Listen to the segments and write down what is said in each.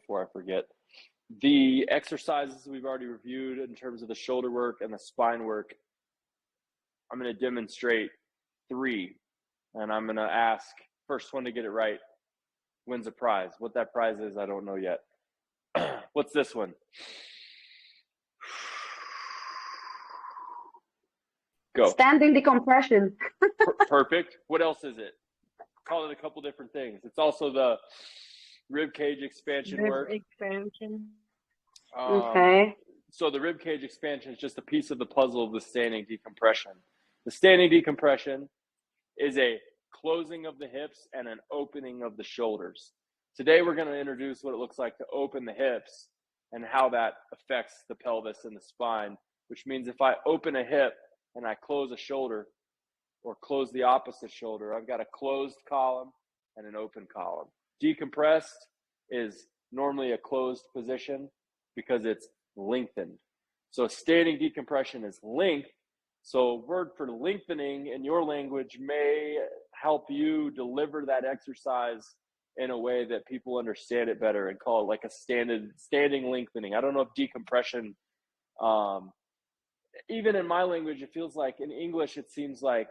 before I forget. The exercises we've already reviewed in terms of the shoulder work and the spine work, I'm going to demonstrate 3. And I'm going to ask, first one to get it right wins a prize. What that prize is, I don't know yet. What's this one? Go. Standing decompression. Perfect. What else is it? Call it a couple different things. It's also the rib cage expansion work. Expansion. Okay. So the rib cage expansion is just a piece of the puzzle of the standing decompression. The standing decompression is a closing of the hips and an opening of the shoulders. Today we're going to introduce what it looks like to open the hips and how that affects the pelvis and the spine, which means if I open a hip and I close a shoulder or close the opposite shoulder, I've got a closed column and an open column. Decompressed is normally a closed position because it's lengthened. So standing decompression is length. So a word for lengthening in your language may help you deliver that exercise in a way that people understand it better and call it like a standing lengthening. I don't know if decompression, even in my language, it feels like in English, it seems like,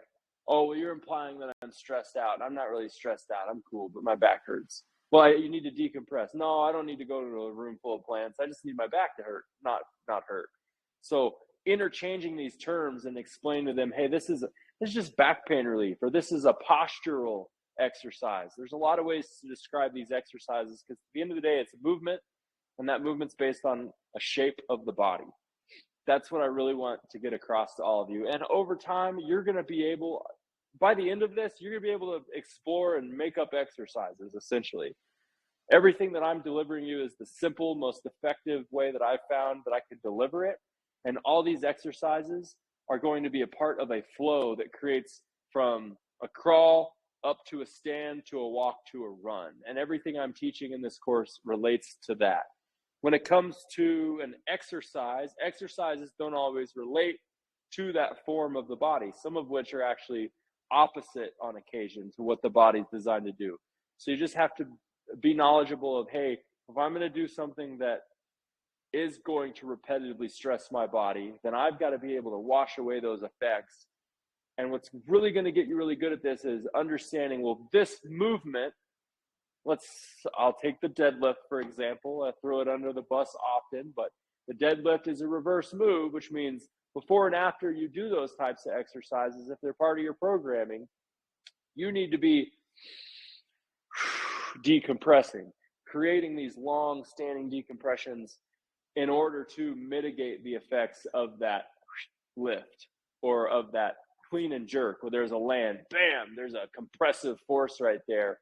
oh, well, you're implying that I'm stressed out. I'm not really stressed out. I'm cool, but my back hurts. Well, you need to decompress. No, I don't need to go to a room full of plants. I just need my back to hurt, not hurt. So interchanging these terms and explain to them, hey, this is just back pain relief, or this is a postural exercise. There's a lot of ways to describe these exercises because at the end of the day, it's a movement, and that movement's based on a shape of the body. That's what I really want to get across to all of you. And over time, you're going to be able, by the end of this, you're going to be able to explore and make up exercises, essentially. Everything that I'm delivering you is the simple, most effective way that I've found that I can deliver it. And all these exercises are going to be a part of a flow that creates from a crawl up to a stand, to a walk, to a run. And everything I'm teaching in this course relates to that. When it comes to an exercise, exercises don't always relate to that form of the body, some of which are actually opposite on occasion to what the body's designed to do. So you just have to be knowledgeable of, hey, if I'm going to do something that is going to repetitively stress my body, then I've got to be able to wash away those effects. And what's really going to get you really good at this is understanding, well, this movement, I'll take the deadlift, for example. I throw it under the bus often, but the deadlift is a reverse move, which means before and after you do those types of exercises, if they're part of your programming, you need to be decompressing, creating these long standing decompressions in order to mitigate the effects of that lift or of that clean and jerk where there's a land, bam, there's a compressive force right there.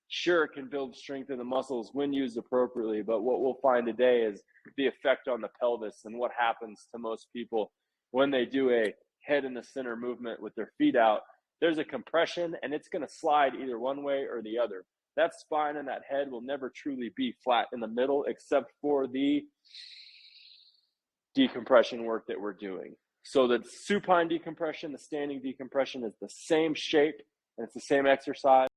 Sure, it can build strength in the muscles when used appropriately, but what we'll find today is the effect on the pelvis and what happens to most people when they do a head in the center movement with their feet out. There's a compression and it's going to slide either one way or the other. That spine and that head will never truly be flat in the middle except for the decompression work that we're doing. So the supine decompression, the standing decompression is the same shape and it's the same exercise.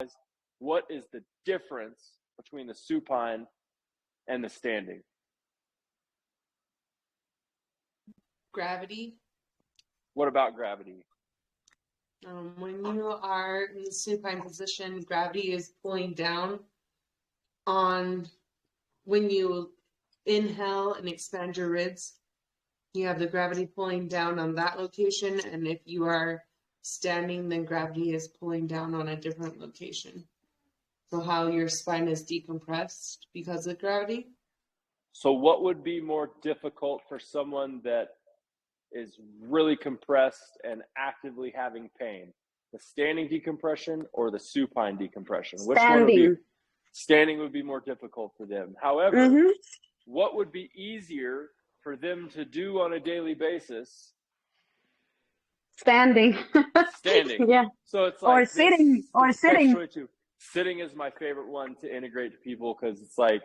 What is the difference between the supine and the standing? Gravity. What about gravity? When you are in the supine position, gravity is pulling down on when you inhale and expand your ribs. You have the gravity pulling down on that location, and if you are standing, then gravity is pulling down on a different location. So how your spine is decompressed because of gravity. So what would be more difficult for someone that is really compressed and actively having pain? The standing decompression or the supine decompression? Standing. Which one would be? Standing would be more difficult for them. However, what would be easier for them to do on a daily basis? Standing. Standing. Yeah. So it's like sitting. Sitting is my favorite one to integrate to people because it's like,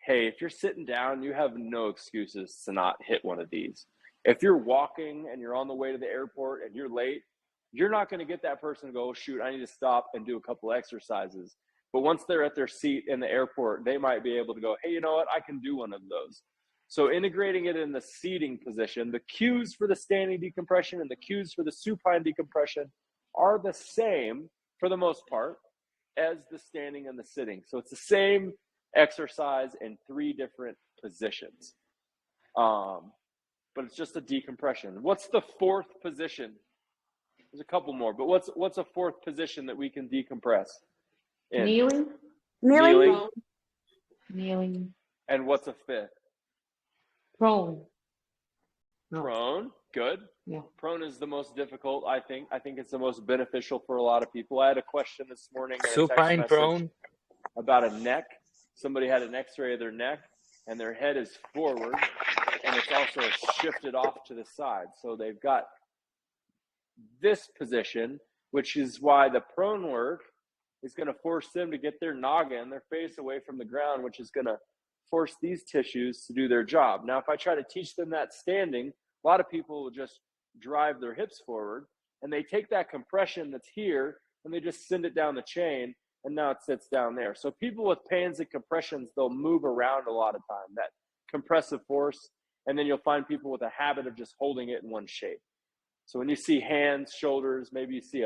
hey, if you're sitting down, you have no excuses to not hit one of these. If you're walking and you're on the way to the airport and you're late, you're not going to get that person to go, oh, shoot, I need to stop and do a couple exercises. But once they're at their seat in the airport, they might be able to go, hey, you know what? I can do one of those. So integrating it in the seating position, the cues for the standing decompression and the cues for the supine decompression are the same for the most part as the standing and the sitting. So it's the same exercise in 3 different positions. But it's just a decompression. What's the 4th position? There's a couple more, but what's a 4th position that we can decompress in? Kneeling. Kneeling. And what's a 5th? Prone. Prone. Good. Yeah. Prone is the most difficult, I think. I think it's the most beneficial for a lot of people. I had a question this morning in a text Supine message prone. about a neck. Somebody had an x-ray of their neck and their head is forward and it's also shifted off to the side. So they've got this position, which is why the prone work is going to force them to get their noggin, their face away from the ground, which is going to force these tissues to do their job. Now, if I try to teach them that standing, a lot of people will just drive their hips forward and they take that compression that's here and they just send it down the chain and now it sits down there. So people with pains and compressions, they'll move around a lot of time, that compressive force, and then you'll find people with a habit of just holding it in one shape. So when you see hands, shoulders, maybe you see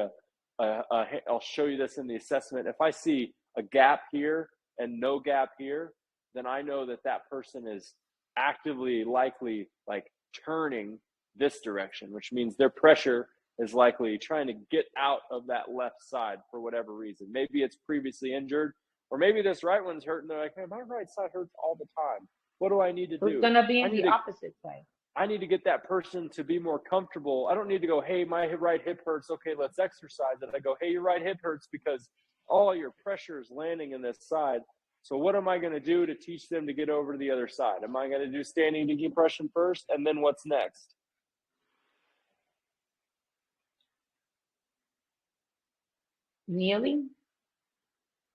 I'll show you this in the assessment. If I see a gap here and no gap here, then I know that that person is actively likely like turning this direction, which means their pressure is likely trying to get out of that left side for whatever reason. Maybe it's previously injured, or maybe this right one's hurting. They're like, hey, my right side hurts all the time. What do I need to do? It's gonna be in the opposite side. I need to get that person to be more comfortable. I don't need to go, hey, my right hip hurts. Okay, let's exercise it. I go, hey, your right hip hurts because all your pressure is landing in this side. So what am I going to do to teach them to get over to the other side? Am I going to do standing decompression first? And then what's next? Kneeling.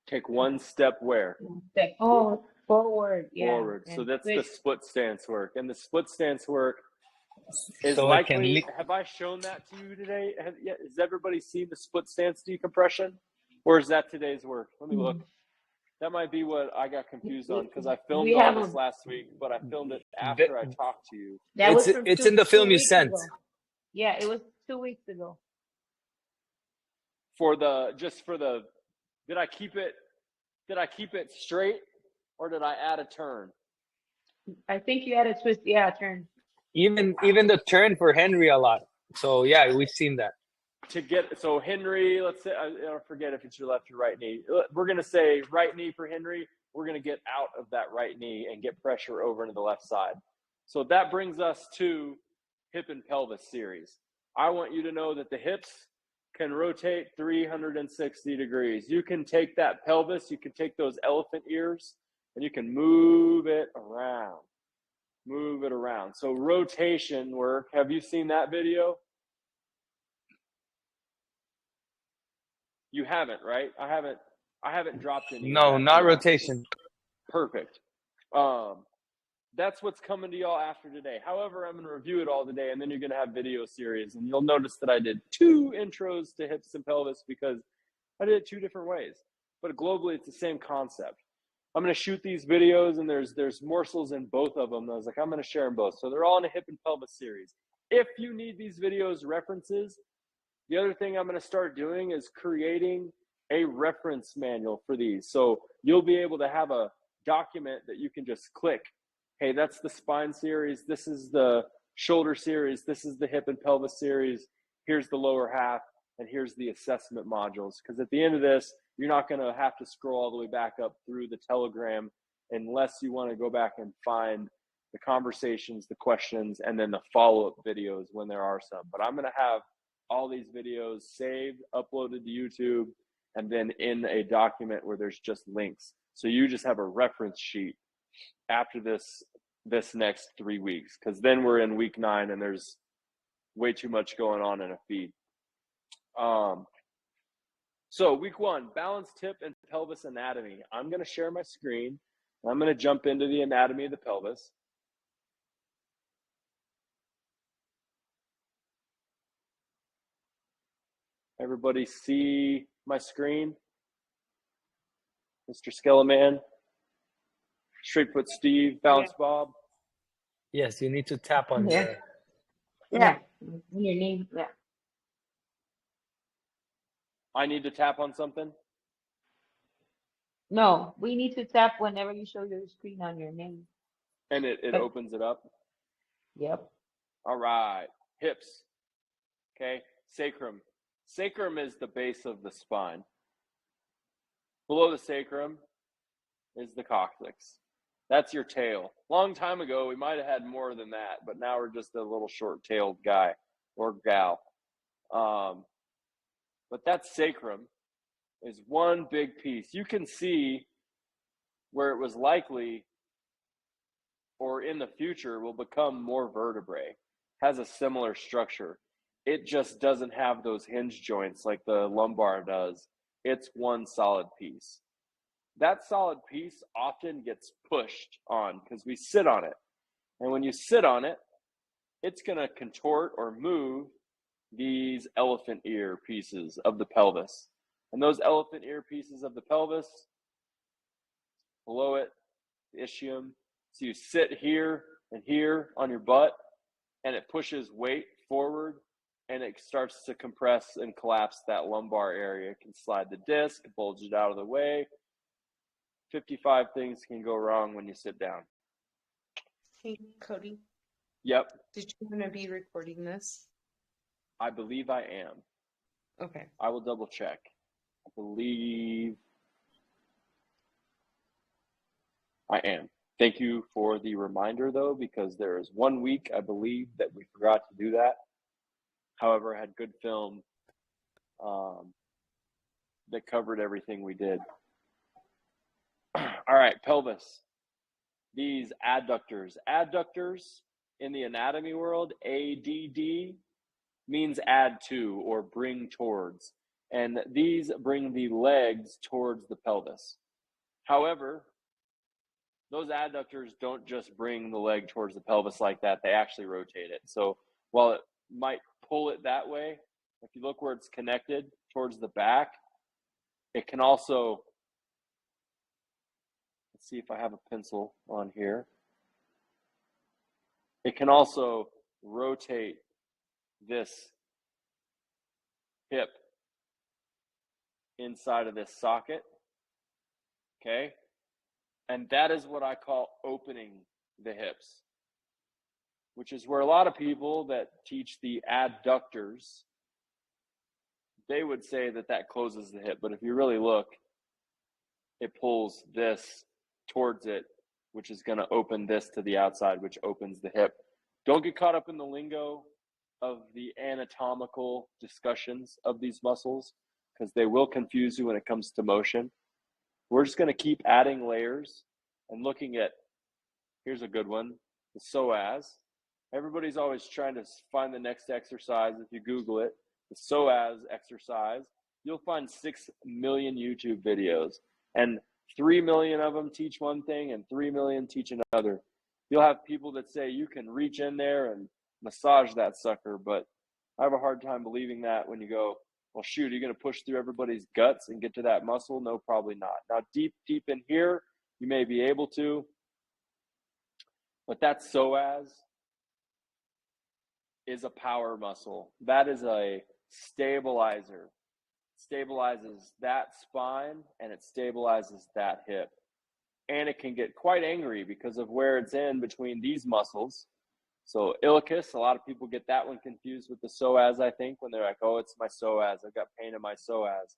Take one step where? Step. Oh, forward. Yeah. Forward. So that's the split stance work. And the split stance work is So likely, have I shown that to you today? Has everybody seen the split stance decompression? Or is that today's work? Let me look. That might be what I got confused on because I filmed all this last week, but I filmed it after I talked to you. It's in the film you sent. Yeah, it was 2 weeks ago. Did I keep it straight or did I add a turn? I think you had a twist. Yeah, a turn. Even the turn for Henry a lot. So yeah, we've seen that. So Henry, let's say, I don't forget if it's your left or right knee. We're going to say right knee for Henry. We're going to get out of that right knee and get pressure over into the left side. So that brings us to hip and pelvis series. I want you to know that the hips can rotate 360 degrees. You can take that pelvis, you can take those elephant ears, and you can move it around. Move it around. So rotation work. Have you seen that video? You haven't, right? I haven't dropped any. No, not rotation. Perfect. That's what's coming to y'all after today. However, I'm going to review it all today, and then you're going to have video series, and you'll notice that I did 2 intros to hips and pelvis because I did it 2 different ways. But globally, it's the same concept. I'm going to shoot these videos, and there's morsels in both of them. I was like, I'm going to share them both. So they're all in a hip and pelvis series. If you need these videos references, the other thing I'm going to start doing is creating a reference manual for these. So you'll be able to have a document that you can just click. Hey, that's the spine series. This is the shoulder series. This is the hip and pelvis series. Here's the lower half, and here's the assessment modules. Because at the end of this, you're not going to have to scroll all the way back up through the Telegram unless you want to go back and find the conversations, the questions, and then the follow-up videos when there are some. But I'm going to have all these videos saved, uploaded to YouTube, and then in a document where there's just links. So you just have a reference sheet after this next 3 weeks, because then we're in week 9 and there's way too much going on in a feed. So week 1, balanced hip and pelvis anatomy. I'm going to share my screen. And I'm going to jump into the anatomy of the pelvis. Everybody see my screen? Mr. Skeleman, Straightfoot Steve, Bounce Bob. Yes, you need to tap on Yeah. your. Yeah. On your name. Yeah. I need to tap on something. No, we need to tap whenever you show your screen on your name. And it Okay. opens it up. Yep. All right. Hips. Okay. Sacrum. Sacrum is the base of the spine. Below the sacrum is the coccyx. That's your tail. Long time ago, we might have had more than that, but now we're just a little short-tailed guy or gal. But that sacrum is one big piece. You can see where it was likely or in the future will become more vertebrae, has a similar structure. It just doesn't have those hinge joints like the lumbar does. It's one solid piece. That solid piece often gets pushed on because we sit on it. And when you sit on it, it's going to contort or move these elephant ear pieces of the pelvis. And those elephant ear pieces of the pelvis, below it, the ischium. So you sit here and here on your butt, and it pushes weight forward, and it starts to compress and collapse that lumbar area. It can slide the disc, bulge it out of the way. 55 things can go wrong when you sit down. Hey, Cody, Yep, did you want to be recording this? I believe I am. Okay. I will double check. I believe I am. Thank you for the reminder, though, because there is 1 week, I believe, that we forgot to do that. However, I had good film that covered everything we did. All right, pelvis. These adductors. Adductors in the anatomy world, ADD, means add to or bring towards. And these bring the legs towards the pelvis. However, those adductors don't just bring the leg towards the pelvis like that. They actually rotate it. So while it might pull it that way, if you look where it's connected towards the back, it can also, let's see if I have a pencil on here. It can also rotate this hip inside of this socket, okay? And that is what I call opening the hips, which is where a lot of people that teach the adductors, they would say that that closes the hip. But if you really look, it pulls this towards it, which is going to open this to the outside, which opens the hip. Don't get caught up in the lingo of the anatomical discussions of these muscles, because they will confuse you when it comes to motion. We're just going to keep adding layers and looking at, here's a good one, the psoas. Everybody's always trying to find the next exercise. If you Google it, the psoas exercise, you'll find 6 million YouTube videos, and 3 million of them teach one thing and 3 million teach another. You'll have people that say you can reach in there and massage that sucker, but I have a hard time believing that when you go, well, shoot, are you going to push through everybody's guts and get to that muscle? No, probably not. Now, deep in here, you may be able to, but that psoas is a power muscle. That is a stabilizer. It stabilizes that spine and it stabilizes that hip. And it can get quite angry because of where it's in between these muscles. So iliacus, a lot of people get that one confused with the psoas, I think, when they're like, oh, it's my psoas. I've got pain in my psoas.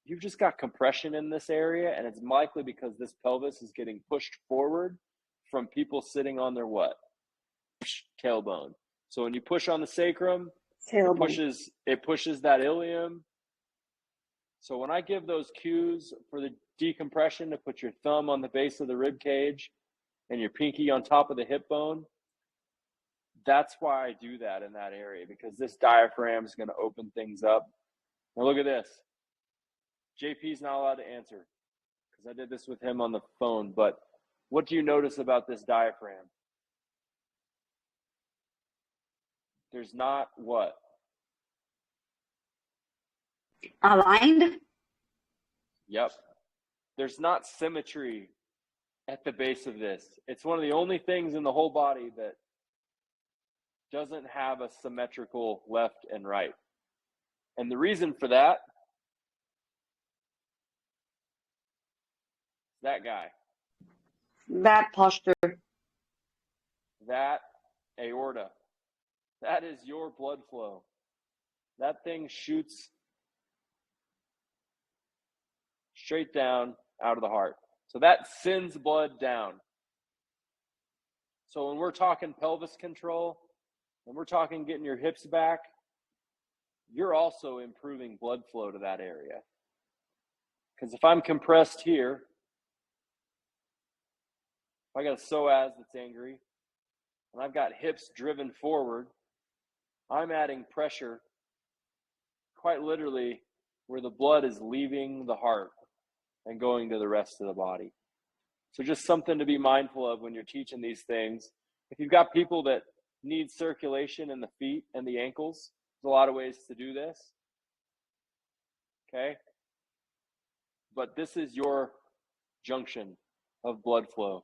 You've just got compression in this area, and it's likely because this pelvis is getting pushed forward from people sitting on their what? Tailbone. So when you push on the sacrum, it pushes that ilium. So when I give those cues for the decompression to put your thumb on the base of the rib cage and your pinky on top of the hip bone, that's why I do that in that area, because this diaphragm is going to open things up. Now look at this. JP's not allowed to answer because I did this with him on the phone, but what do you notice about this diaphragm? There's not what? Aligned? Yep. there's not symmetry at the base of this. It's one of the only things in the whole body that doesn't have a symmetrical left and right. And the reason for that, that guy, That posture. that aorta, that is your blood flow. That thing shoots straight down out of the heart. So that sends blood down. So when we're talking pelvis control, when we're talking getting your hips back, you're also improving blood flow to that area. Because if I'm compressed here, if I got a psoas that's angry, and I've got hips driven forward, I'm adding pressure quite literally where the blood is leaving the heart and going to the rest of the body. So just something to be mindful of when you're teaching these things. If you've got people that need circulation in the feet and the ankles, there's a lot of ways to do this. Okay? But this is your junction of blood flow,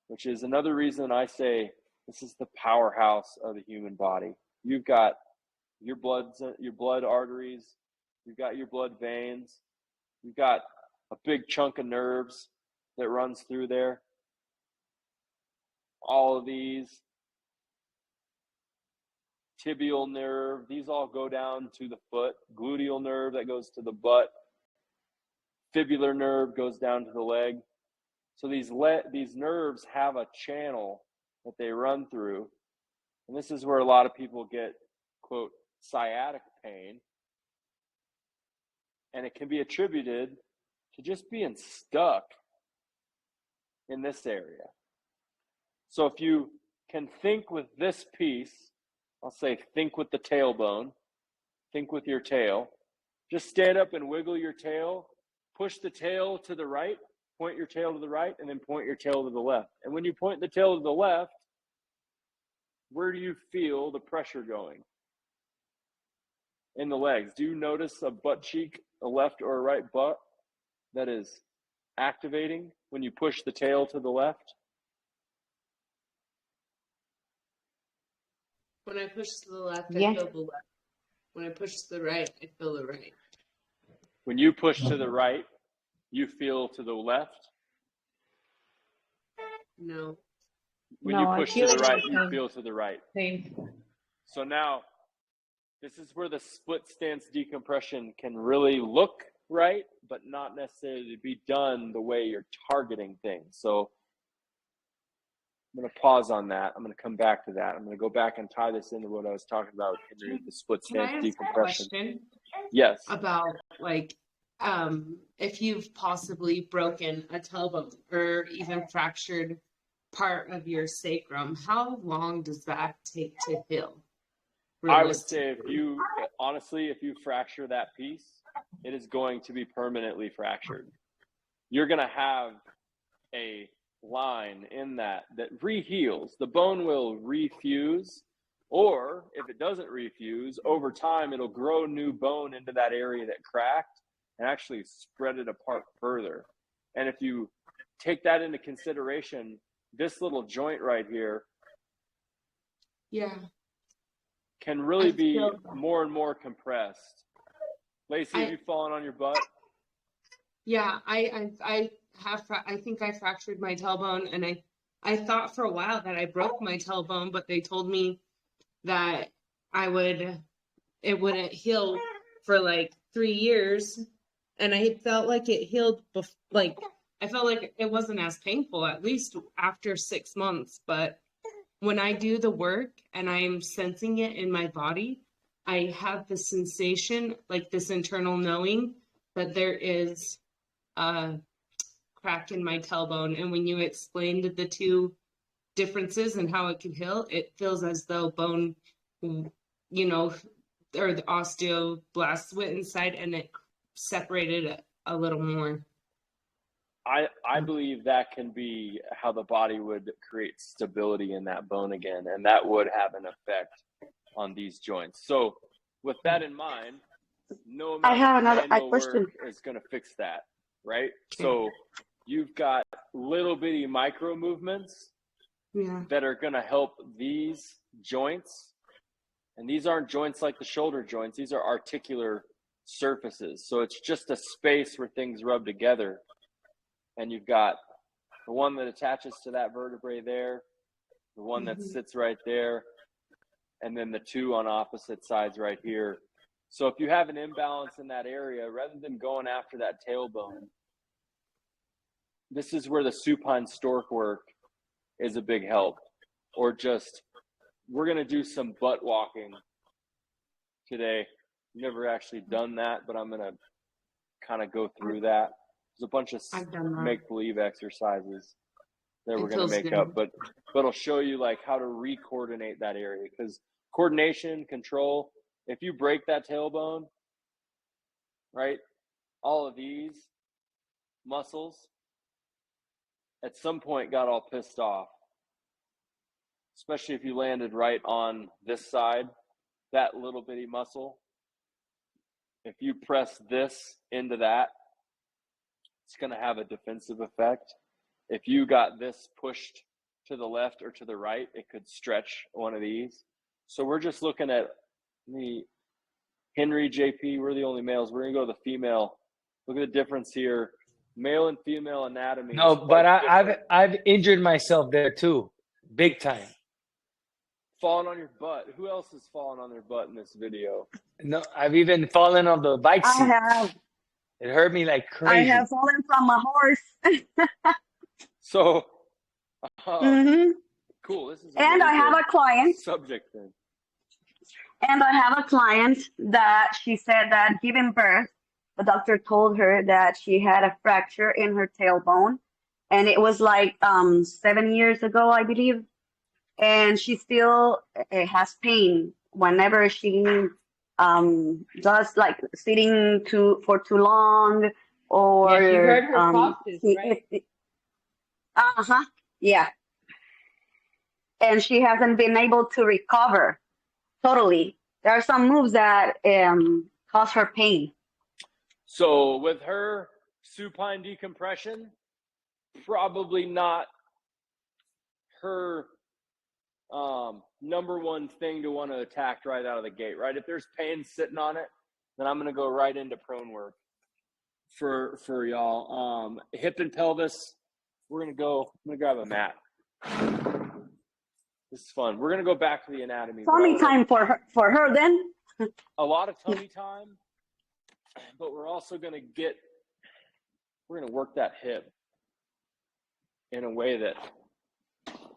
which is another reason I say this is the powerhouse of the human body. You've got your blood arteries, you've got your blood veins, you've got a big chunk of nerves that runs through there. All of these, tibial nerve, these all go down to the foot. Gluteal nerve that goes to the butt. Fibular nerve goes down to the leg. So these nerves have a channel that they run through. And this is where a lot of people get, quote, sciatic pain. And it can be attributed to just being stuck in this area. So if you can think with this piece, I'll say think with the tailbone, think with your tail. Just stand up and wiggle your tail, push the tail to the right, point your tail to the right, and then point your tail to the left. And when you point the tail to the left, where do you feel the pressure going? In the legs. Do you notice a butt cheek, a left or a right butt that is activating when you push the tail to the left? When I push to the left, Yeah. I feel the left. When I push to the right, I feel the right. When you push to the right, you feel to the left. No. When No, you I push to feel the like right, it's you the feel to the right. same. So now, this is where the split stance decompression can really look right, but not necessarily be done the way you're targeting things. So I'm going to pause on that. I'm going to come back to that. I'm going to go back and tie this into what I was talking about with the split Can I stance ask decompression. a question Yes. about if you've possibly broken a tailbone or even fractured part of your sacrum, how long does that take to heal? I would say if you fracture that piece, it is going to be permanently fractured. You're going to have a line in that reheals. The bone will refuse, or if it doesn't refuse, over time it'll grow new bone into that area that cracked and actually spread it apart further. And if you take that into consideration, this little joint right here can really be more and more compressed. Lacey, have you fallen on your butt? Yeah, I think I fractured my tailbone, and I thought for a while that I broke my tailbone, but they told me that it wouldn't heal for like 3 years, and I felt like it healed I felt like it wasn't as painful, at least after 6 months. But when I do the work and I'm sensing it in my body, I have the sensation, like this internal knowing that there is a crack in my tailbone. And when you explained the two differences and how it can heal, it feels as though bone, or the osteoblasts went inside and it separated it a little more. I believe that can be how the body would create stability in that bone again, and that would have an effect on these joints. So with that in mind, no I have amount of another manual question. work is going to fix that. right? So you've got little bitty micro movements that are going to help these joints. And these aren't joints like the shoulder joints. These are articular surfaces. So it's just a space where things rub together. And you've got the one that attaches to that vertebrae there, the one that sits right there, and then the two on opposite sides right here. So if you have an imbalance in that area, rather than going after that tailbone, this is where the supine stork work is a big help. Or just, we're going to do some butt walking today. Never actually done that, but I'm going to kind of go through that. There's a bunch of make-believe exercises that we're going to make up, but it'll show you like how to re-coordinate that area, because coordination, control, if you break that tailbone, right, all of these muscles at some point got all pissed off, especially if you landed right on this side, that little bitty muscle. If you press this into that, it's going to have a defensive effect. If you got this pushed to the left or to the right, it could stretch one of these. So we're just looking at the Henry, JP, we're the only males. We're going to go to the female. Look at the difference here. Male and female anatomy. No, but I've injured myself there too, big time. Falling on your butt. Who else has fallen on their butt in this video? No, I've even fallen on the bike seat. I have. It hurt me like crazy. I have fallen from a horse. So, cool. This is and I have a client. Subject then. And I have a client that she said that giving birth, the doctor told her that she had a fracture in her tailbone, and it was like 7 years ago, I believe. And she still has pain whenever she does like sitting for too long, or Yeah, she heard her caucus, right? Yeah. And she hasn't been able to recover totally. There are some moves that cause her pain. So with her supine decompression, probably not her number one thing to want to attack right out of the gate, right? If there's pain sitting on it, then I'm going to go right into prone work for y'all. Hip and pelvis, I'm going to grab a mat. This is fun. We're going to go back to the anatomy. Tummy time for her then. A lot of tummy time, but we're also going to work that hip in a way that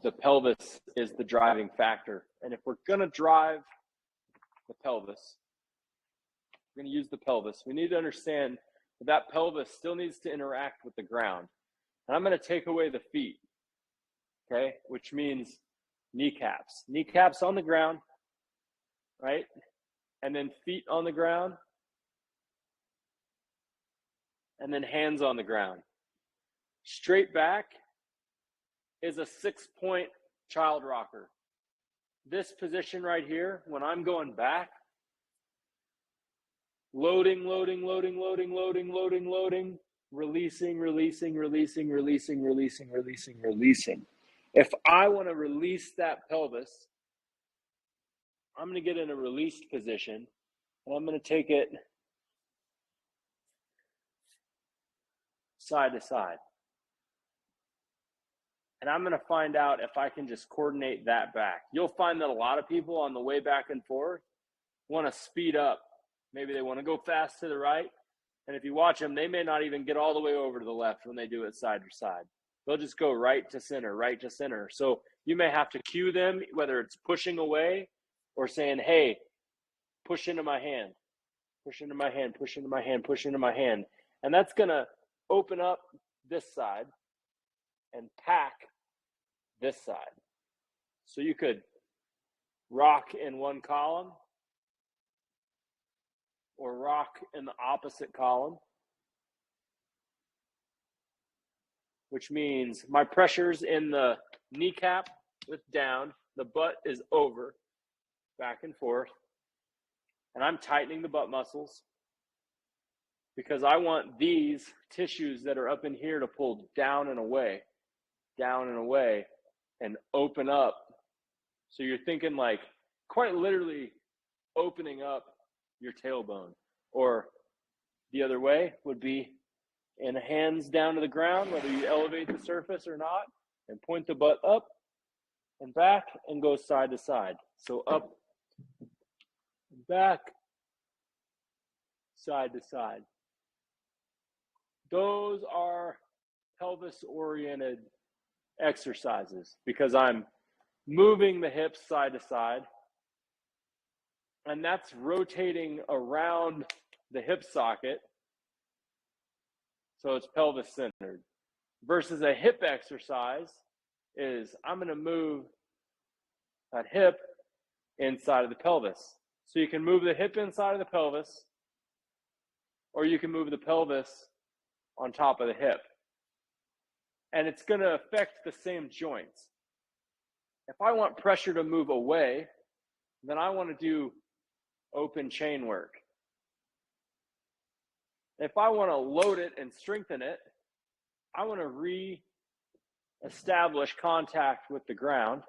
the pelvis is the driving factor. And if we're going to drive the pelvis, we're going to use the pelvis. We need to understand that pelvis still needs to interact with the ground. And I'm going to take away the feet, okay, which means kneecaps. Kneecaps on the ground, right? And then feet on the ground. And then hands on the ground. Straight back is a 6-point child rocker. This position right here, when I'm going back, loading, loading, loading, loading, loading, loading, loading, releasing, releasing, releasing, releasing, releasing, releasing, releasing. If I want to release that pelvis, I'm going to get in a released position, and I'm going to take it side to side. And I'm going to find out if I can just coordinate that back. You'll find that a lot of people on the way back and forth want to speed up. Maybe they want to go fast to the right. And if you watch them, they may not even get all the way over to the left when they do it side to side. They'll just go right to center, right to center. So you may have to cue them, whether it's pushing away or saying, hey, push into my hand, push into my hand, push into my hand, push into my hand. And that's going to open up this side and pack this side. So you could rock in one column or rock in the opposite column, which means my pressure's in the kneecap with down, the butt is over, back and forth, and I'm tightening the butt muscles. because I want these tissues that are up in here to pull down and away, and open up. So you're thinking like quite literally opening up your tailbone. Or the other way would be in hands down to the ground, whether you elevate the surface or not, and point the butt up and back and go side to side. So up, back, side to side. Those are pelvis oriented exercises because I'm moving the hips side to side, and that's rotating around the hip socket, so it's pelvis centered. Versus a hip exercise is I'm going to move that hip inside of the pelvis. So you can move the hip inside of the pelvis, or you can move the pelvis on top of the hip. And it's going to affect the same joints. If I want pressure to move away, then I want to do open chain work. If I want to load it and strengthen it, I want to re-establish contact with the ground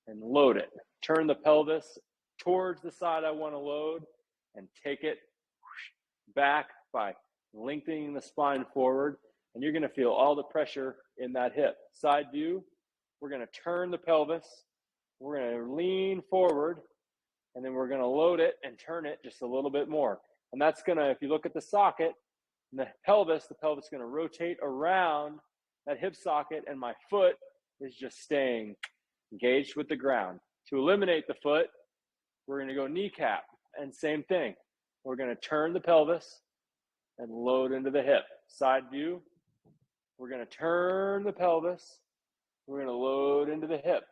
and load it. Turn the pelvis towards the side I want to load and take it back by lengthening the spine forward, and you're going to feel all the pressure in that hip. Side view, we're going to turn the pelvis, we're going to lean forward, and then we're going to load it and turn it just a little bit more. And that's going to, if you look at the socket, the pelvis is going to rotate around that hip socket, and my foot is just staying engaged with the ground. To eliminate the foot, we're going to go kneecap, and same thing. We're going to turn the pelvis and load into the hip. Side view, we're going to turn the pelvis, we're going to load into the hip.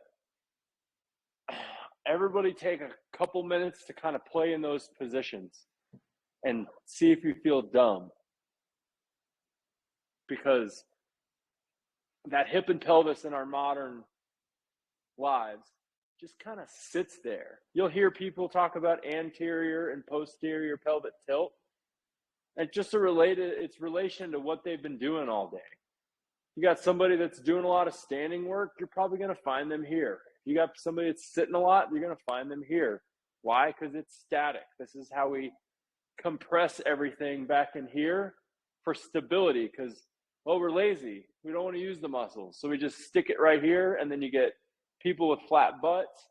Everybody take a couple minutes to kind of play in those positions and see if you feel dumb. Because that hip and pelvis in our modern lives just kind of sits there. You'll hear people talk about anterior and posterior pelvic tilt. And just it's relation to what they've been doing all day. You got somebody that's doing a lot of standing work, you're probably going to find them here. You got somebody that's sitting a lot, you're going to find them here. Why? Because it's static. This is how we compress everything back in here for stability, because, well, we're lazy. We don't want to use the muscles. So we just stick it right here, and then you get people with flat butts.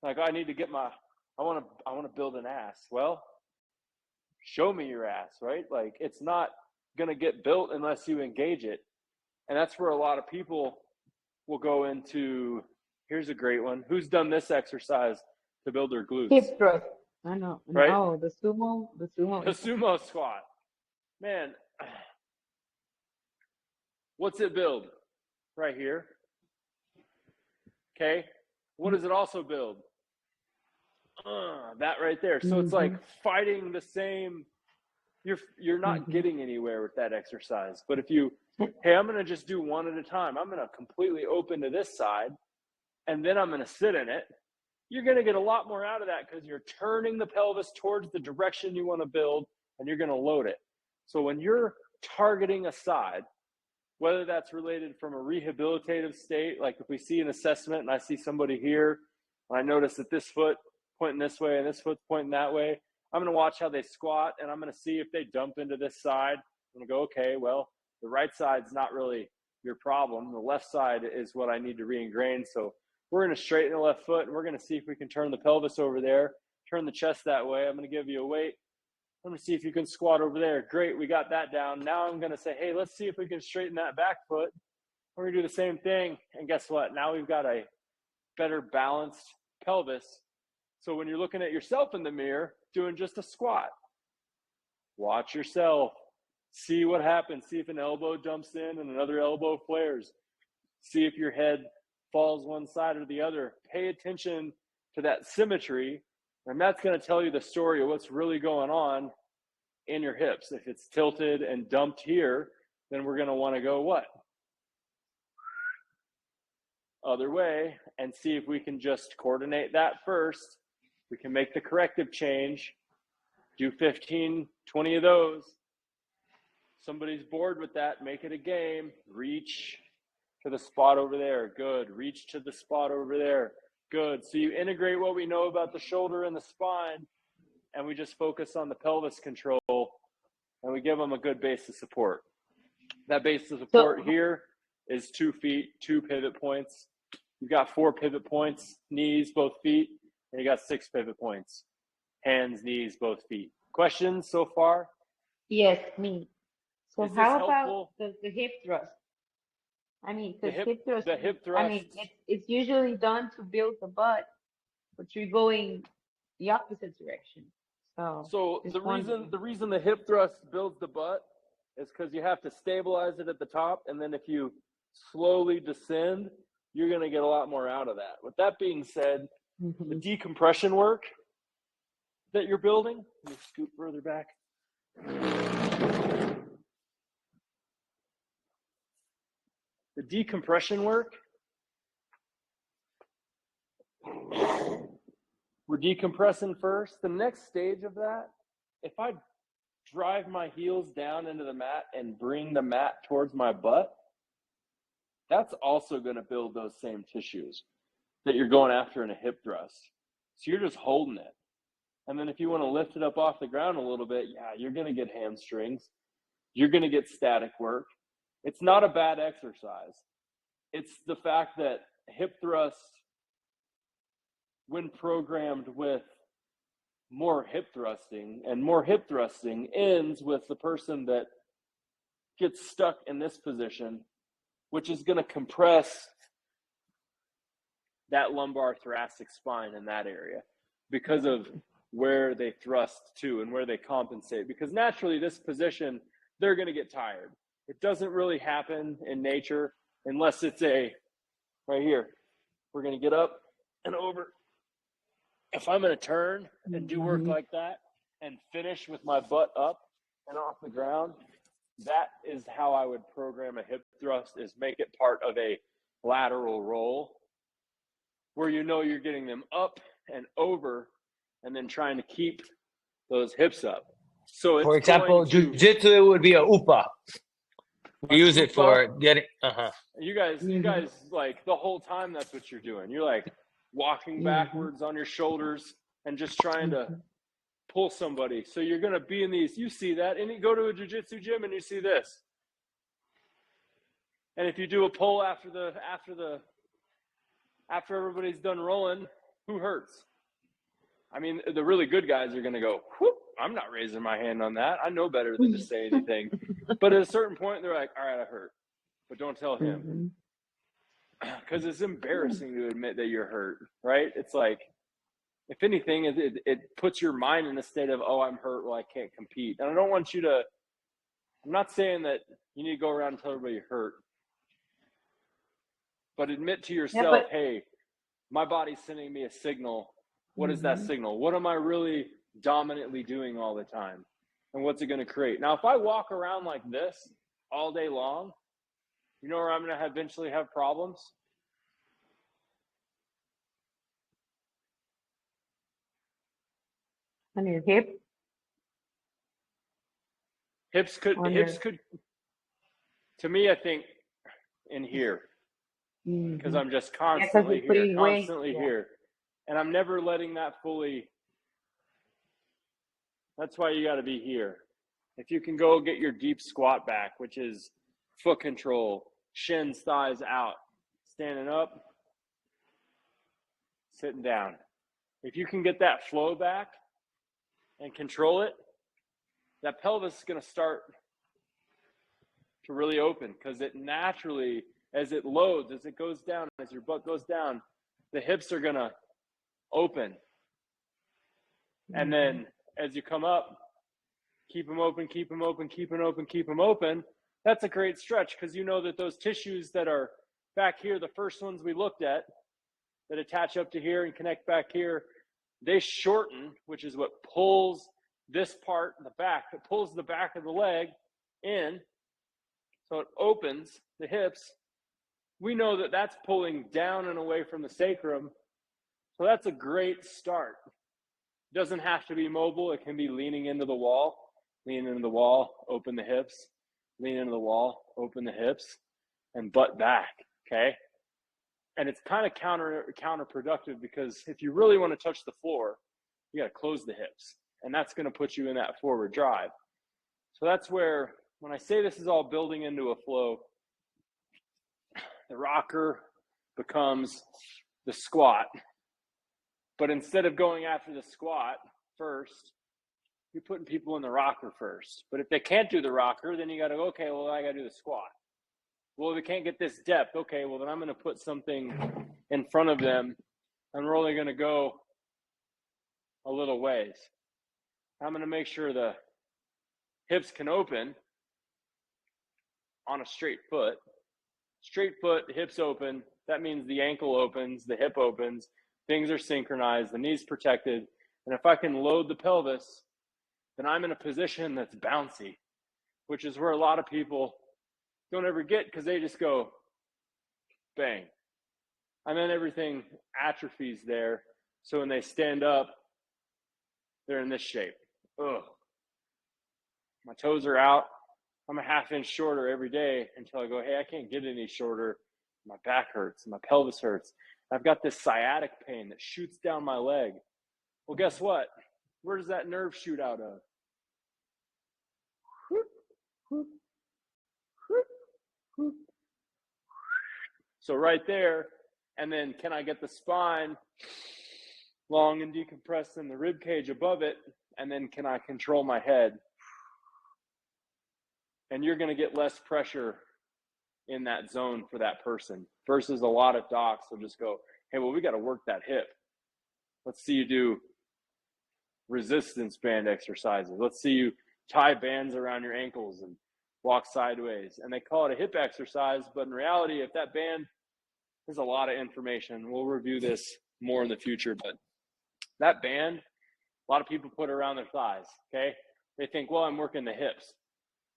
Like, I need to get I want to build an ass. Well, show me your ass, right? Like, it's not going to get built unless you engage it. And that's where a lot of people will go into, here's a great one. Who's done this exercise to build their glutes? Hip thrust. I know. Right? Oh, the sumo. The sumo squat. Man, what's it build? Right here. Okay. What does it also build? That right there. So it's like fighting the same. You're not getting anywhere with that exercise. But if you, hey, I'm going to just do one at a time. I'm going to completely open to this side, and then I'm going to sit in it. You're going to get a lot more out of that because you're turning the pelvis towards the direction you want to build, and you're going to load it. So when you're targeting a side, whether that's related from a rehabilitative state, like if we see an assessment and I see somebody here, and I notice that this foot pointing this way and this foot's pointing that way, I'm going to watch how they squat, and I'm going to see if they dump into this side. I'm going to go, okay, well, the right side's not really your problem. The left side is what I need to re-ingrain. So we're going to straighten the left foot, and we're going to see if we can turn the pelvis over there, turn the chest that way. I'm going to give you a weight. Let me see if you can squat over there. Great, we got that down. Now I'm going to say, hey, let's see if we can straighten that back foot. We're going to do the same thing, and guess what? Now we've got a better balanced pelvis. So when you're looking at yourself in the mirror, doing just a squat, watch yourself. See what happens. See if an elbow dumps in and another elbow flares. See if your head falls one side or the other. Pay attention to that symmetry, and that's going to tell you the story of what's really going on in your hips. If it's tilted and dumped here, then we're going to want to go what? Other way, and see if we can just coordinate that first. We can make the corrective change, do 15, 20 of those, somebody's bored with that, make it a game. Reach to the spot over there. Good. Reach to the spot over there. Good. So you integrate what we know about the shoulder and the spine, and we just focus on the pelvis control, and we give them a good base of support. That base of support here is 2 feet, 2 pivot points. You've got 4 pivot points, knees, both feet, and you got 6 pivot points, hands, knees, both feet. Questions so far? Yes, me. So Is this how helpful? about the hip thrust? I mean, The because hip, thrust, the hip I mean, thrust. it's usually done to build the butt, but you're going the opposite direction. So just the wondering. reason the hip thrust builds the butt is because you have to stabilize it at the top, and then if you slowly descend, you're going to get a lot more out of that. With that being said, the decompression work that you're building, let me scoot further back. The decompression work, we're decompressing first. The next stage of that, if I drive my heels down into the mat and bring the mat towards my butt, that's also going to build those same tissues that you're going after in a hip thrust. So you're just holding it. And then if you want to lift it up off the ground a little bit, yeah, you're going to get hamstrings. You're going to get static work. It's not a bad exercise. It's the fact that hip thrust, when programmed with more hip thrusting, and more hip thrusting ends with the person that gets stuck in this position, which is going to compress that lumbar thoracic spine in that area because of where they thrust to and where they compensate. Because naturally, this position, they're going to get tired. It doesn't really happen in nature unless it's right here. We're going to get up and over. If I'm going to turn and do work like that and finish with my butt up and off the ground, that is how I would program a hip thrust, is make it part of a lateral roll where you know you're getting them up and over and then trying to keep those hips up. So it's, for example, jiu-jitsu would be a upa. We use it for getting, You guys, like the whole time that's what you're doing. You're like walking backwards on your shoulders and just trying to pull somebody. So you're going to be in these, you see that, and you go to a jiu-jitsu gym and you see this. And if you do a pull after everybody's done rolling, who hurts? I mean, the really good guys are going to go, whoop, I'm not raising my hand on that. I know better than to say anything. But at a certain point, they're like, all right, I hurt. But don't tell him. Because it's embarrassing to admit that you're hurt, right? It's like, if anything, it puts your mind in a state of, oh, I'm hurt, well, I can't compete. And I don't want you to, I'm not saying that you need to go around and tell everybody you're hurt. But admit to yourself, hey, my body's sending me a signal. What is that signal? What am I really dominantly doing all the time? And what's it going to create? Now, if I walk around like this all day long, you know where I'm going to eventually have problems? On your hip? Hips could, to me, I think in here, because I'm just constantly here. And I'm never letting that fully, that's why you got to be here. If you can go get your deep squat back, which is foot control, shins, thighs out, standing up, sitting down. If you can get that flow back and control it, that pelvis is going to start to really open, because it naturally, as it loads, as it goes down, as your butt goes down, the hips are going to open. And then as you come up, keep them open, keep them open, keep them open, keep them open. That's a great stretch, because you know that those tissues that are back here, the first ones we looked at, that attach up to here and connect back here, they shorten, which is what pulls this part in the back. It pulls the back of the leg in, so it opens the hips. We know that that's pulling down and away from the sacrum. So that's a great start. It doesn't have to be mobile. It can be leaning into the wall. Lean into the wall, open the hips. lean into the wall, open the hips, and butt back, okay? And it's kind of counterproductive because if you really want to touch the floor, you got to close the hips, and that's going to put you in that forward drive. So that's where, when I say this is all building into a flow, the rocker becomes the squat. But instead of going after the squat first, you're putting people in the rocker first. But if they can't do the rocker, then you got to go, okay, well, I got to do the squat. Well, if they can't get this depth, okay, well, then I'm going to put something in front of them, and we're only going to go a little ways. I'm going to make sure the hips can open on a straight foot. Straight foot, hips open. That means the ankle opens, the hip opens, things are synchronized, the knee's protected. And if I can load the pelvis, then I'm in a position that's bouncy, which is where a lot of people don't ever get because they just go bang. And then everything atrophies there. So when they stand up, they're in this shape. Ugh. My toes are out. I'm a ½ inch shorter every day until I go, hey, I can't get any shorter. My back hurts, my pelvis hurts. I've got this sciatic pain that shoots down my leg. Well, guess what? Where does that nerve shoot out of? So right there, and then can I get the spine long and decompressed in the rib cage above it, and then can I control my head? And you're going to get less pressure in that zone for that person versus a lot of docs will just go, hey, well, we got to work that hip. Let's see you do resistance band exercises. Let's see you tie bands around your ankles and walk sideways. And they call it a hip exercise, but in reality, if that band, there's a lot of information. We'll review this more in the future, but that band, a lot of people put it around their thighs, okay? They think, well, I'm working the hips.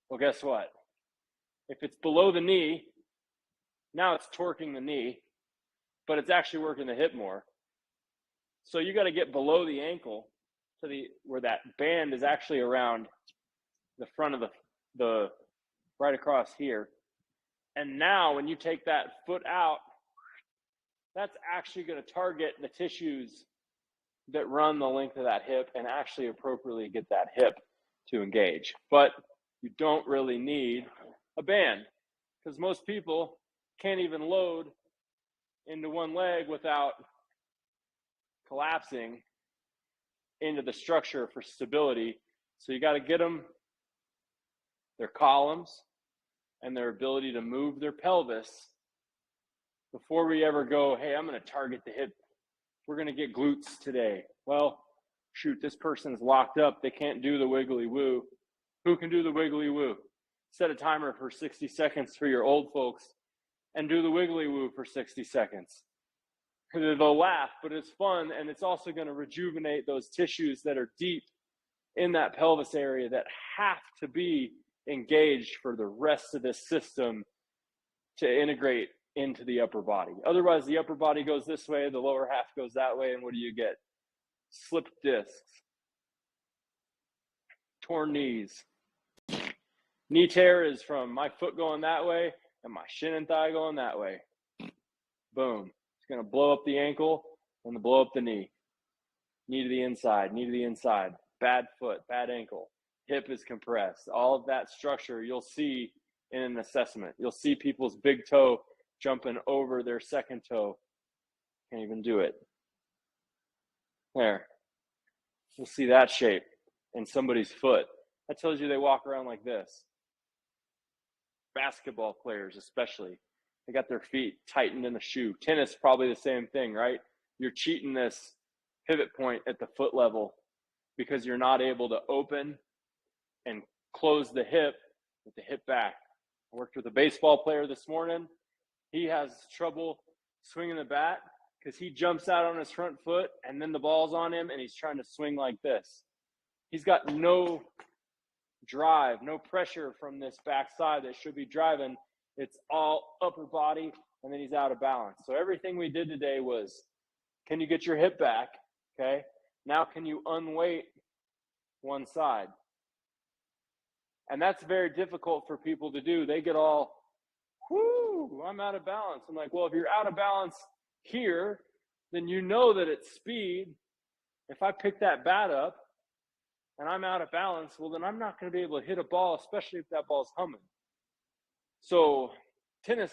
Well, guess what? If it's below the knee, now it's torquing the knee, but it's actually working the hip more. So you got to get below the ankle to the where that band is actually around the front of the right across here. And now when you take that foot out, that's actually going to target the tissues that run the length of that hip and actually appropriately get that hip to engage. But you don't really need a band because most people can't even load into one leg without collapsing into the structure for stability. So you got to get them their columns and their ability to move their pelvis before we ever go, hey, I'm going to target the hip. We're going to get glutes today. Well, shoot, this person's locked up. They can't do the wiggly woo. Who can do the wiggly woo? Set a timer for 60 seconds for your old folks and do the wiggly woo for 60 seconds. They'll laugh, but it's fun, and it's also going to rejuvenate those tissues that are deep in that pelvis area that have to be engaged for the rest of this system to integrate into the upper body. Otherwise, the upper body goes this way, the lower half goes that way, and what do you get? Slipped discs, torn knees. Knee tear is from my foot going that way and my shin and thigh going that way. Boom. It's going to blow up the ankle and blow up the knee. Knee to the inside, knee to the inside. Bad foot, bad ankle. Hip is compressed. All of that structure you'll see in an assessment. You'll see people's big toe jumping over their second toe. Can't even do it. There. You'll see that shape in somebody's foot. That tells you they walk around like this. Basketball players especially, they got their feet tightened in a shoe. Tennis, probably the same thing, right? You're cheating this pivot point at the foot level because you're not able to open and close the hip with the hip back. I worked with a baseball player this morning. He has trouble swinging the bat because he jumps out on his front foot and then the ball's on him and he's trying to swing like this. He's got no drive, no pressure from this backside that should be driving. It's all upper body, and then he's out of balance. So everything we did today was, can you get your hip back? Okay. Now, can you unweight one side? And that's very difficult for people to do. They get all, whoo, I'm out of balance. I'm like, well, if you're out of balance here, then you know that at speed, if I pick that bat up and I'm out of balance, well, then I'm not going to be able to hit a ball, especially if that ball's humming. So tennis,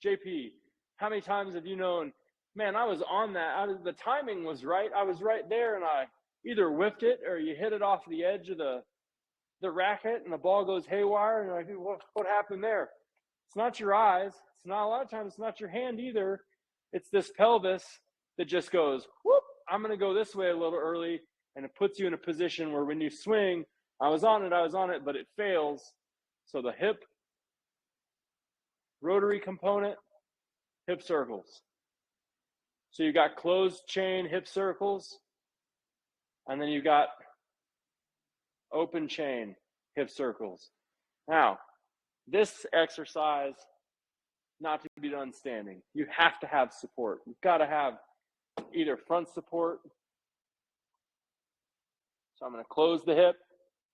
JP, how many times have you known, man, I was on that. The timing was right. I was right there, and I either whiffed it or you hit it off the edge of the racket and the ball goes haywire. And you're like, what happened there? It's not your eyes. It's not, a lot of times, it's not your hand either. It's this pelvis that just goes, whoop, I'm going to go this way a little early. And it puts you in a position where when you swing, I was on it, but it fails. So the hip, rotary component, hip circles. So you got closed chain hip circles, and then you got open chain hip circles. Now, this exercise, not to be done standing. You have to have support. You've got to have either front support. So I'm going to close the hip,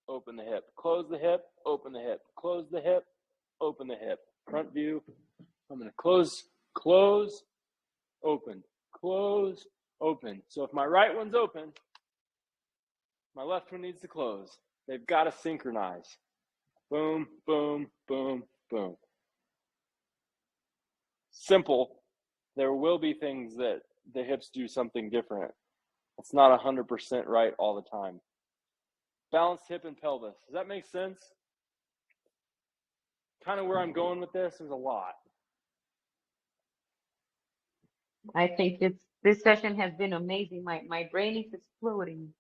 open the hip, close the hip, open the hip, close the hip, open the hip. Front view. I'm going to close, open, close, open. So if my right one's open, my left one needs to close. They've got to synchronize. Boom, boom, boom, boom. Simple. There will be things that the hips do something different. It's not 100% right all the time. Balanced hip and pelvis. Does that make sense? Kind of where I'm going with this. There's a lot. I think this session has been amazing. My brain is exploding.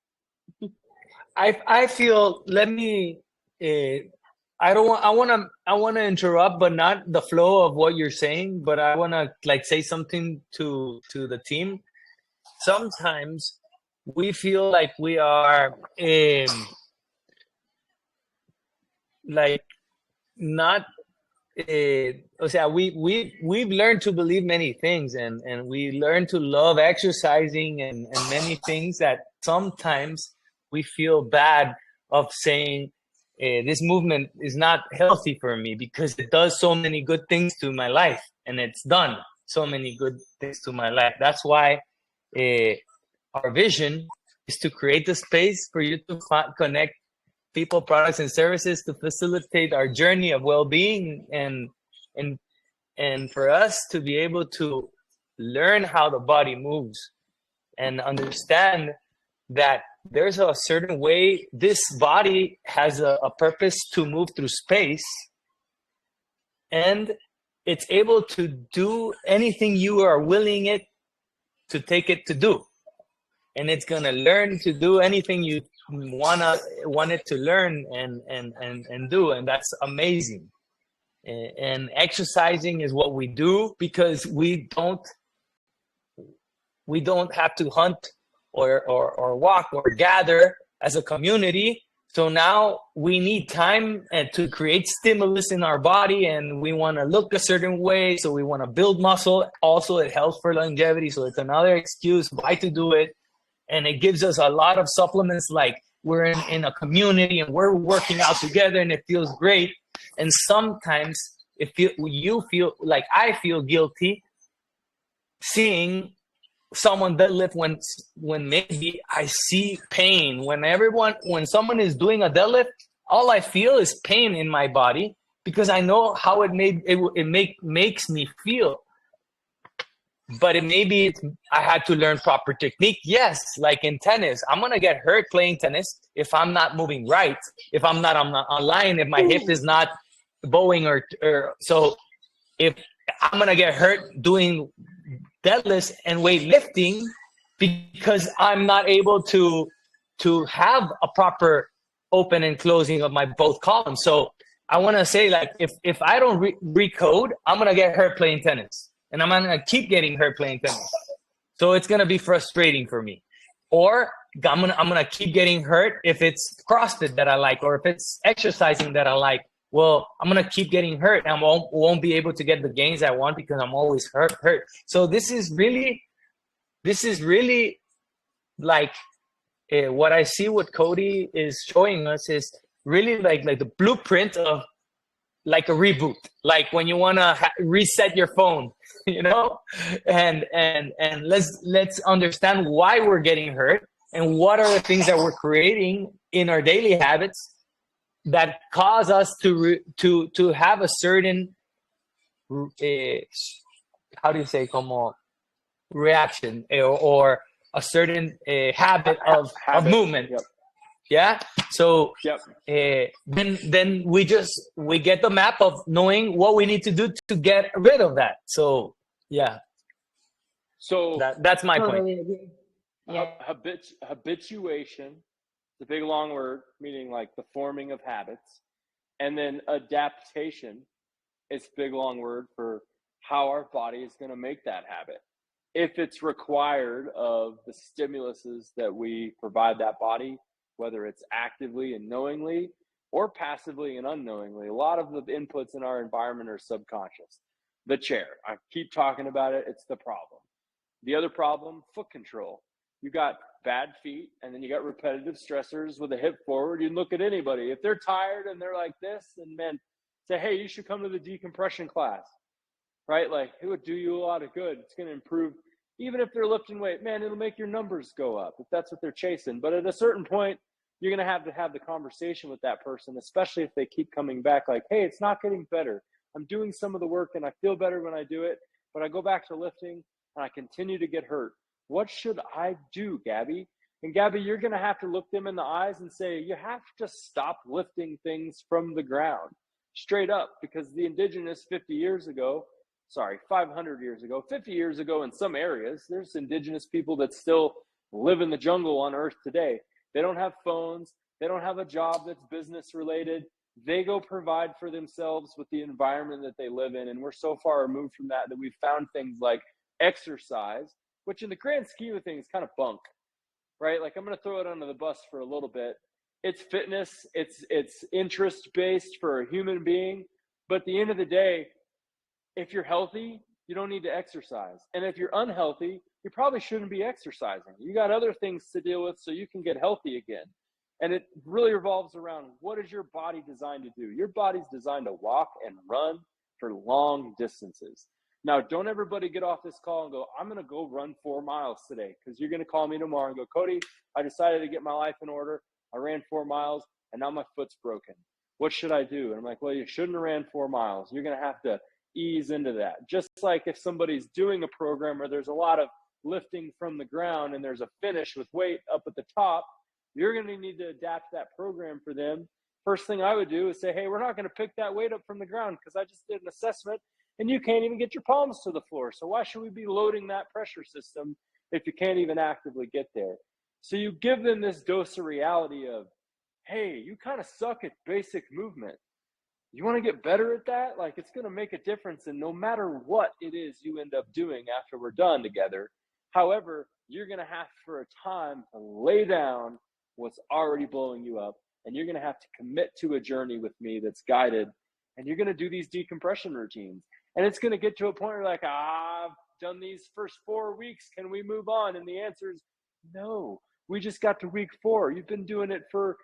I feel, let me, I want to interrupt, but not the flow of what you're saying, but I want to say something to the team. Sometimes we feel like we are not, we've learned to believe many things, and we learn to love exercising and many things that sometimes we feel bad of saying, this movement is not healthy for me because it does so many good things to my life, and it's done so many good things to my life. That's why our vision is to create the space for you to connect people, products, and services to facilitate our journey of well-being, and for us to be able to learn how the body moves and understand that there's a certain way this body has a purpose to move through space, and it's able to do anything you are willing it to take it to do, and it's gonna learn to do anything you want it to learn and do, and that's amazing. And exercising is what we do because we don't have to hunt or walk or gather as a community. So now we need time to create stimulus in our body, and we want to look a certain way. So we want to build muscle. Also, it helps for longevity. So it's another excuse why to do it. And it gives us a lot of supplements, like we're in a community and we're working out together and it feels great. And sometimes you feel like I feel guilty seeing someone deadlift when maybe I see pain. When someone is doing a deadlift, all I feel is pain in my body because I know how it makes me feel. But I had to learn proper technique. Yes, like in tennis, I'm gonna get hurt playing tennis if I'm not moving right, if I'm not online, if my hip is not bowing or so. If I'm gonna get hurt doing deadlifts and weightlifting because I'm not able to have a proper open and closing of my both columns. So I want to say, like, if I don't recode, I'm gonna get hurt playing tennis. And I'm gonna keep getting hurt playing tennis, so it's gonna be frustrating for me. Or I'm gonna keep getting hurt if it's CrossFit that I like, or if it's exercising that I like. Well, I'm gonna keep getting hurt, and I won't be able to get the gains I want because I'm always hurt. So this is really like what I see. What Cody is showing us is really like the blueprint of like a reboot, like when you want to reset your phone, you know, and let's understand why we're getting hurt and what are the things that we're creating in our daily habits that cause us to have a certain how do you say como reaction, or a certain habit of movement. Yep. Yeah. So Yep. then we get the map of knowing what we need to do to get rid of that. So yeah. So That's my point. Totally agree. Yeah. habituation, it's a big long word meaning like the forming of habits, and then adaptation, it's a big long word for how our body is going to make that habit. If it's required of the stimuluses that we provide that body, whether it's actively and knowingly or passively and unknowingly, a lot of the inputs in our environment are subconscious. The chair, I keep talking about it, it's the problem. The other problem, foot control. You got bad feet, and then you got repetitive stressors with a hip forward. You look at anybody, if they're tired and they're like this, and man, say, hey, you should come to the decompression class, right? Like, it would do you a lot of good. It's going to improve, even if they're lifting weight, man, it'll make your numbers go up if that's what they're chasing. But at a certain point, you're going to have the conversation with that person, especially if they keep coming back like, hey, it's not getting better. I'm doing some of the work and I feel better when I do it, but I go back to lifting and I continue to get hurt. What should I do, Gabby? And Gabby, you're going to have to look them in the eyes and say, you have to stop lifting things from the ground, straight up, because the indigenous 500 years ago, in some areas, there's indigenous people that still live in the jungle on Earth today. They don't have phones. They don't have a job that's business related. They go provide for themselves with the environment that they live in. And we're so far removed from that we've found things like exercise, which in the grand scheme of things kind of bunk, right? Like, I'm going to throw it under the bus for a little bit. It's fitness. It's interest based for a human being. But at the end of the day, if you're healthy, you don't need to exercise. And if you're unhealthy, you probably shouldn't be exercising. You got other things to deal with so you can get healthy again. And it really revolves around, what is your body designed to do? Your body's designed to walk and run for long distances. Now, don't everybody get off this call and go, I'm going to go run 4 miles today, because you're going to call me tomorrow and go, Cody, I decided to get my life in order. I ran 4 miles and now my foot's broken. What should I do? And I'm like, well, you shouldn't have ran 4 miles. You're going to have to ease into that. Just like if somebody's doing a program where there's a lot of lifting from the ground and there's a finish with weight up at the top, you're going to need to adapt that program for them. First thing I would do is say, hey, we're not going to pick that weight up from the ground because I just did an assessment and you can't even get your palms to the floor. So why should we be loading that pressure system if you can't even actively get there? So you give them this dose of reality of, hey, you kind of suck at basic movement. You want to get better at that? Like, it's going to make a difference. And no matter what it is you end up doing after we're done together, however, you're going to have for a time to lay down what's already blowing you up. And you're going to have to commit to a journey with me that's guided. And you're going to do these decompression routines. And it's going to get to a point where like, I've done these first 4 weeks. Can we move on? And the answer is no. We just got to week 4. You've been doing it for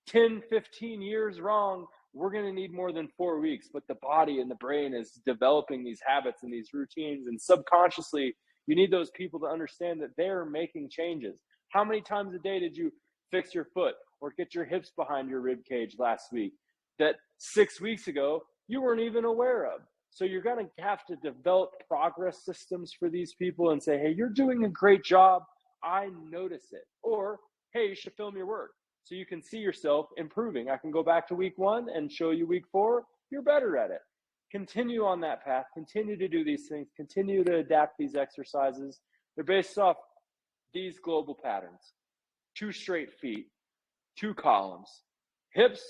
10, 15 years wrong. We're going to need more than 4 weeks, but the body and the brain is developing these habits and these routines. And subconsciously, you need those people to understand that they're making changes. How many times a day did you fix your foot or get your hips behind your rib cage last week that 6 weeks ago you weren't even aware of? So you're going to have to develop progress systems for these people and say, hey, you're doing a great job. I notice it. Or, hey, you should film your work so you can see yourself improving. I can go back to week 1 and show you week 4. You're better at it. Continue on that path. Continue to do these things. Continue to adapt these exercises. They're based off these global patterns. 2 straight feet, 2 columns, hips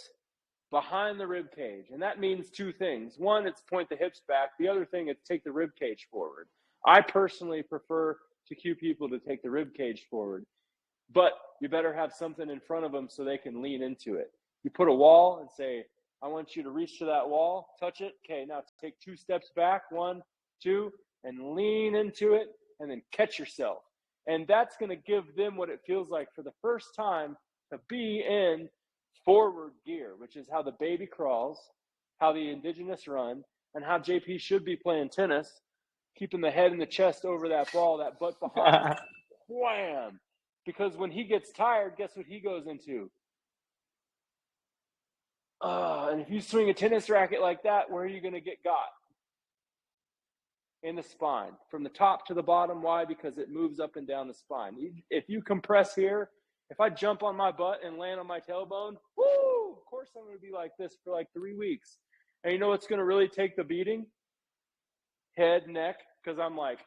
behind the rib cage. And that means 2 things. One, it's point the hips back. The other thing is take the rib cage forward. I personally prefer to cue people to take the rib cage forward, but you better have something in front of them so they can lean into it. You put a wall and say, I want you to reach to that wall, touch it. Okay, now take 2 steps back, 1, 2, and lean into it, and then catch yourself. And that's going to give them what it feels like for the first time to be in forward gear, which is how the baby crawls, how the indigenous run, and how JP should be playing tennis, keeping the head and the chest over that ball, that butt behind. Wham! Because when he gets tired, guess what he goes into? And if you swing a tennis racket like that, where are you going to get got? In the spine, from the top to the bottom. Why? Because it moves up and down the spine. If you compress here, if I jump on my butt and land on my tailbone, woo, of course I'm going to be like this for like 3 weeks. And you know what's going to really take the beating? Head, neck, because I'm like,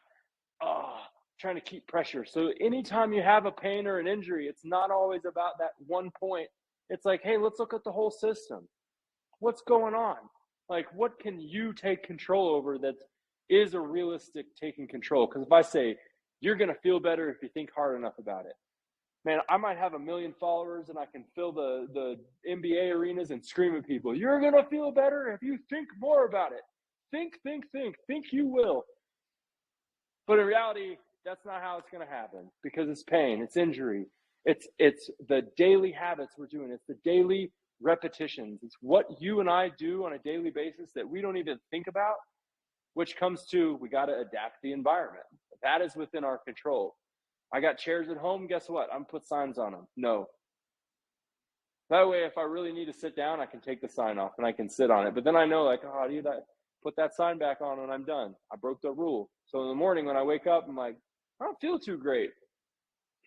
trying to keep pressure. So anytime you have a pain or an injury, it's not always about that one point. It's like, hey, let's look at the whole system. What's going on? Like, what can you take control over that is a realistic taking control? Because if I say, you're going to feel better if you think hard enough about it. Man, I might have 1 million followers and I can fill the NBA arenas and scream at people, you're going to feel better if you think more about it. Think you will. But in reality, that's not how it's going to happen, because it's pain, it's injury. It's the daily habits we're doing. It's the daily repetitions. It's what you and I do on a daily basis that we don't even think about, which comes to, we got to adapt the environment. That is within our control. I got chairs at home. Guess what? I'm put signs on them. No. That way, if I really need to sit down, I can take the sign off and I can sit on it. But then I know, like, I need to put that sign back on when I'm done. I broke the rule. So in the morning when I wake up, I'm like, I don't feel too great.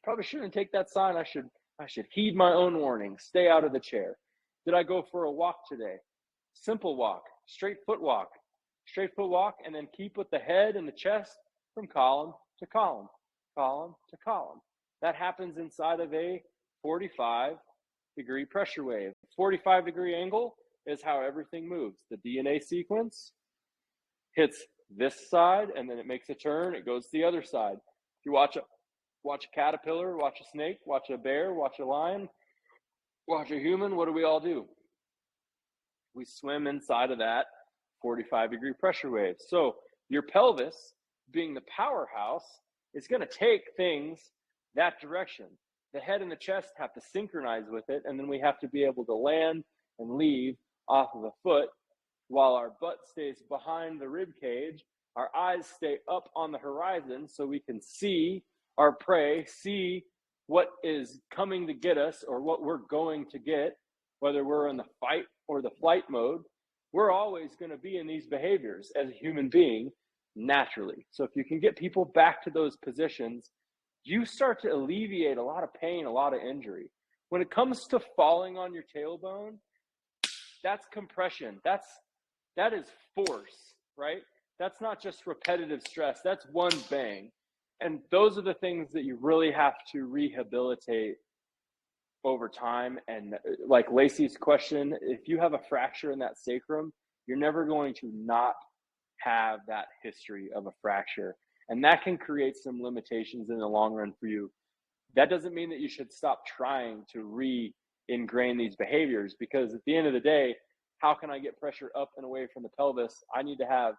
Probably shouldn't take that sign. I should heed my own warning. Stay out of the chair. Did I go for a walk today? Simple walk, straight foot walk, and then keep with the head and the chest from column to column, column to column. That happens inside of a 45-degree pressure wave. 45-degree angle is how everything moves. The DNA sequence hits this side, and then it makes a turn. It goes to the other side. If you watch a caterpillar, watch a snake, watch a bear, watch a lion, watch a human, what do we all do? We swim inside of that 45-degree pressure wave. So your pelvis, being the powerhouse, is going to take things that direction. The head and the chest have to synchronize with it, and then we have to be able to land and leave off of the foot while our butt stays behind the rib cage. Our eyes stay up on the horizon so we can see our prey, see what is coming to get us or what we're going to get, whether we're in the fight or the flight mode. We're always going to be in these behaviors as a human being naturally. So if you can get people back to those positions, you start to alleviate a lot of pain, a lot of injury. When it comes to falling on your tailbone, that's compression. That is force, right? That's not just repetitive stress. That's one bang. And those are the things that you really have to rehabilitate over time. And like Lacey's question, if you have a fracture in that sacrum, you're never going to not have that history of a fracture. And that can create some limitations in the long run for you. That doesn't mean that you should stop trying to re-ingrain these behaviors, because at the end of the day, how can I get pressure up and away from the pelvis? I need to have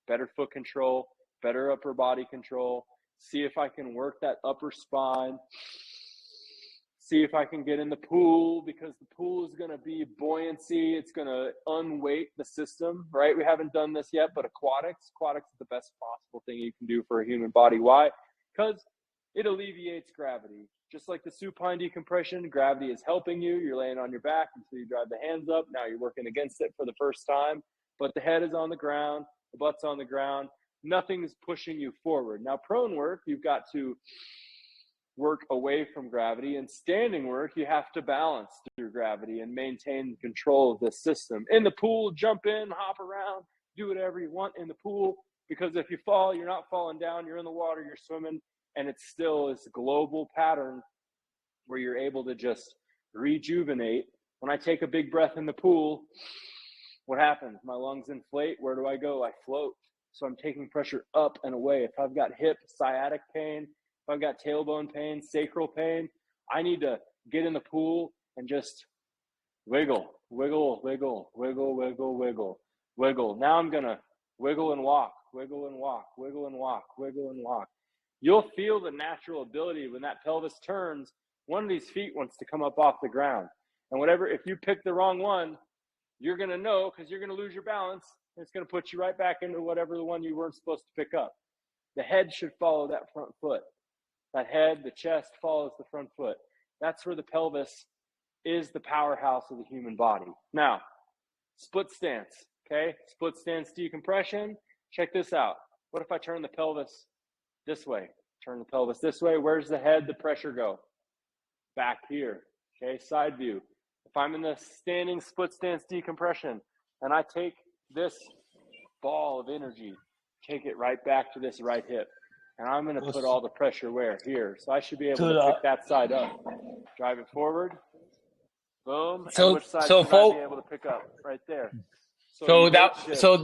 better foot control, better upper body control, see if I can work that upper spine, see if I can get in the pool, because the pool is going to be buoyancy. It's going to unweight the system, right? We haven't done this yet, but aquatics is the best possible thing you can do for a human body. Why? Because it alleviates gravity. Just like the supine decompression, gravity is helping you. You're laying on your back until you drive the hands up. Now you're working against it for the first time, but the head is on the ground, the butt's on the ground. Nothing's pushing you forward. Now, prone work, you've got to work away from gravity, and standing work, you have to balance through gravity and maintain control of the system. In the pool, jump in, hop around, do whatever you want in the pool, because if you fall, you're not falling down, you're in the water, you're swimming, and it's still this global pattern where you're able to just rejuvenate. When I take a big breath in the pool, what happens? My lungs inflate. Where do I go? I float. So I'm taking pressure up and away. If I've got hip, sciatic pain, if I've got tailbone pain, sacral pain, I need to get in the pool and just wiggle, wiggle, wiggle, wiggle, wiggle, wiggle, wiggle. Now I'm going to wiggle and walk, wiggle and walk, wiggle and walk, wiggle and walk. You'll feel the natural ability when that pelvis turns, one of these feet wants to come up off the ground. And whatever, if you pick the wrong one, you're going to know, because you're going to lose your balance. And it's going to put you right back into whatever the one you weren't supposed to pick up. The head should follow that front foot. That head, the chest follows the front foot. That's where the pelvis is the powerhouse of the human body. Now, split stance, okay? Split stance decompression. Check this out. What if I turn the pelvis this way? Turn the pelvis this way. Where's the head, the pressure go? Back here, okay? Side view. If I'm in the standing split stance decompression and I take this ball of energy, take it right back to this right hip, and I'm going to put all the pressure where? Here. So I should be able to pick that side up. Drive it forward. Boom. And which side should I be able to pick up? Right there. So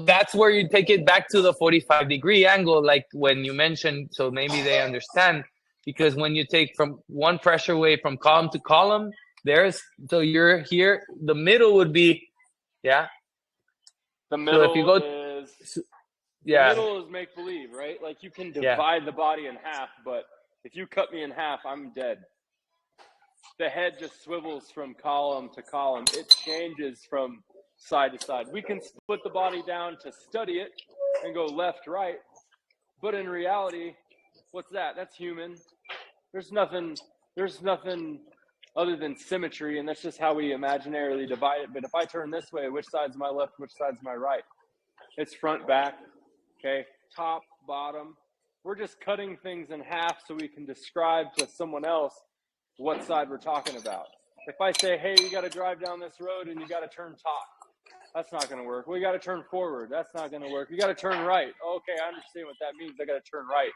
that's where you take it back to the 45-degree angle, like when you mentioned, so maybe they understand, because when you take from one pressure wave from column to column, so you're here, the middle would be, yeah. The middle so if you go, the middle is make believe, right? Like you can divide the body in half, but if you cut me in half, I'm dead. The head just swivels from column to column. It changes from side to side. We can split the body down to study it and go left, right. But in reality, what's that? That's human. There's nothing other than symmetry, and that's just how we imaginarily divide it. But if I turn this way, which side's my left, which side's my right? It's front, back, okay? Top, bottom. We're just cutting things in half so we can describe to someone else what side we're talking about. If I say, hey, you got to drive down this road and you got to turn top, that's not going to work. We got to turn forward. That's not going to work. You got to turn right. Okay, I understand what that means. I got to turn right.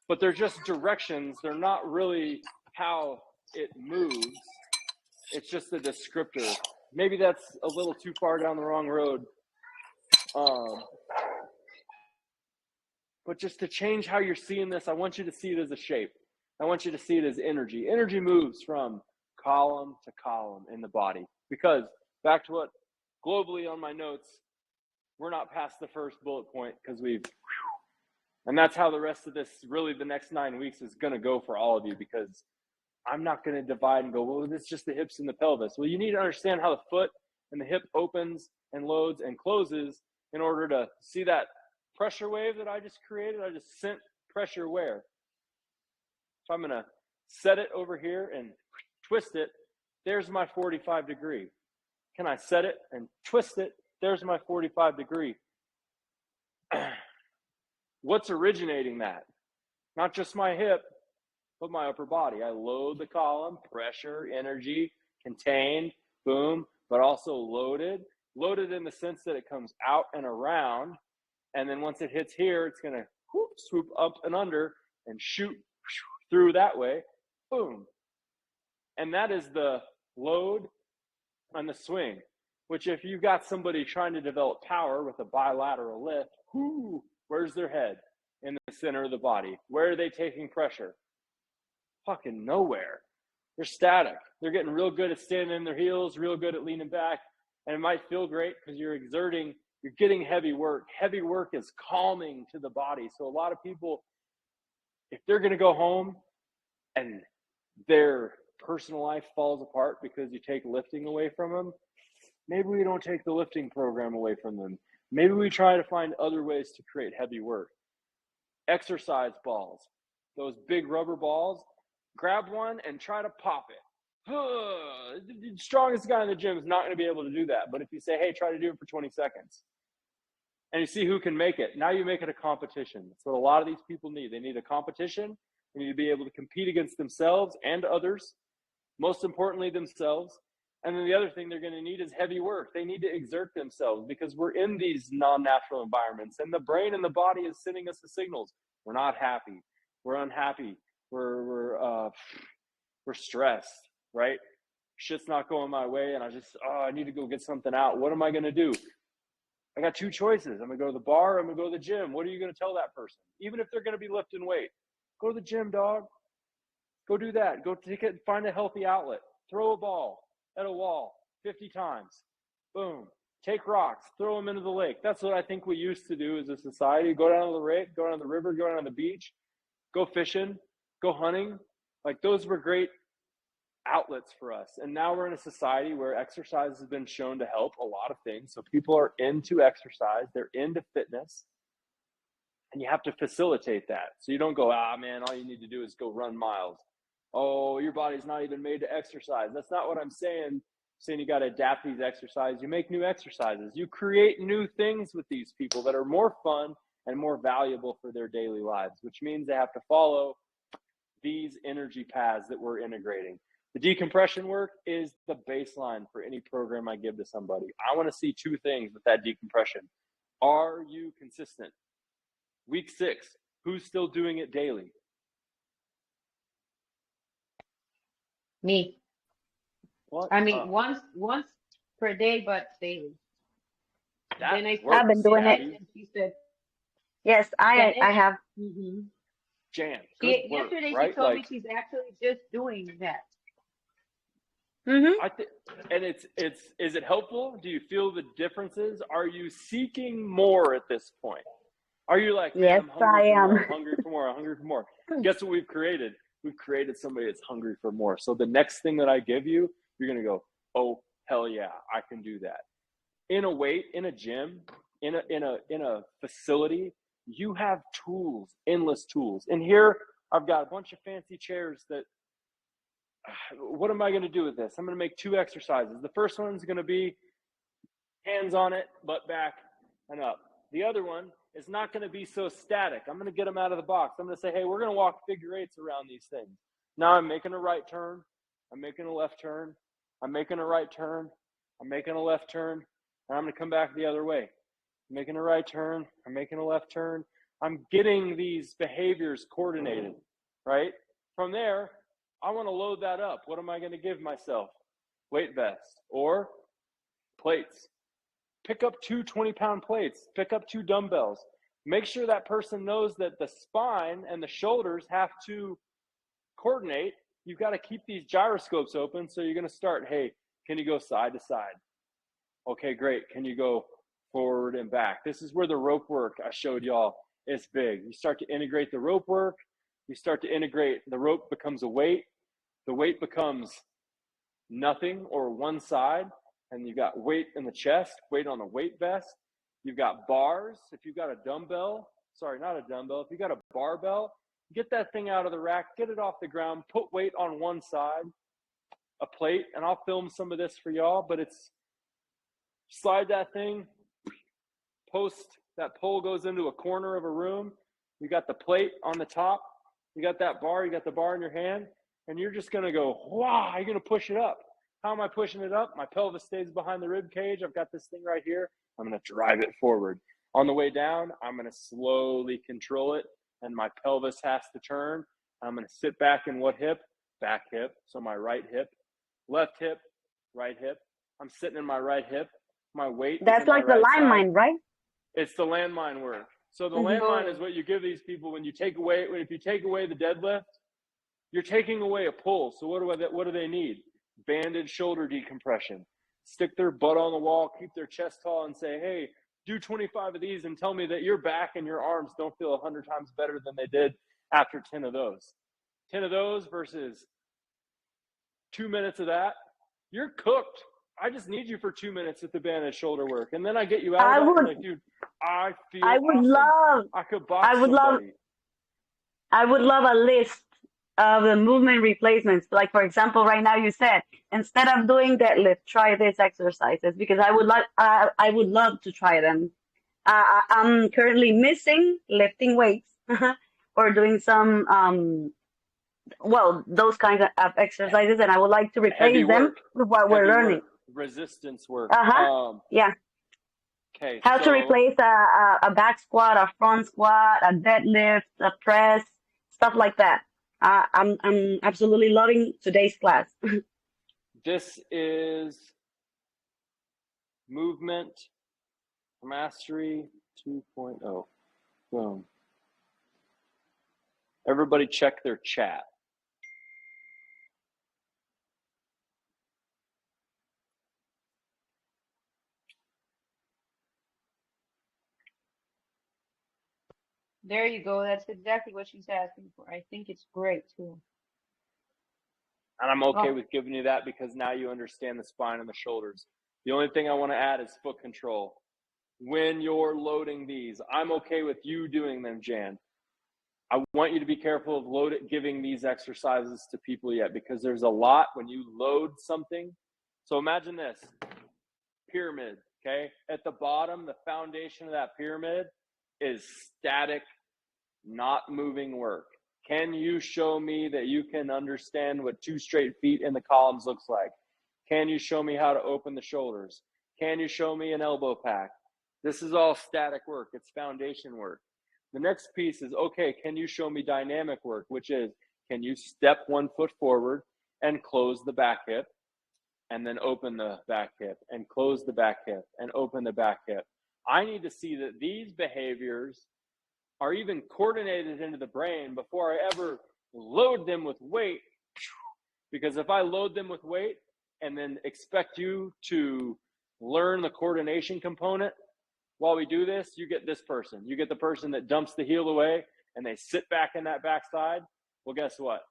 But they're just directions. They're not really how it moves. It's just a descriptor. Maybe that's a little too far down the wrong road. But just to change how you're seeing this, I want you to see it as a shape. I want you to see it as energy. Energy moves from column to column in the body. Because back to what globally on my notes, we're not past the first bullet point because and that's how the rest of this, really the next 9 weeks is going to go for all of you, because I'm not going to divide and go, well, it's just the hips and the pelvis. Well, you need to understand how the foot and the hip opens and loads and closes in order to see that pressure wave that I just created. I just sent pressure where? So I'm going to set it over here and twist it. There's my 45 degree. Can I set it and twist it? There's my 45 degree. What's originating that? Not just my hip, but my upper body. I load the column, pressure, energy, contained, boom, but also loaded. Loaded in the sense that it comes out and around. And then once it hits here, it's going to swoop up and under and shoot through that way. Boom. And that is the load and the swing, which if you've got somebody trying to develop power with a bilateral lift, where's their head? In the center of the body. Where are they taking pressure? Fucking nowhere. They're static. They're getting real good at standing in their heels, real good at leaning back. And it might feel great because you're getting heavy work. Heavy work is calming to the body. So a lot of people, if they're going to go home and their personal life falls apart because you take lifting away from them, maybe we don't take the lifting program away from them. Maybe we try to find other ways to create heavy work. Exercise balls, those big rubber balls, grab one and try to pop it. The strongest guy in the gym is not going to be able to do that. But if you say, hey, try to do it for 20 seconds, and you see who can make it, now you make it a competition. That's what a lot of these people need. They need a competition. They need to be able to compete against themselves and others, most importantly themselves. And then the other thing they're going to need is heavy work. They need to exert themselves because we're in these non-natural environments, and the brain and the body is sending us the signals. We're not happy. We're unhappy. We're stressed, right? Shit's not going my way, and I need to go get something out. What am I going to do? I got two choices. I'm going to go to the bar. I'm going to go to the gym. What are you going to tell that person? Even if they're going to be lifting weight, go to the gym, dog. Go do that. Go take it. Find a healthy outlet. Throw a ball at a wall 50 times. Boom. Take rocks, throw them into the lake. That's what I think we used to do as a society. Go down to the lake, go down to the river, go down to the beach, go fishing, go hunting. Like those were great outlets for us. And now we're in a society where exercise has been shown to help a lot of things. So people are into exercise, they're into fitness, and you have to facilitate that. So you don't go, man, all you need to do is go run miles. Oh, your body's not even made to exercise. That's not what I'm saying. I'm saying you got to adapt these exercises. You make new exercises. You create new things with these people that are more fun and more valuable for their daily lives, which means they have to follow these energy paths that we're integrating. The decompression work is the baseline for any program I give to somebody. I want to see two things with that decompression. Are you consistent? Week 6, who's still doing it daily? Me. What? I mean, once per day, but daily. That Then I works, I've been doing it. Gabby. and she said, Yes, I finish. have. Mm-hmm. Jan, good work, Yesterday she right? told me she's actually just doing that. Mm-hmm. I think, and it's is it helpful? Do you feel the differences? Are you seeking more at this point? Are you like, man, Yes, I'm I hungry for more, am. I'm hungry for more, I'm hungry for more? Guess what we've created? We've created somebody that's hungry for more. So the next thing that I give you, you're gonna go, oh hell yeah, I can do that. In a gym, in a facility, you have tools, endless tools. And here I've got a bunch of fancy chairs that, what am I going to do with this? I'm going to make 2 exercises. The first one's going to be hands on it, butt back and up. The other one is not going to be so static. I'm going to get them out of the box. I'm going to say, hey, we're going to walk figure 8s around these things. Now I'm making a right turn. I'm making a left turn. I'm making a right turn. I'm making a left turn. And I'm going to come back the other way. I'm making a right turn. I'm making a left turn. I'm getting these behaviors coordinated, right? From there, I want to load that up. What am I going to give myself? Weight vest or plates. Pick up 2 20-pound plates. Pick up 2 dumbbells. Make sure that person knows that the spine and the shoulders have to coordinate. You've got to keep these gyroscopes open. So you're going to start, hey, can you go side to side? Okay, great. Can you go forward and back? This is where the rope work I showed y'all is big. You start to integrate the rope work. You start to integrate, the rope becomes a weight. The weight becomes nothing or one side. And you've got weight in the chest, weight on a weight vest. You've got bars. If you've got a dumbbell, sorry, not a dumbbell. If you've got a barbell, get that thing out of the rack, get it off the ground, put weight on one side, a plate, and I'll film some of this for y'all, but it's slide that thing, post, that pole goes into a corner of a room. You got the plate on the top. You got that bar. You got the bar in your hand. And you're just going to go, wow, you're going to push it up. How am I pushing it up? My pelvis stays behind the rib cage. I've got this thing right here. I'm going to drive it forward. On the way down, I'm going to slowly control it. And my pelvis has to turn. I'm going to sit back in what hip? Back hip. So my right hip, left hip, right hip. I'm sitting in my right hip. My weight is That's in my like the right side. landmine, right? It's the landmine work. So the Mhm. landmine is what you give these people when you take away, if you take away the deadlift, you're taking away a pull. So what do they need? Banded shoulder decompression. Stick their butt on the wall, keep their chest tall, and say, hey, do 25 of these and tell me that your back and your arms don't feel 100 times better than they did after 10 of those. 10 of those versus 2 minutes of that, you're cooked. I just need you for 2 minutes with the banded shoulder work. And then I get you out of I that. You're would, like, dude, I feel I would awesome. love, I could I box would love, somebody. I would love a list of the movement replacements. Like for example, right now you said instead of doing deadlift, try these exercises because I would love to try them. I'm currently missing lifting weights or doing some well those kinds of exercises, and I would like to Heavy replace them work. with what we're Heavy learning. work. Resistance work. Yeah. Okay, How to so replace a back squat, a front squat, a deadlift, a press, stuff like that. I'm absolutely loving today's class. this is movement mastery 2.0. Boom. Everybody check their chat. There you go. That's exactly what she's asking for. I think it's great too. And I'm okay with giving you that because now you understand the spine and the shoulders. The only thing I want to add is foot control. When you're loading these, I'm okay with you doing them, Jan. I want you to be careful of giving these exercises to people yet, because there's a lot when you load something. So imagine this pyramid, okay? At the bottom, the foundation of that pyramid is static, not moving work. Can you show me that you can understand what 2 straight feet in the columns looks like? Can you show me how to open the shoulders? Can you show me an elbow pack? This is all static work. It's foundation work. The next piece is, okay, can you show me dynamic work, which is, can you step 1 foot forward and close the back hip, and then open the back hip, and close the back hip, and open the back hip? I need to see that these behaviors are even coordinated into the brain before I ever load them with weight. Because if I load them with weight and then expect you to learn the coordination component while we do this, you get this person. You get the person that dumps the heel away and they sit back in that backside. Well, guess what?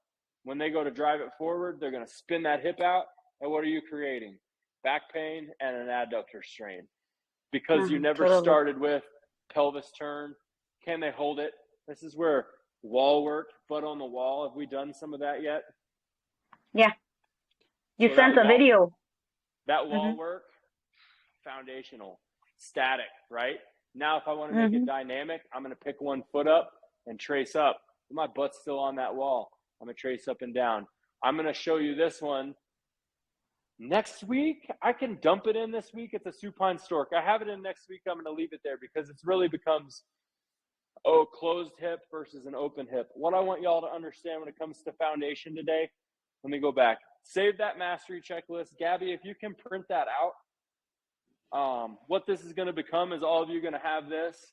When they go to drive it forward, they're going to spin that hip out. And what are you creating? Back pain and an adductor strain. Because you never started with pelvis turn. Can they hold it? This is where wall work, butt on the wall. Have we done some of that yet? Yeah. You sent a video. That wall work, foundational, static, right? Now, if I want to make it dynamic, I'm going to pick 1 foot up and trace up. My butt's still on that wall. I'm going to trace up and down. I'm going to show you this one next week. I can dump it in this week. It's a supine stork. I have it in next week. I'm going to leave it there because it's really becomes closed hip versus an open hip. What I want y'all to understand when it comes to foundation today, let me go back. Save that mastery checklist. Gabby, if you can print that out, what this is going to become is all of you going to have this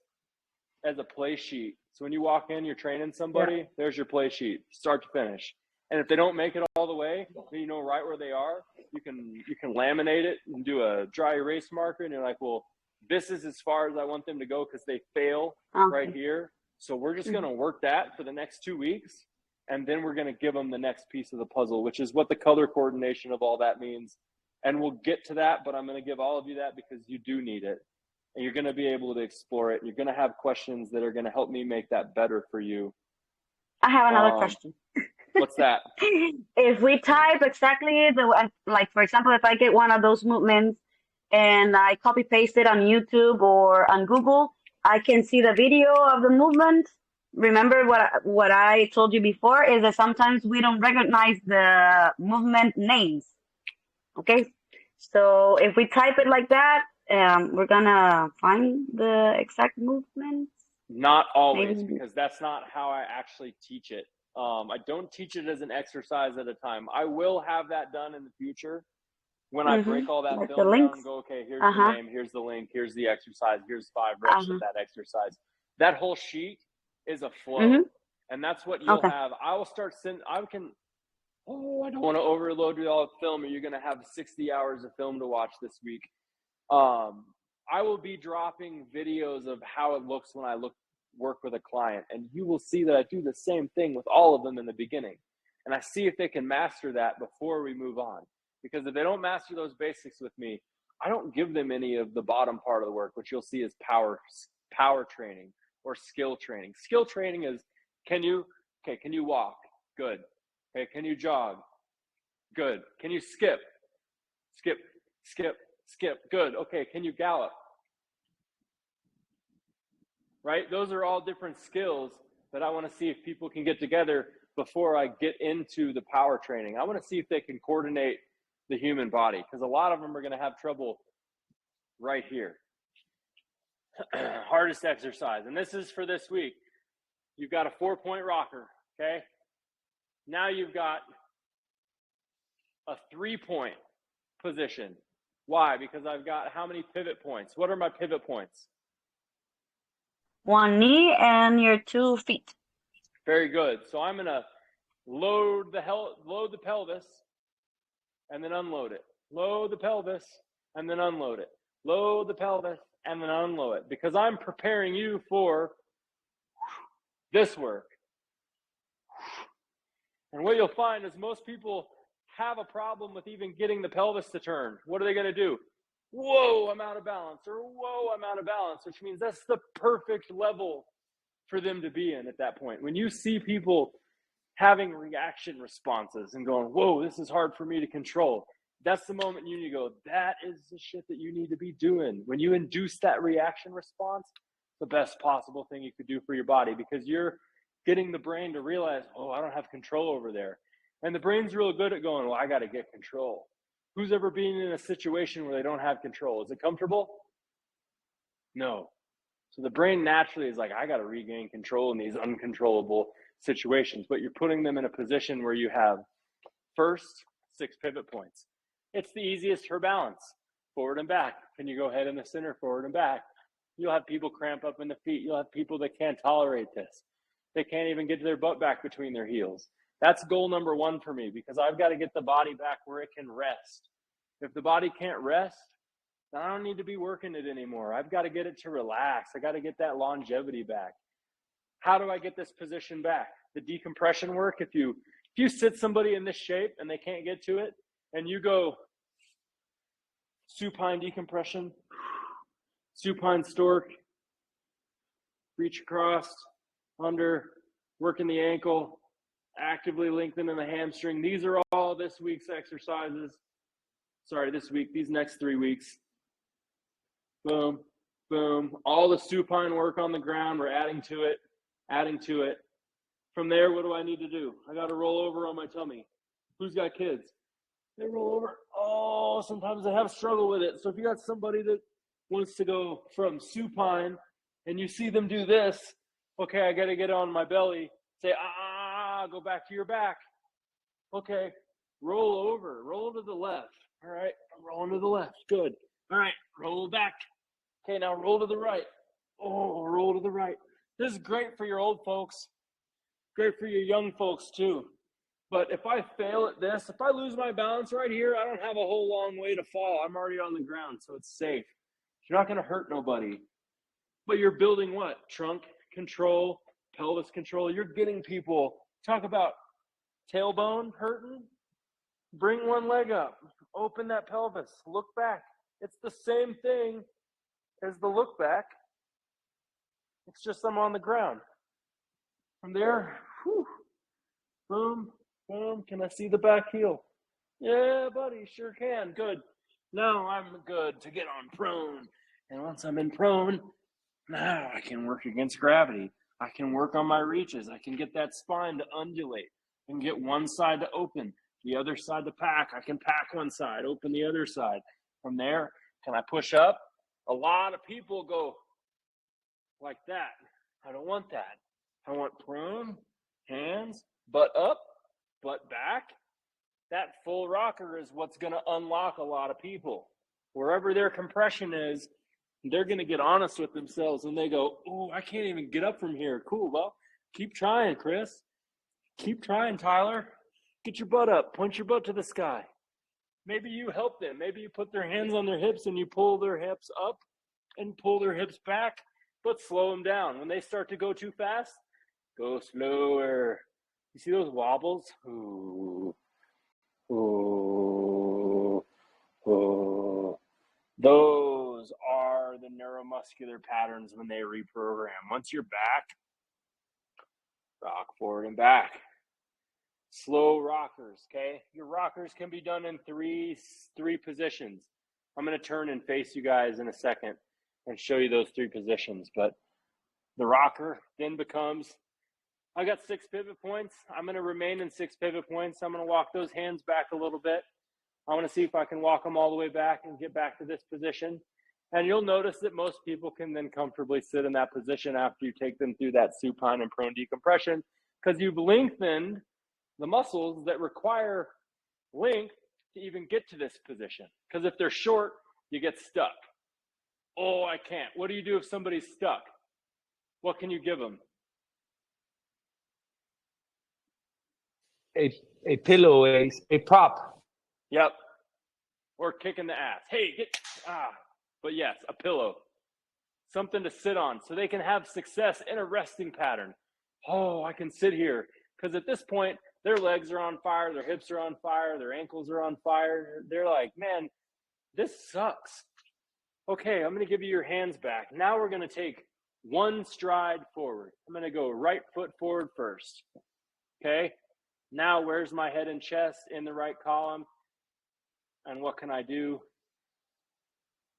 as a play sheet. So when you walk in, you're training somebody, there's your play sheet, start to finish. And if they don't make it all the way, then you know right where they are. You can laminate it and do a dry erase marker, and you're like, well, this is as far as I want them to go because they fail right here. So we're just going to work that for the next 2 weeks, and then we're going to give them the next piece of the puzzle, which is what the color coordination of all that means. And we'll get to that, but I'm going to give all of you that because you do need it. And you're going to be able to explore it. You're going to have questions that are going to help me make that better for you. I have another question. What's that? If we type exactly like, for example, if I get one of those movements and I copy paste it on YouTube or on Google, I can see the video of the movement. Remember what I told you before is that sometimes we don't recognize the movement names. Okay, so if we type it like that, we're gonna find the exact movements. Not always, because that's not how I actually teach it. I don't teach it as an exercise at a time. I will have that done in the future when I break all that like film down and go, okay, here's the name, here's the link, here's the exercise, here's 5 reps of that exercise. That whole sheet is a flow, and that's what you'll have. I will start sending. I don't want to overload you all with film, or you're going to have 60 hours of film to watch this week. I will be dropping videos of how it looks when I work with a client, and you will see that I do the same thing with all of them in the beginning, and I see if they can master that before we move on. Because if they don't master those basics with me, I don't give them any of the bottom part of the work, which you'll see is power training or skill training. Skill training is, can you walk? Good. Okay, can you jog? Good. Can you skip? Skip. Good. Okay, can you gallop? Right? Those are all different skills that I want to see if people can get together before I get into the power training. I want to see if they can coordinate the human body, because a lot of them are going to have trouble right here. Hardest exercise, and this is for this week. You've got a 4-point rocker, okay? Now you've got a 3-point position. Why? Because I've got how many pivot points? What are my pivot points? 1 knee and your 2 feet. Very good. So I'm going to load the pelvis and then unload it. Load the pelvis and then unload it. Load the pelvis and then unload it, because I'm preparing you for this work. And what you'll find is most people have a problem with even getting the pelvis to turn, what are they going to do? Whoa, I'm out of balance, or whoa, I'm out of balance, which means that's the perfect level for them to be in at that point. When you see people having reaction responses and going, whoa, this is hard for me to control, that's the moment you need to go, that is the shit that you need to be doing. When you induce that reaction response, the best possible thing you could do for your body, because you're getting the brain to realize, oh, I don't have control over there. And the brain's real good at going, well, I got to get control. Who's ever been in a situation where they don't have control? Is it comfortable? No. So the brain naturally is like, I got to regain control in these uncontrollable situations. But you're putting them in a position where you have first 6 pivot points. It's the easiest for balance, forward and back. Can you go head in the center, forward and back? You'll have people cramp up in the feet. You'll have people that can't tolerate this. They can't even get their butt back between their heels. That's goal number 1 for me, because I've got to get the body back where it can rest. If the body can't rest, then I don't need to be working it anymore. I've got to get it to relax. I got to get that longevity back. How do I get this position back? The decompression work, if you sit somebody in this shape and they can't get to it, and you go supine decompression, supine stork, reach across, under, working the ankle, actively lengthening the hamstring. These are all this week's exercises. Sorry, this week, these next 3 weeks. Boom, boom. All the supine work on the ground, we're adding to it, adding to it. From there, what do I need to do? I got to roll over on my tummy. Who's got kids? They roll over. Oh, sometimes they have struggle with it. So if you got somebody that wants to go from supine and you see them do this, okay, I got to get on my belly. Say, go back to your back. Okay, roll over, roll to the left. All right, I'm rolling to the left. Good. All right, roll back. Okay, now roll to the right. Oh, roll to the right. This is great for your old folks. Great for your young folks too. But if I fail at this, if I lose my balance right here, I don't have a whole long way to fall. I'm already on the ground, so it's safe. You're not going to hurt nobody. But you're building what? Trunk control, pelvis control. You're getting people. Talk about tailbone hurting. Bring one leg up. Open that pelvis. Look back. It's the same thing as the look back. It's just I'm on the ground. From there, whew, boom, boom. Can I see the back heel? Yeah, buddy, sure can. Good. Now I'm good to get on prone. And once I'm in prone, now I can work against gravity. I can work on my reaches. I can get that spine to undulate and get one side to open, the other side to pack. I can pack one side, open the other side. From there, can I push up? A lot of people go like that. I don't want that. I want prone, hands, butt up, butt back. That full rocker is what's going to unlock a lot of people. Wherever their compression is, they're going to get honest with themselves and they go, oh, I can't even get up from here. Cool. Well, keep trying, Chris. Keep trying, Tyler. Get your butt up. Point your butt to the sky. Maybe you help them. Maybe you put their hands on their hips and you pull their hips up and pull their hips back, but slow them down. When they start to go too fast, go slower. You see those wobbles? Ooh. Ooh. Ooh. Those are the neuromuscular patterns when they reprogram. Once you're back, rock forward and back. Slow rockers, okay? Your rockers can be done in three positions. I'm going to turn and face you guys in a second and show you those 3 positions. But the rocker then becomes, I got 6 pivot points. I'm going to remain in 6 pivot points. I'm going to walk those hands back a little bit. I want to see if I can walk them all the way back and get back to this position. And you'll notice that most people can then comfortably sit in that position after you take them through that supine and prone decompression, because you've lengthened the muscles that require length to even get to this position. Because if they're short, you get stuck. Oh, I can't. What do you do if somebody's stuck? What can you give them? A pillow, a prop. Yep. Or kicking the ass. Hey, but yes, a pillow. Something to sit on so they can have success in a resting pattern. Oh, I can sit here. Because at this point, Their legs are on fire, their hips are on fire, their ankles are on fire. They're like, man, this sucks. Okay, I'm going to give you your hands back. Now we're going to take one stride forward. I'm going to go right foot forward first. Okay, now where's my head and chest in the right column? And what can I do?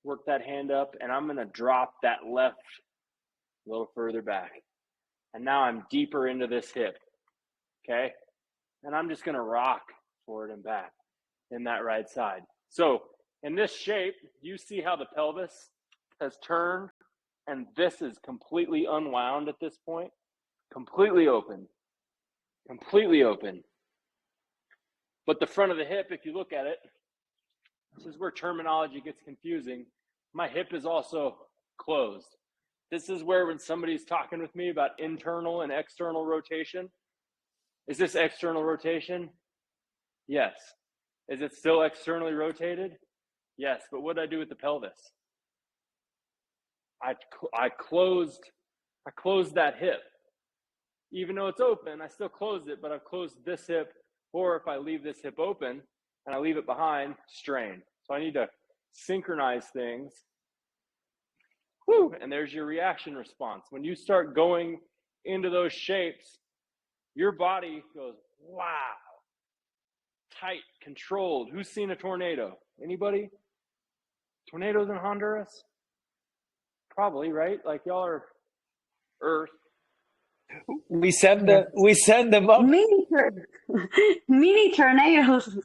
Work that hand up, and I'm going to drop that left a little further back. And now I'm deeper into this hip. Okay, and I'm just going to rock forward and back in that right side. So in this shape, you see how the pelvis has turned, and this is completely unwound at this point, completely open, completely open. But the front of the hip, if you look at it, this is where terminology gets confusing. My hip is also closed. This is where when somebody's talking with me about internal and external rotation, is this external rotation? Yes. Is it still externally rotated? Yes. But what did I do with the pelvis? I closed that hip. Even though it's open, I still closed it, but I've closed this hip. Or if I leave this hip open and I leave it behind, strain. So I need to synchronize things. Whew, and there's your reaction response. When you start going into those shapes, your body goes, wow, tight, controlled. Who's seen a tornado? Anybody? Tornadoes in Honduras? Probably, right? Like y'all are Earth. We send them up. Mini tornadoes.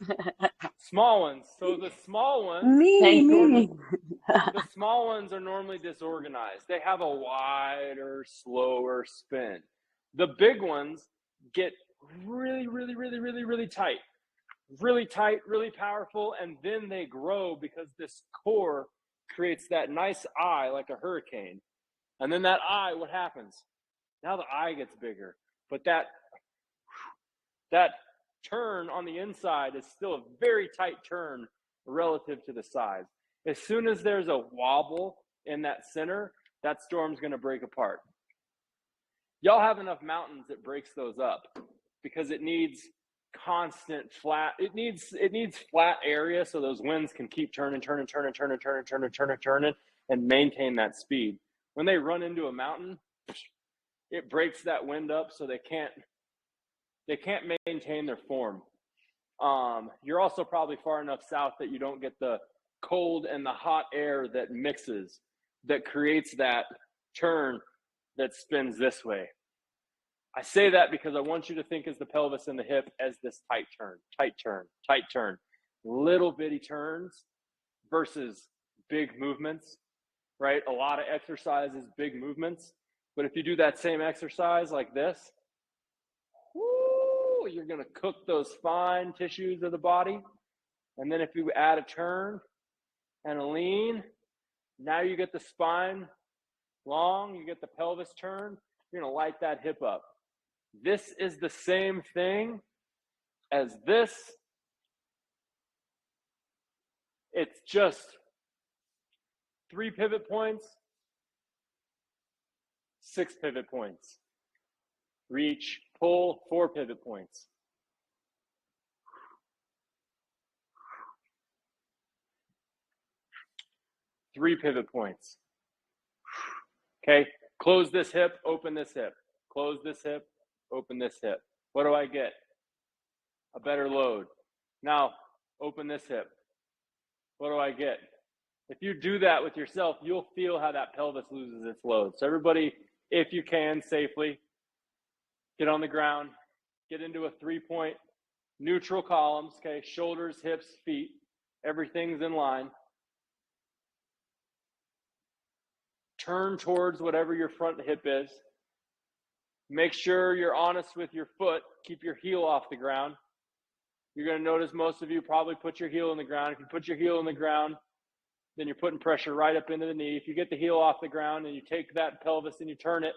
Small ones. So the small ones, Mini. the small ones are normally disorganized. They have a wider, slower spin. The big ones get really, really, really, really, really tight, really powerful, and then they grow because this core creates that nice eye like a hurricane. And then that eye, what happens? Now the eye gets bigger, but that turn on the inside is still a very tight turn relative to the size. As soon as there's a wobble in that center, that storm's going to break apart. Y'all have enough mountains that breaks those up because it needs constant flat. It needs flat area so those winds can keep turning and maintain that speed. When they run into a mountain, it breaks that wind up so they can't maintain their form. You're also probably far enough south that you don't get the cold and the hot air that mixes, that creates that turn that spins this way. I say that because I want you to think as the pelvis and the hip as this tight turn. Little bitty turns versus big movements, right? A lot of exercises, big movements. But if you do that same exercise like this, woo, you're going to cook those fine tissues of the body. And then if you add a turn and a lean, now you get the spine long, you get the pelvis turn, you're going to light that hip up. This is the same thing as this. It's just 3 pivot points, 6 pivot points. Reach, pull, 4 pivot points. Three pivot points. Okay, close this hip, open this hip. Close this hip, open this hip. What do I get? A better load. Now, open this hip. What do I get? If you do that with yourself, you'll feel how that pelvis loses its load. So everybody, if you can safely, get on the ground, get into a 3-point neutral columns, okay? Shoulders, hips, feet, everything's in line. Turn towards whatever your front hip is. Make sure you're honest with your foot. Keep your heel off the ground. You're going to notice most of you probably put your heel in the ground. If you put your heel in the ground, then you're putting pressure right up into the knee. If you get the heel off the ground and you take that pelvis and you turn it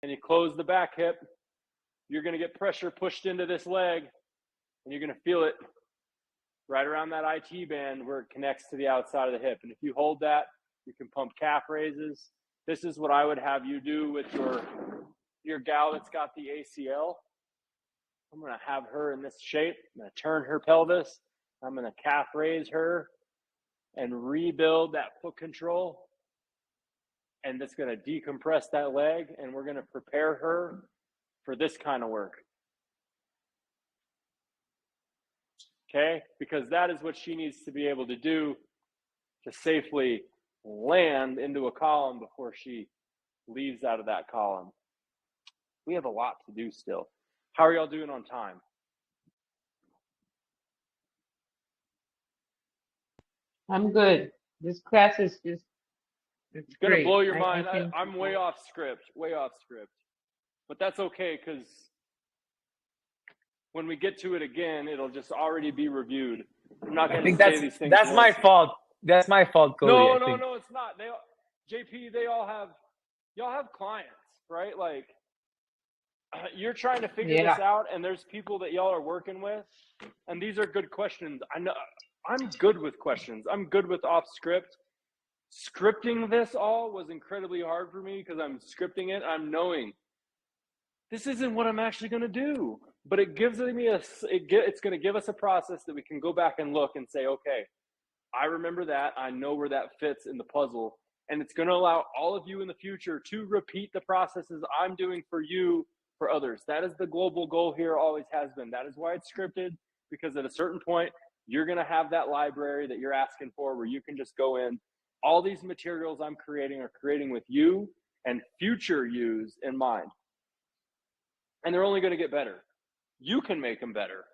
and you close the back hip, you're going to get pressure pushed into this leg and you're going to feel it right around that IT band where it connects to the outside of the hip. And if you hold that, you can pump calf raises. This is what I would have you do with your gal that's got the ACL. I'm going to have her in this shape. I'm going to turn her pelvis. I'm going to calf raise her and rebuild that foot control. And that's going to decompress that leg. And we're going to prepare her for this kind of work. Okay? Because that is what she needs to be able to do to safely land into a column before she leaves out of that column. We have a lot to do still. How are y'all doing on time? I'm good. This class is just, It's going to great. blow your I mind. think I'm way off script, But that's okay, because when we get to it again, it'll just already be reviewed. I'm not I going to think say these things that's my once. fault. That's my fault, Cody. No, I no, think. no, it's not. JP, y'all have clients, right? Like, you're trying to figure Yeah. this out, and there's people that y'all are working with, and these are good questions. I know I'm good with questions. I'm good with off script. Scripting this all was incredibly hard for me because I'm scripting it. I'm knowing this isn't what I'm actually going to do, but it gives me it's going to give us a process that we can go back and look and say, okay, I remember that. I know where that fits in the puzzle. And it's going to allow all of you in the future to repeat the processes I'm doing for you, for others. That is the global goal here, always has been. That is why it's scripted, because at a certain point, you're going to have that library that you're asking for where you can just go in. All these materials I'm creating are creating with you and future yous in mind. And they're only going to get better. You can make them better.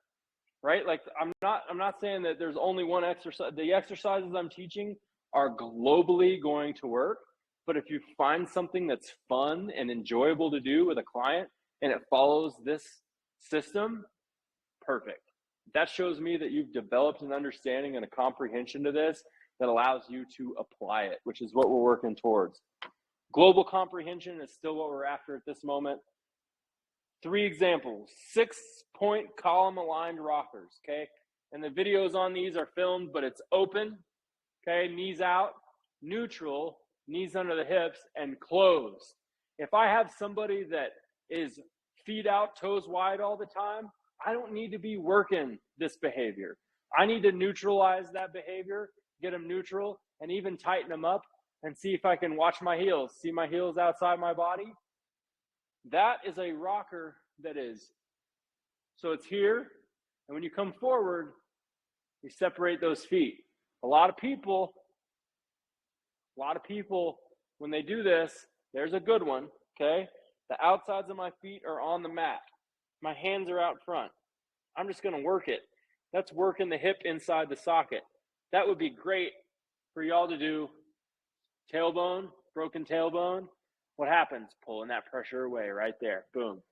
Right? Like I'm not saying that there's only one exercise. The exercises I'm teaching are globally going to work, but if you find something that's fun and enjoyable to do with a client and it follows this system, perfect. That shows me that you've developed an understanding and a comprehension to this that allows you to apply it, which is what we're working towards. Global comprehension is still what we're after at this moment. 3 examples, 6-point column aligned rockers, okay? And the videos on these are filmed, but it's open, okay? Knees out, neutral, knees under the hips, and closed. If I have somebody that is feet out, toes wide all the time, I don't need to be working this behavior. I need to neutralize that behavior, get them neutral, and even tighten them up and see if I can watch my heels, see my heels outside my body. That is a rocker that is, so it's here, and when you come forward, you separate those feet. A lot of people, when they do this, there's a good one, okay? The outsides of my feet are on the mat. My hands are out front. I'm just going to work it. That's working the hip inside the socket. That would be great for y'all to do. Tailbone, broken tailbone. What happens? Pulling that pressure away right there. Boom.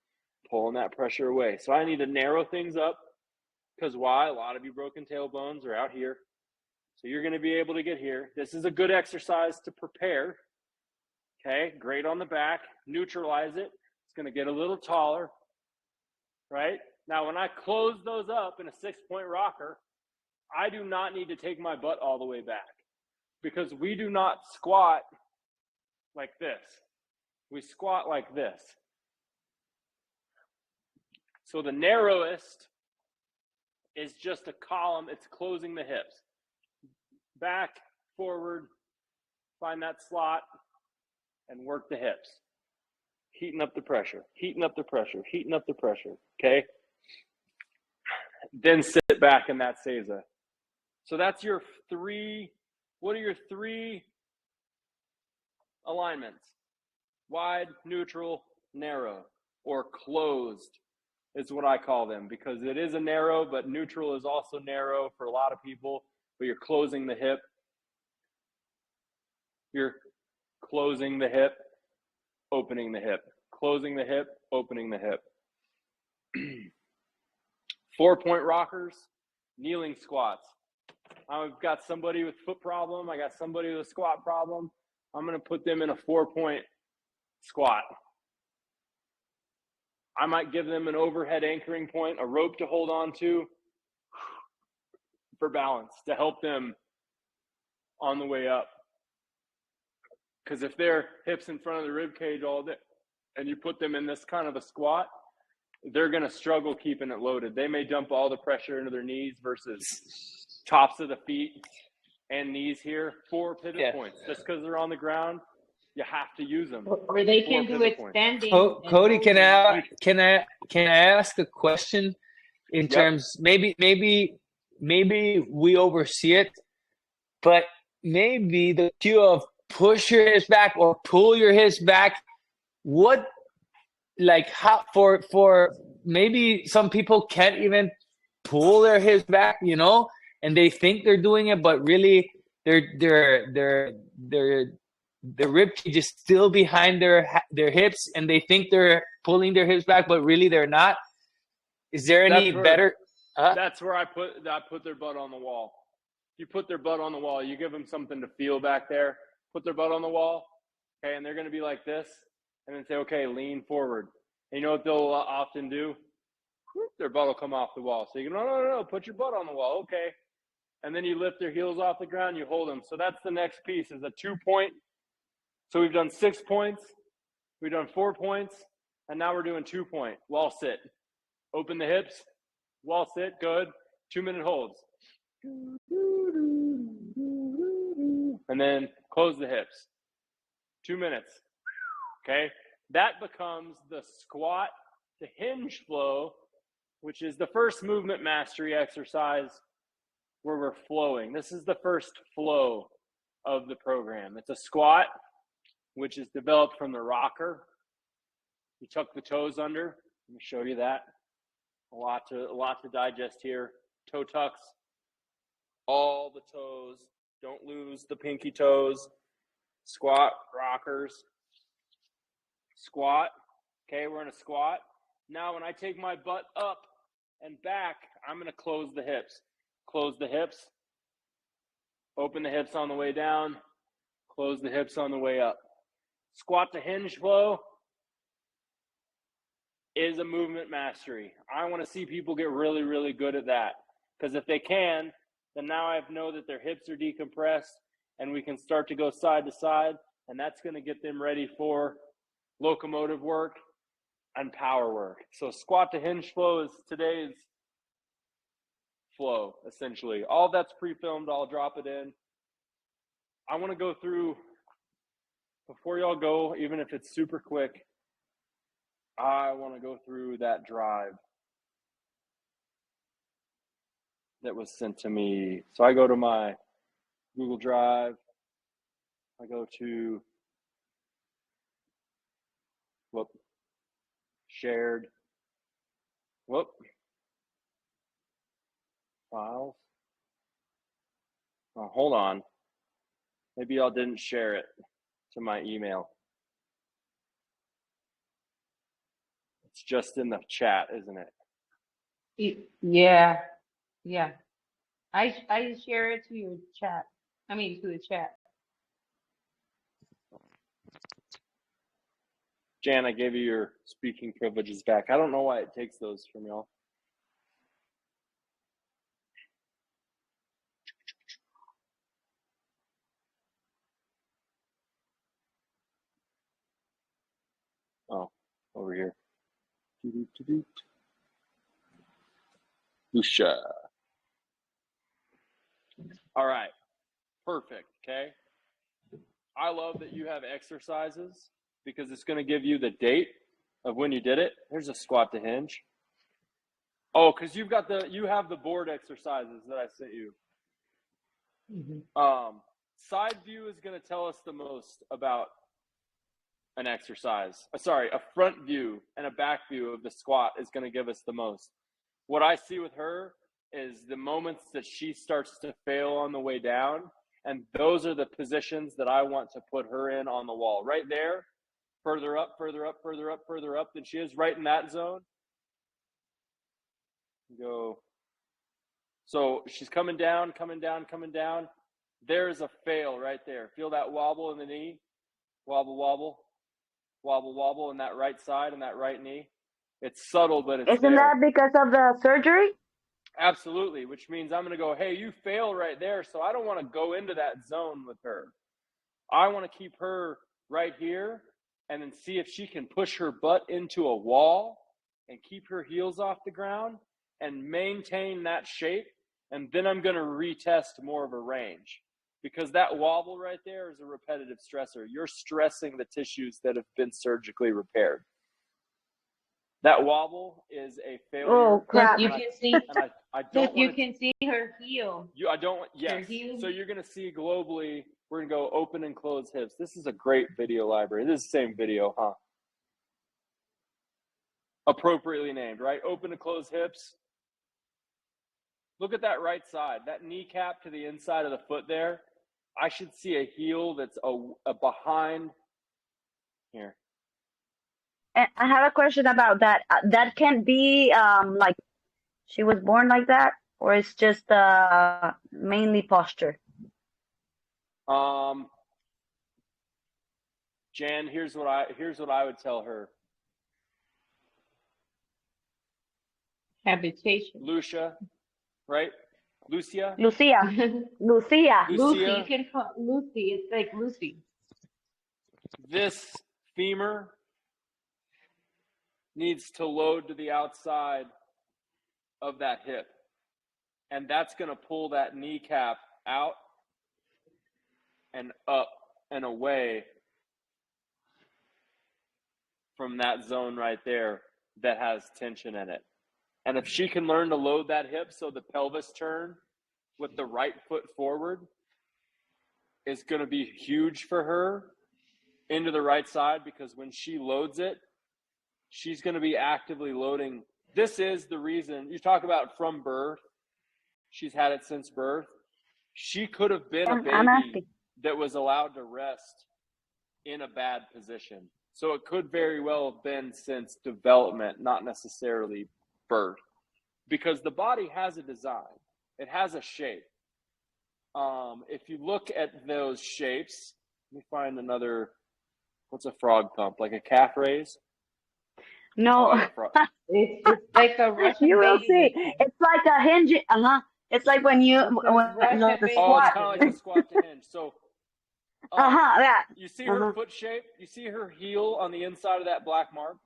Pulling that pressure away. So I need to narrow things up, because why? A lot of you broken tailbones are out here. So you're going to be able to get here. This is a good exercise to prepare. Okay, great on the back. Neutralize it. It's going to get a little taller, right? Now, when I close those up in a 6-point rocker, I do not need to take my butt all the way back, because we do not squat like this. We squat like this. So the narrowest is just a column. It's closing the hips. Back, forward, find that slot, and work the hips. Heating up the pressure, heating up the pressure, heating up the pressure, okay? Then sit back in that seiza. So that's your 3, what are your 3 alignments? Wide, neutral, narrow, or closed is what I call them, because it is a narrow, but neutral is also narrow for a lot of people, but you're closing the hip. You're closing the hip, opening the hip, closing the hip, opening the hip. 4-point rockers, kneeling squats. I've got somebody with foot problem. I got somebody with a squat problem. I'm going to put them in a 4-point squat. I might give them an overhead anchoring point, a rope to hold on to for balance, to help them on the way up. Because if they're hips in front of the rib cage all day and you put them in this kind of a squat, they're going to struggle keeping it loaded. They may dump all the pressure into their knees versus tops of the feet and knees here. 4 pivot points. Just because they're on the ground, you have to use them. Or they 4 can do pivot it points. standing. Cody, and can holding. I ask a question in terms, maybe we oversee it, but maybe the cue of push your hips back or pull your hips back, what, like, how, for maybe some people can't even pull their hips back, you know, and they think they're doing it, but really their rib cage is still behind their hips, and they think they're pulling their hips back, but really they're not. Is there any better? That's where I put their butt on the wall. You put their butt on the wall. You give them something to feel back there. Put their butt on the wall, okay, and they're going to be like this, and then say, okay, lean forward. And you know what they'll often do? Their butt will come off the wall. So you go, no, put your butt on the wall, okay. And then you lift their heels off the ground, you hold them. So that's the next piece, is a 2-point. So we've done 6 points, we've done 4 points, and now we're doing 2-point. Wall sit. Open the hips, wall sit, good. 2-minute holds. And then close the hips. 2 minutes. Okay? That becomes the squat to hinge flow, which is the first movement mastery exercise where we're flowing. This is the first flow of the program. It's a squat, which is developed from the rocker. You tuck the toes under. Let me show you that. A lot to digest here. Toe tucks. All the toes. Don't lose the pinky toes. Squat, rockers. Squat. Okay, we're in a squat. Now when I take my butt up and back, I'm going to close the hips. Close the hips. Open the hips on the way down. Close the hips on the way up. Squat to hinge flow is a movement mastery. I want to see people get really, really good at that. Because if they can, then now I know that their hips are decompressed and we can start to go side to side, and that's going to get them ready for locomotive work and power work. So squat to hinge flow is today's flow, essentially. All that's pre-filmed. I'll drop it in. I want to go through, before y'all go, even if it's super quick, I want to go through that drive that was sent to me. So I go to my Google Drive. I go to shared. Files. Oh, hold on. Maybe y'all didn't share it to my email. It's just in the chat, isn't it? Yeah. I share it to your chat. To the chat. Jan, I gave you your speaking privileges back. I don't know why it takes those from y'all. Oh, over here. Lucia. All right. Perfect. Okay. I love that you have exercises because it's going to give you the date of when you did it. Here's a squat to hinge. Oh, because you have the board exercises that I sent you. Mm-hmm. Side view is going to tell us the most about an exercise. Sorry, a front view and a back view of the squat is going to give us the most. What I see with her is the moments that she starts to fail on the way down, and those are the positions that I want to put her in on the wall. Right there, further up than she is, right in that zone. Go. So she's coming down. There's a fail right there. Feel that wobble in the knee? Wobble in that right side and that right knee. It's subtle, but it's Isn't there. that because of the surgery? Absolutely, which means I'm going to go, hey, you fail right there, so I don't want to go into that zone with her. I want to keep her right here and then see if she can push her butt into a wall and keep her heels off the ground and maintain that shape. And then I'm going to retest more of a range, because that wobble right there is a repetitive stressor. You're stressing the tissues that have been surgically repaired. That wobble is a failure. Oh crap! You can see. I don't You want can see her heel. I don't want, yes. heel. So you're going to see globally, we're going to go open and close hips. This is a great video library. This is the same video, huh? Appropriately named, right? Open to close hips. Look at that right side, that kneecap to the inside of the foot there. I should see a heel that's a behind here. And I have a question about that. That can be like she was born like that, or it's just mainly posture. Jan, here's what I would tell her. Habitation. Lucia, right? Lucia. Lucia. Lucy. You can call Lucy. It's like Lucy. This femur needs to load to the outside of that hip. And that's going to pull that kneecap out and up and away from that zone right there that has tension in it. And if she can learn to load that hip so the pelvis turn with the right foot forward is going to be huge for her into the right side, because when she loads it, she's going to be actively loading. This is the reason you talk about from birth. She's had it since birth. She could have been a baby that was allowed to rest in a bad position. So it could very well have been since development, not necessarily birth, because the body has a design. It has a shape. If you look at those shapes, let me find another. What's a frog pump? Like a calf raise? No, It's like a Russian you will baby. see. It's like a hinge. It's like when you It's a when Russian the baby. Oh, it's squat. kind of like a squat to hinge. So, That. you see her foot shape? You see her heel on the inside of that black mark?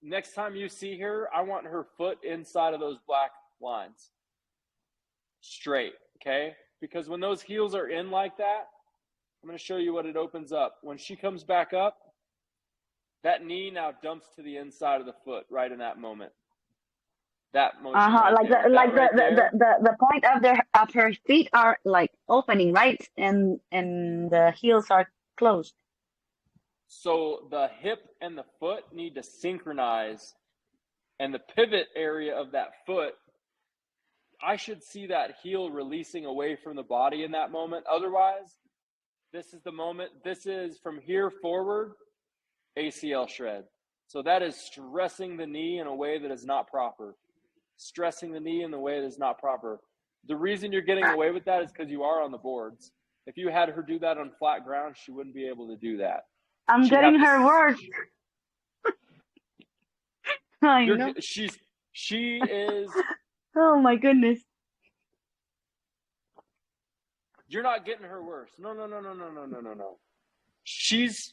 Next time you see her, I want her foot inside of those black lines. Straight, okay? Because when those heels are in like that, I'm going to show you what it opens up. When she comes back up, that knee now dumps to the inside of the foot right in that moment. That motion right Like there. the point of her feet are like opening, right? And the heels are closed. So the hip and the foot need to synchronize, and the pivot area of that foot, I should see that heel releasing away from the body in that moment. Otherwise, this is the moment. This is from here forward, ACL shred. So that is stressing the knee in a way that is not proper. Stressing the knee in the way that is not proper. The reason you're getting away with that is because you are on the boards. If you had her do that on flat ground, she wouldn't be able to do that. I'm getting her worse. I know. She is. Oh my goodness. You're not getting her worse. No. She's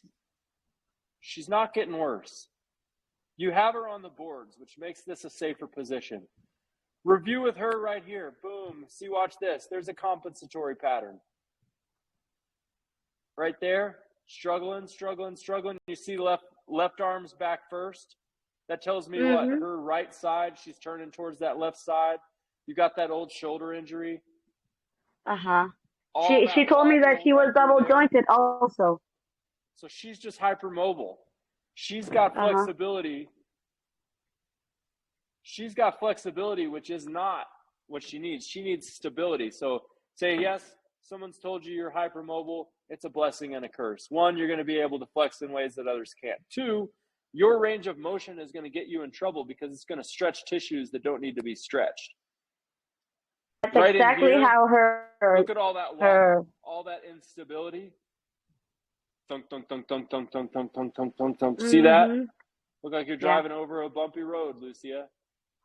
not getting worse. You have her on the boards, which makes this a safer position. Review with her right here. Boom. See, watch this. There's a compensatory pattern. Right there. Struggling. You see left arm's back first. That tells me what? Her right side, she's turning towards that left side. You got that old shoulder injury. She told me that she was double jointed also. So she's just hypermobile. She's got flexibility. She's got flexibility, which is not what she needs. She needs stability. So say, yes, someone's told you you're hypermobile. It's a blessing and a curse. One, you're going to be able to flex in ways that others can't. Two, your range of motion is going to get you in trouble because it's going to stretch tissues that don't need to be stretched. That's right exactly how her. Look at all that wobble, all that instability. Thunk, thunk, thunk, thunk, thunk, thunk, thunk, thunk, thunk, thunk, thunk. See that? Look like you're driving over a bumpy road, Lucia.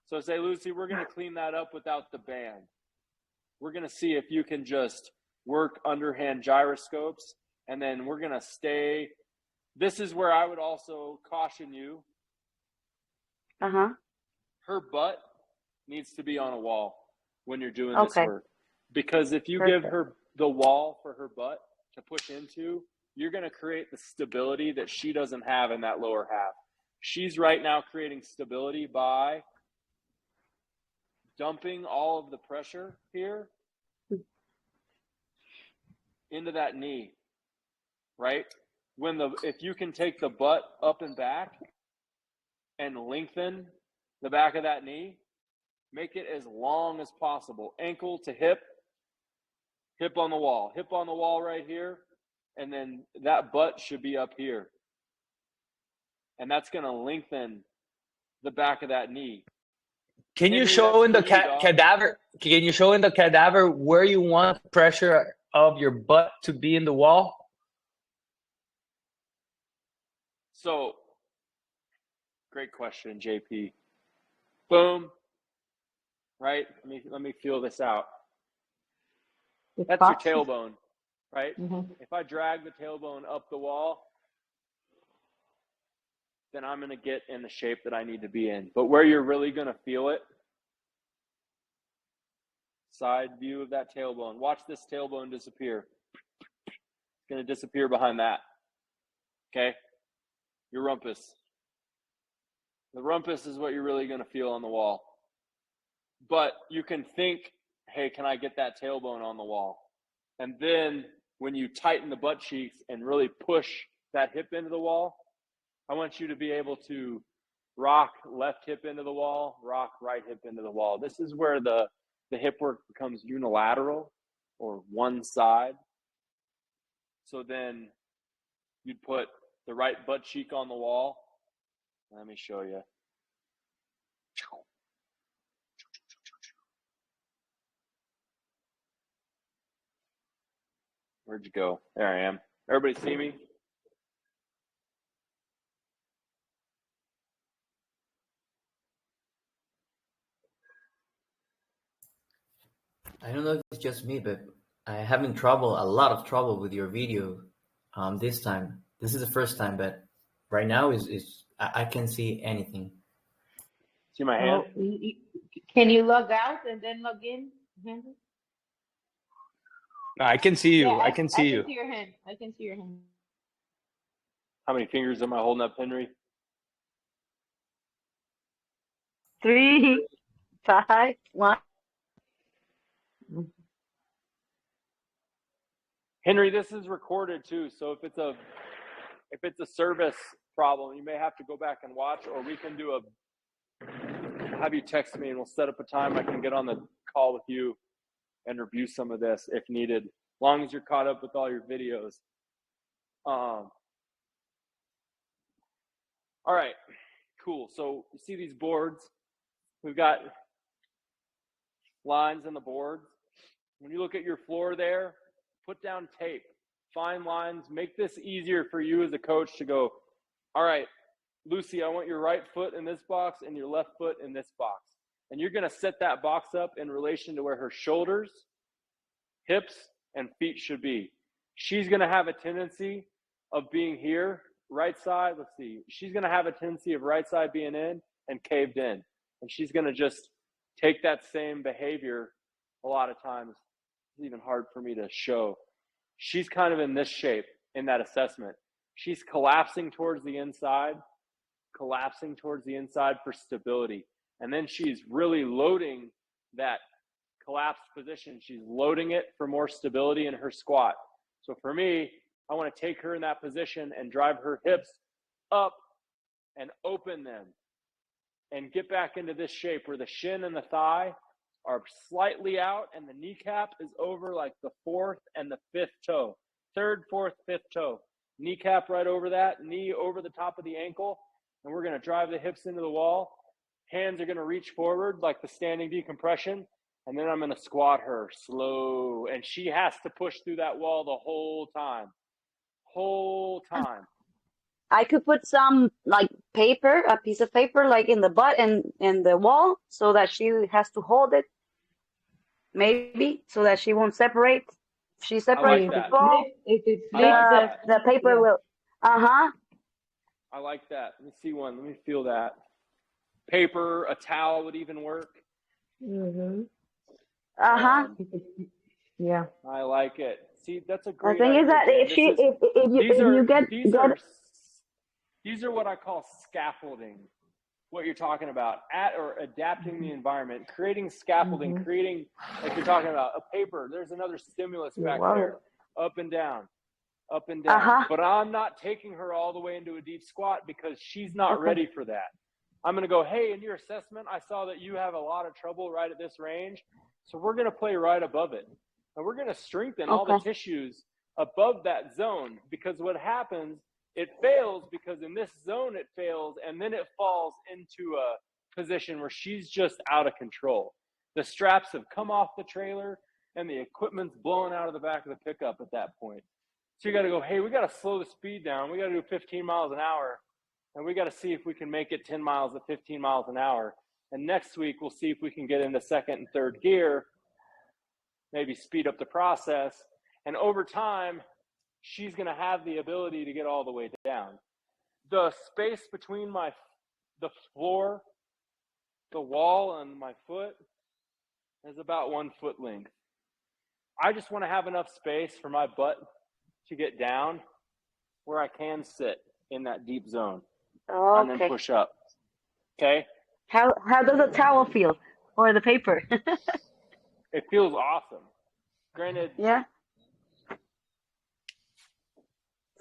So say, Lucy, we're going to clean that up without the band. We're going to see if you can just work underhand gyroscopes, and then we're going to stay. This is where I would also caution you. Uh-huh. Her butt needs to be on a wall when you're doing this Okay. work. Because if you give Perfect. her the wall for her butt to push into, you're going to create the stability that she doesn't have in that lower half. She's right now creating stability by dumping all of the pressure here into that knee, right? If you can take the butt up and back and lengthen the back of that knee, make it as long as possible. Ankle to hip, hip on the wall right here, and then that butt should be up here. And that's going to lengthen the back of that knee. Can you Henry, show in the that's for you, dog. cadaver? Can you show in the cadaver where you want pressure of your butt to be in the wall? So, great question, JP. Boom. Right? Let me feel this out. That's your tailbone, right? Mm-hmm. If I drag the tailbone up the wall, then I'm going to get in the shape that I need to be in. But where you're really going to feel it, side view of that tailbone. Watch this tailbone disappear. It's going to disappear behind that. Okay? Your rumpus. The rumpus is what you're really going to feel on the wall. But you can think, hey, can I get that tailbone on the wall? And then when you tighten the butt cheeks and really push that hip into the wall, I want you to be able to rock left hip into the wall, rock right hip into the wall. This is where the hip work becomes unilateral or one side. So then you'd put the right butt cheek on the wall. Let me show you. Where'd you go? There I am. Everybody see me? I don't know if it's just me, but I'm having a lot of trouble with your video this time. This is the first time, but right now I can't see anything. See my hand? Can you log out and then log in, Henry? I can see you. Yeah, I can see you. I can see your hand. I can see your hand. How many fingers am I holding up, Henry? 3, 5, 1. Henry, this is recorded too, so if it's a service problem, you may have to go back and watch, or we can have you text me and we'll set up a time I can get on the call with you and review some of this if needed, as long as you're caught up with all your videos. All right, cool. So you see these boards? We've got lines in the boards. When you look at your floor there, put down tape, find lines, make this easier for you as a coach to go, all right, Lucy, I want your right foot in this box and your left foot in this box. And you're going to set that box up in relation to where her shoulders, hips, and feet should be. She's going to have a tendency of being here, right side. Let's see. She's going to have a tendency of right side being in and caved in. And she's going to just take that same behavior a lot of times. It's even hard for me to show. She's kind of in this shape in that assessment. She's collapsing towards the inside for stability. And then she's really loading that collapsed position. She's loading it for more stability in her squat. So for me, I want to take her in that position and drive her hips up and open them and get back into this shape where the shin and the thigh are slightly out and the kneecap is over like the fourth and the fifth toe. Third, fourth, fifth toe. Kneecap right over that, knee over the top of the ankle. And we're going to drive the hips into the wall. Hands are going to reach forward like the standing decompression. And then I'm going to squat her slow. And she has to push through that wall the whole time. I could put some like paper, a piece of paper, like in the butt and in the wall, so that she has to hold it, maybe, so that she won't separate. If she separates like the that. ball, If it's the paper will. I like that. Let me see one. Let me feel that. paper, a towel would even work. Mm-hmm. Uh-huh. Yeah. I like it. See, that's a The great thing idea, is that Jen. if she if you get These are what I call scaffolding. What you're talking about, or adapting the environment, creating scaffolding, creating, like you're talking about, a paper. There's another stimulus back there, up and down, up and down. Uh-huh. But I'm not taking her all the way into a deep squat because she's not ready for that. I'm going to go, hey, in your assessment, I saw that you have a lot of trouble right at this range. So we're going to play right above it. And we're going to strengthen all the tissues above that zone, because what happens, it fails because in this zone it fails, and then it falls into a position where she's just out of control. The straps have come off the trailer and the equipment's blowing out of the back of the pickup at that point. So you got to go, hey, we got to slow the speed down. We got to do 15 miles an hour, and we got to see if we can make it 10 miles at 15 miles an hour. And next week we'll see if we can get into second and third gear, maybe speed up the process. And over time, she's going to have the ability to get all the way down. The space between the floor, the wall, and my foot is about 1 foot length. I just want to have enough space for my butt to get down where I can sit in that deep zone and then push up. Okay? How does the towel feel, or the paper? It feels awesome. Granted, yeah.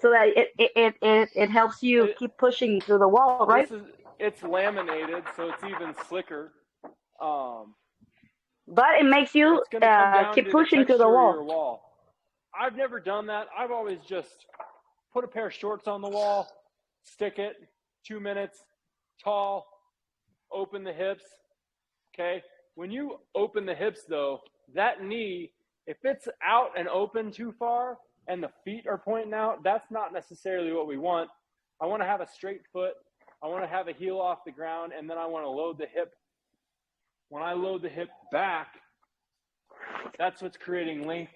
So that it helps you keep pushing through the wall, right? It's laminated, so it's even slicker. But it makes you keep pushing through the wall. I've never done that. I've always just put a pair of shorts on the wall, stick it, 2 minutes, tall, open the hips. Okay? When you open the hips, though, that knee, if it's out and open too far and the feet are pointing out, that's not necessarily what we want. I want to have a straight foot. I want to have a heel off the ground, and then I want to load the hip. When I load the hip back, that's what's creating length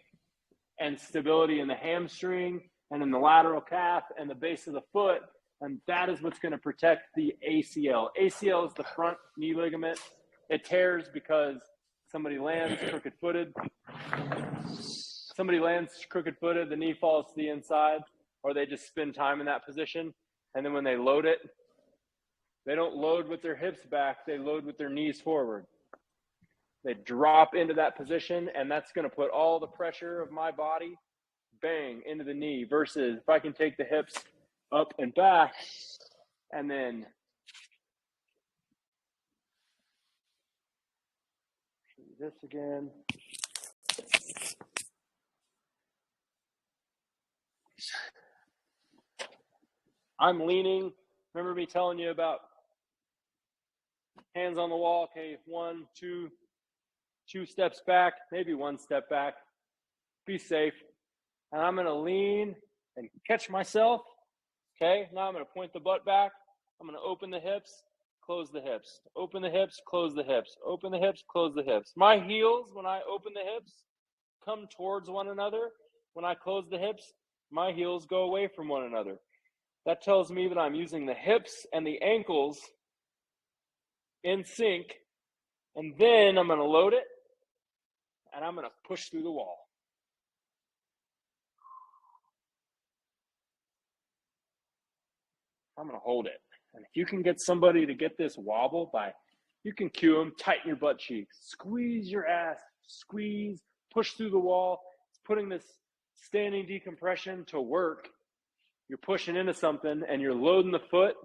and stability in the hamstring and in the lateral calf and the base of the foot, and that is what's going to protect the ACL. ACL is the front knee ligament. It tears because somebody lands crooked-footed. The knee falls to the inside, or they just spend time in that position, and then when they load it, they don't load with their hips back, they load with their knees forward. They drop into that position, and that's going to put all the pressure of my body, bang, into the knee, versus if I can take the hips up and back, and then do this again. I'm leaning. Remember me telling you about hands on the wall? Okay, 1, 2, 2 steps back, maybe 1 step back. Be safe. And I'm going to lean and catch myself. Okay, now I'm going to point the butt back. I'm going to open the hips, close the hips. Open the hips, close the hips. Open the hips, close the hips. My heels, when I open the hips, come towards one another. When I close the hips, my heels go away from one another. That tells me that I'm using the hips and the ankles in sync. And then I'm going to load it, and I'm going to push through the wall. I'm going to hold it. And if you can get somebody to get this wobble you can cue them, tighten your butt cheeks, squeeze your ass, squeeze, push through the wall. It's putting this standing decompression to work. You're pushing into something, and you're loading the foot.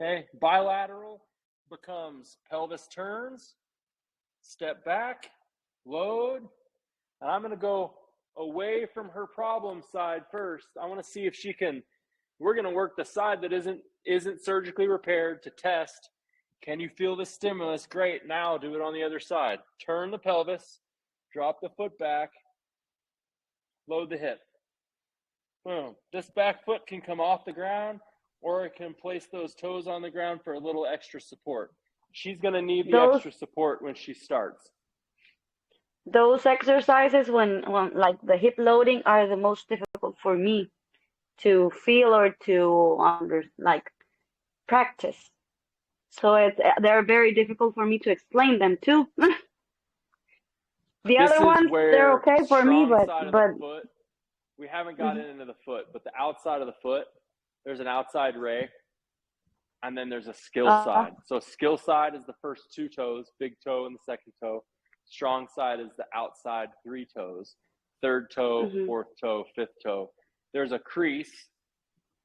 Okay, bilateral becomes pelvis turns, step back, load, and I'm going to go away from her problem side first. I want to see if we're going to work the side that isn't surgically repaired to test. Can you feel the stimulus? Great. Now do it on the other side. Turn the pelvis, drop the foot back, load the hip. Boom. This back foot can come off the ground, or it can place those toes on the ground for a little extra support. She's going to need the extra support when she starts. Those exercises when like the hip loading are the most difficult for me to feel or to like practice. So they're very difficult for me to explain them too. The This other is ones, where they're okay for me, strong side of but the foot. We haven't gotten into the foot, but the outside of the foot, there's an outside ray, and then there's a skill side. So skill side is the first 2 toes, big toe and the second toe. Strong side is the outside 3 toes, third toe, fourth toe, fifth toe. There's a crease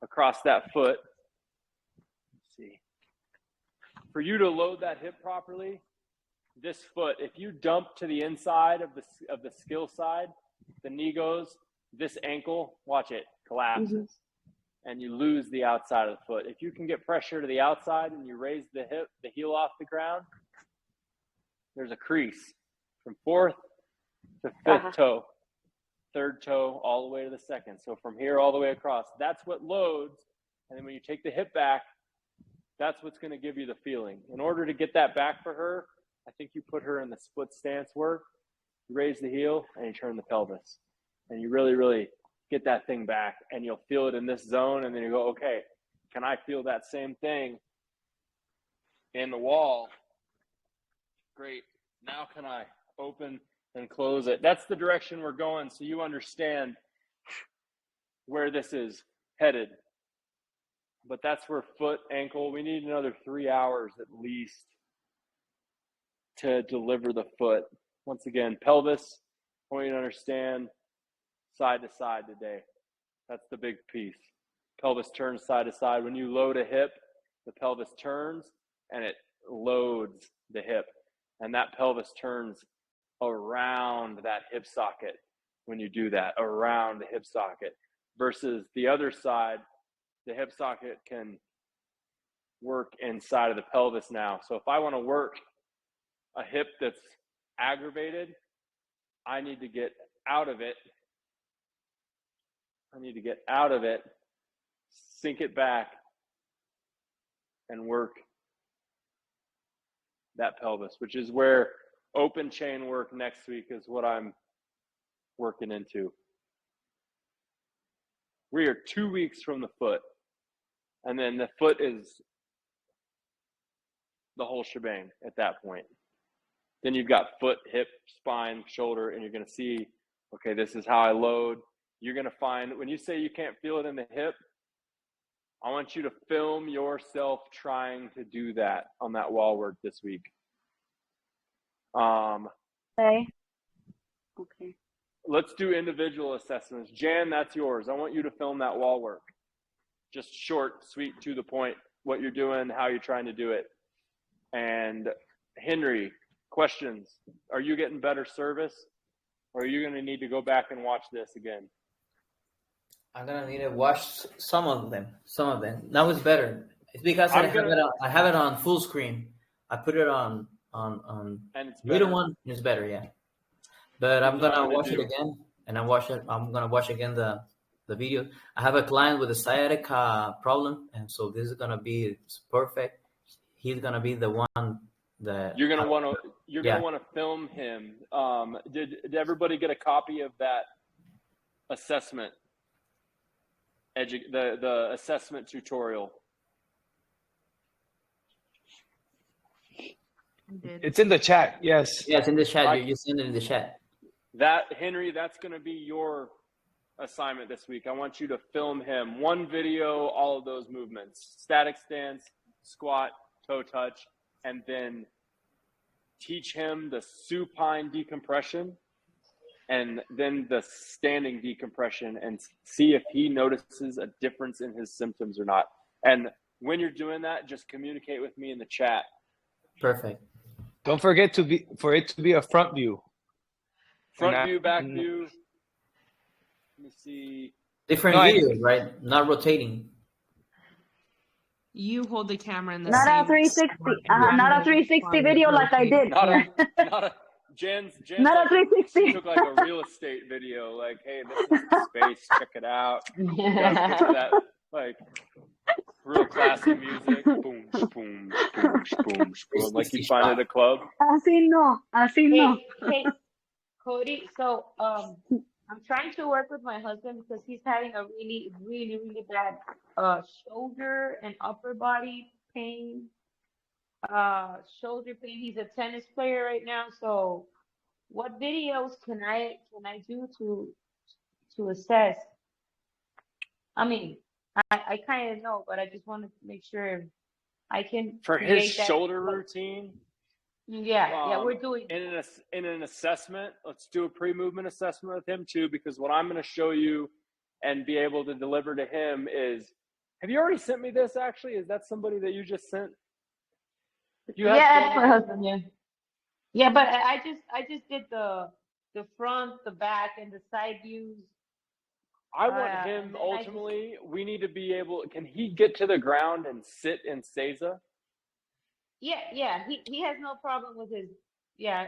across that foot. Let's see. For you to load that hip properly, this foot, if you dump to the inside of the skill side, the knee goes, this ankle, watch it, collapses. And you lose the outside of the foot. If you can get pressure to the outside and you raise the heel off the ground, there's a crease from 4th to 5th toe, 3rd toe, all the way to the 2nd. So from here all the way across, that's what loads. And then when you take the hip back, that's what's going to give you the feeling. In order to get that back for her, I think you put her in the split stance work, you raise the heel, and you turn the pelvis. And you really, really get that thing back, and you'll feel it in this zone, and then you go, okay, can I feel that same thing in the wall? Great. Now can I open and close it? That's the direction we're going, so you understand where this is headed. But that's where foot, ankle, we need another 3 hours at least to deliver the foot. Once again, pelvis, I want you to understand side to side today. That's the big piece. Pelvis turns side to side. When you load a hip, the pelvis turns and it loads the hip. And that pelvis turns around that hip socket when you do that, around the hip socket. Versus the other side, the hip socket can work inside of the pelvis now. So if I want to work a hip that's aggravated, I need to get out of it. Sink it back, and work that pelvis, which is where open chain work next week is what I'm working into. We are 2 weeks from the foot, and then the foot is the whole shebang at that point. Then you've got foot, hip, spine, shoulder, and you're going to see, okay, this is how I load. You're going to find, when you say you can't feel it in the hip, I want you to film yourself trying to do that on that wall work this week. Okay. Let's do individual assessments. Jan, that's yours. I want you to film that wall work. Just short, sweet, to the point, what you're doing, how you're trying to do it. And Henry, questions. Are you getting better service? Or are you going to need to go back and watch this again? I'm gonna need to watch some of them. That was better. It's because I have it on full screen. I put it on and it's middle one. It's better, yeah. But I'm gonna watch it again, and I'm gonna watch again the video. I have a client with a sciatica problem, and so this is gonna be perfect. He's gonna be the one that you're gonna want to film him. Did everybody get a copy of that assessment? The assessment tutorial. It's in the chat. Yes. Yes, in the chat. You send it in the chat. That Henry, that's going to be your assignment this week. I want you to film him. One video, all of those movements: static stance, squat, toe touch, and then teach him the supine decompression and then the standing decompression, and see if he notices a difference in his symptoms or not. And when you're doing that, just communicate with me in the chat. Perfect. Don't forget for it to be a front view. Front view, back view. Let me see. Different videos, right? Not rotating. You hold the camera in the not same a 360. Not a 360 video like I did. Not a Jen's not a 360. She took like a real estate video, like, hey, this is the space, check it out. You gotta picture that, like, real classy music. Boom, boom, boom, boom, boom. Like you find at a club. Así no. Hey, Cody, so I'm trying to work with my husband because he's having a really, really, really bad shoulder and upper body pain. Shoulder pain. He's a tennis player right now. So what videos can I do to assess? I mean, I kind of know, but I just want to make sure I can For his create that. shoulder Like, routine, yeah, we're doing. in an assessment, let's do a pre-movement assessment with him too, because what I'm going to show you and be able to deliver to him is, have you already sent me this actually? Is that somebody that you just sent? You have Yeah, that's filmed my of him? husband. Yeah, yeah, but I just did the front, the back, and the side views. I want And him then I just ultimately, we need to be able, can he get to the ground and sit in Seiza? yeah, he has no problem with his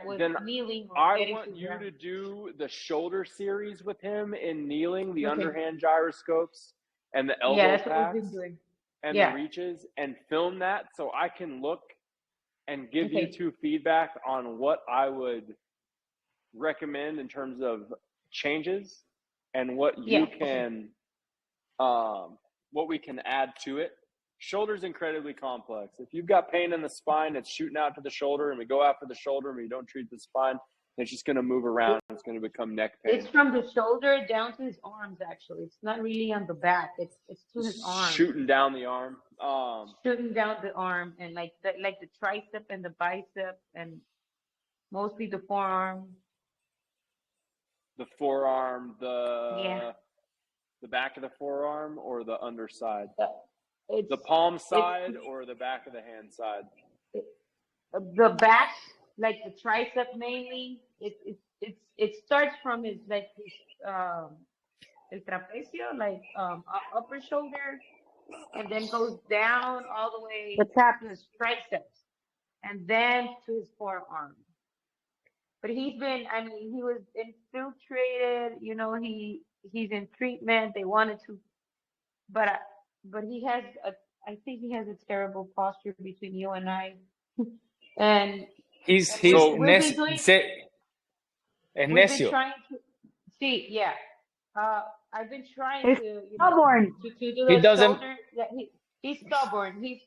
with Then kneeling or I getting to want the you ground. to do the shoulder series with him in kneeling, the Okay. underhand gyroscopes and the Yeah, elbow that's what we've been packs doing. and the Yeah. reaches, and film that so I can look and give you Okay. two feedback on what I would recommend in terms of changes and what Yeah. you can what we can add to it. Shoulder's incredibly complex. If you've got pain in the spine, it's shooting out to the shoulder, and we go after the shoulder and we don't treat the spine, it's just going to move around. It's going to become neck It's pain. from the shoulder down to his arms. Actually, it's not really on the back. It's to his arm, Shooting down the arm. shooting down the arm, and like the tricep and the bicep, and mostly the forearm. The forearm, Yeah. the back of the forearm, or the underside? Uh, It's The palm it's side or the back of the hand side? the back, like the tricep mainly. It starts from his like his el trapecio, like upper shoulder, and then goes down all the way The trap. to his triceps, and then to his forearm. But I mean, he was infiltrated. He's in treatment. They wanted to, but but he has I think he has a terrible posture between you and I, and He's and he's So we've been doing we've been necio. trying to see, yeah. I've been trying He's to, stubborn. to do He the doesn't. shoulder. Yeah, he's stubborn. He's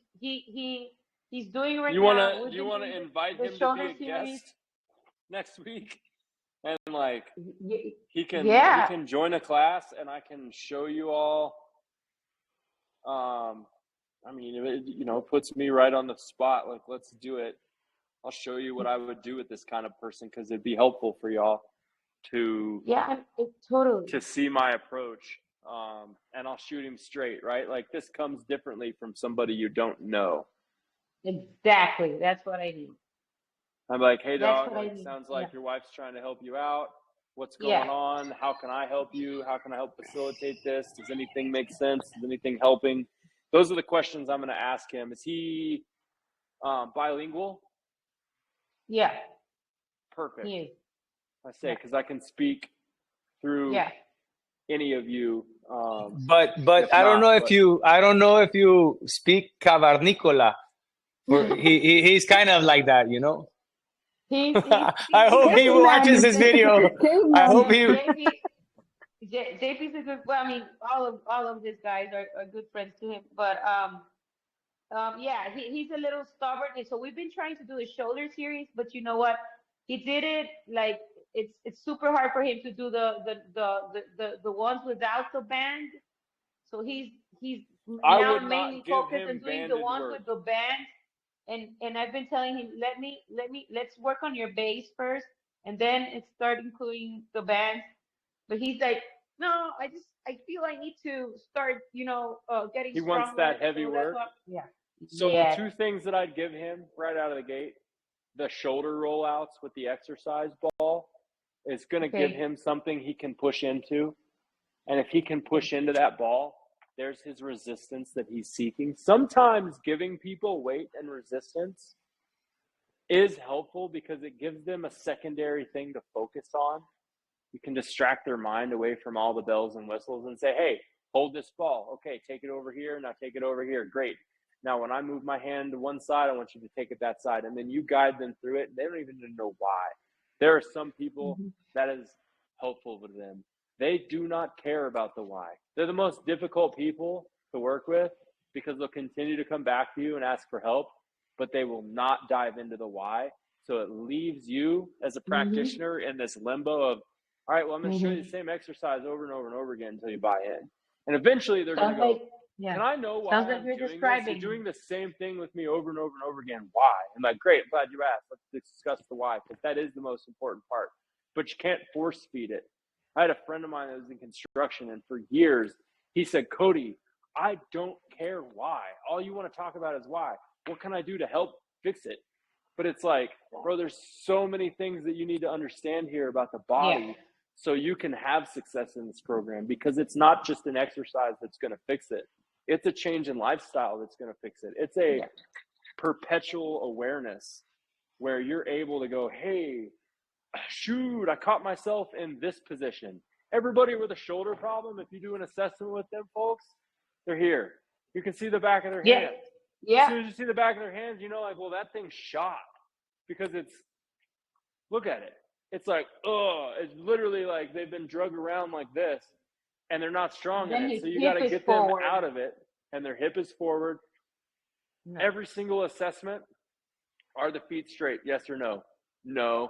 doing right you now. wanna We've do you been wanna doing invite the him to be shoulder a series. guest next week? And like he Yeah, can join a class and I can show you all. I mean, it puts me right on the spot. Like, let's do it. I'll show you what I would do with this kind of person because it'd be helpful for y'all to yeah, totally. see my approach. And I'll shoot him straight, right? Like this comes differently from somebody you don't know. Exactly. That's what I need. I'm like, hey That's dog, what I like need. sounds Yeah. like your wife's trying to help you out. What's Yeah. going on? How can I help you? How can I help facilitate this? Does anything make sense? Is anything helping? Those are the questions I'm going to ask him. Is he bilingual? Yeah. Perfect. He is. I say Yeah. because I can speak through Yeah. any of you. But If I don't not, know if but you speak Cavernicola. He's kind of like that, you know. He's I hope he watches Caveman. this video. I hope Caveman. he. JP's a good. Well, I mean, all of these guys are good friends to him, but yeah, he's a little stubborn, and so we've been trying to do a shoulder series, but you know what? He did it like it's super hard for him to do the ones without the band. So he's I now would mainly not give focused on him doing the banded ones work. with the band. And I've been telling him, let's work on your base first, and then start including the bands. But he's like, no, I feel I need to start, getting He wants stronger. that heavy So that's work. what, yeah. So Yeah. two things that I'd give him right out of the gate: the shoulder rollouts with the exercise ball is going to give Okay. him something he can push into. And if he can push into that ball, there's his resistance that he's seeking. Sometimes giving people weight and resistance is helpful because it gives them a secondary thing to focus on. You can distract their mind away from all the bells and whistles and say, hey, hold this ball. Okay, take it over here. Now take it over here. Great. Now, when I move my hand to one side, I want you to take it that side. And then you guide them through it. They don't even know why. There are some people that is helpful to them. They do not care about the why. They're the most difficult people to work with because they'll continue to come back to you and ask for help, but they will not dive into the why. So it leaves you as a practitioner in this limbo of, all right, well, I'm going to show you the same exercise over and over and over again until you buy in. And eventually they're going to go, can I know why I'm doing this? You're doing the same thing with me over and over and over again. Why? I'm like, great, I'm glad you asked. Let's discuss the why, because that is the most important part. But you can't force feed it. I had a friend of mine that was in construction, and for years, he said, Cody, I don't care why. All you want to talk about is why. What can I do to help fix it? But it's like, bro, there's so many things that you need to understand here about the body so you can have success in this program, because it's not just an exercise that's going to fix it. It's a change in lifestyle that's going to fix it. It's a perpetual awareness where you're able to go, hey, shoot, I caught myself in this position. Everybody with a shoulder problem, if you do an assessment with them folks, they're here. You can see the back of their hands. As soon as you see the back of their hands, you know, like, well, that thing's shot, because it's, look at it. It's like, oh, it's literally like they've been drugged around like this and they're not strong in it. So you got to get them out of it, and their hip is forward. Every single assessment, are the feet straight? Yes or no? No.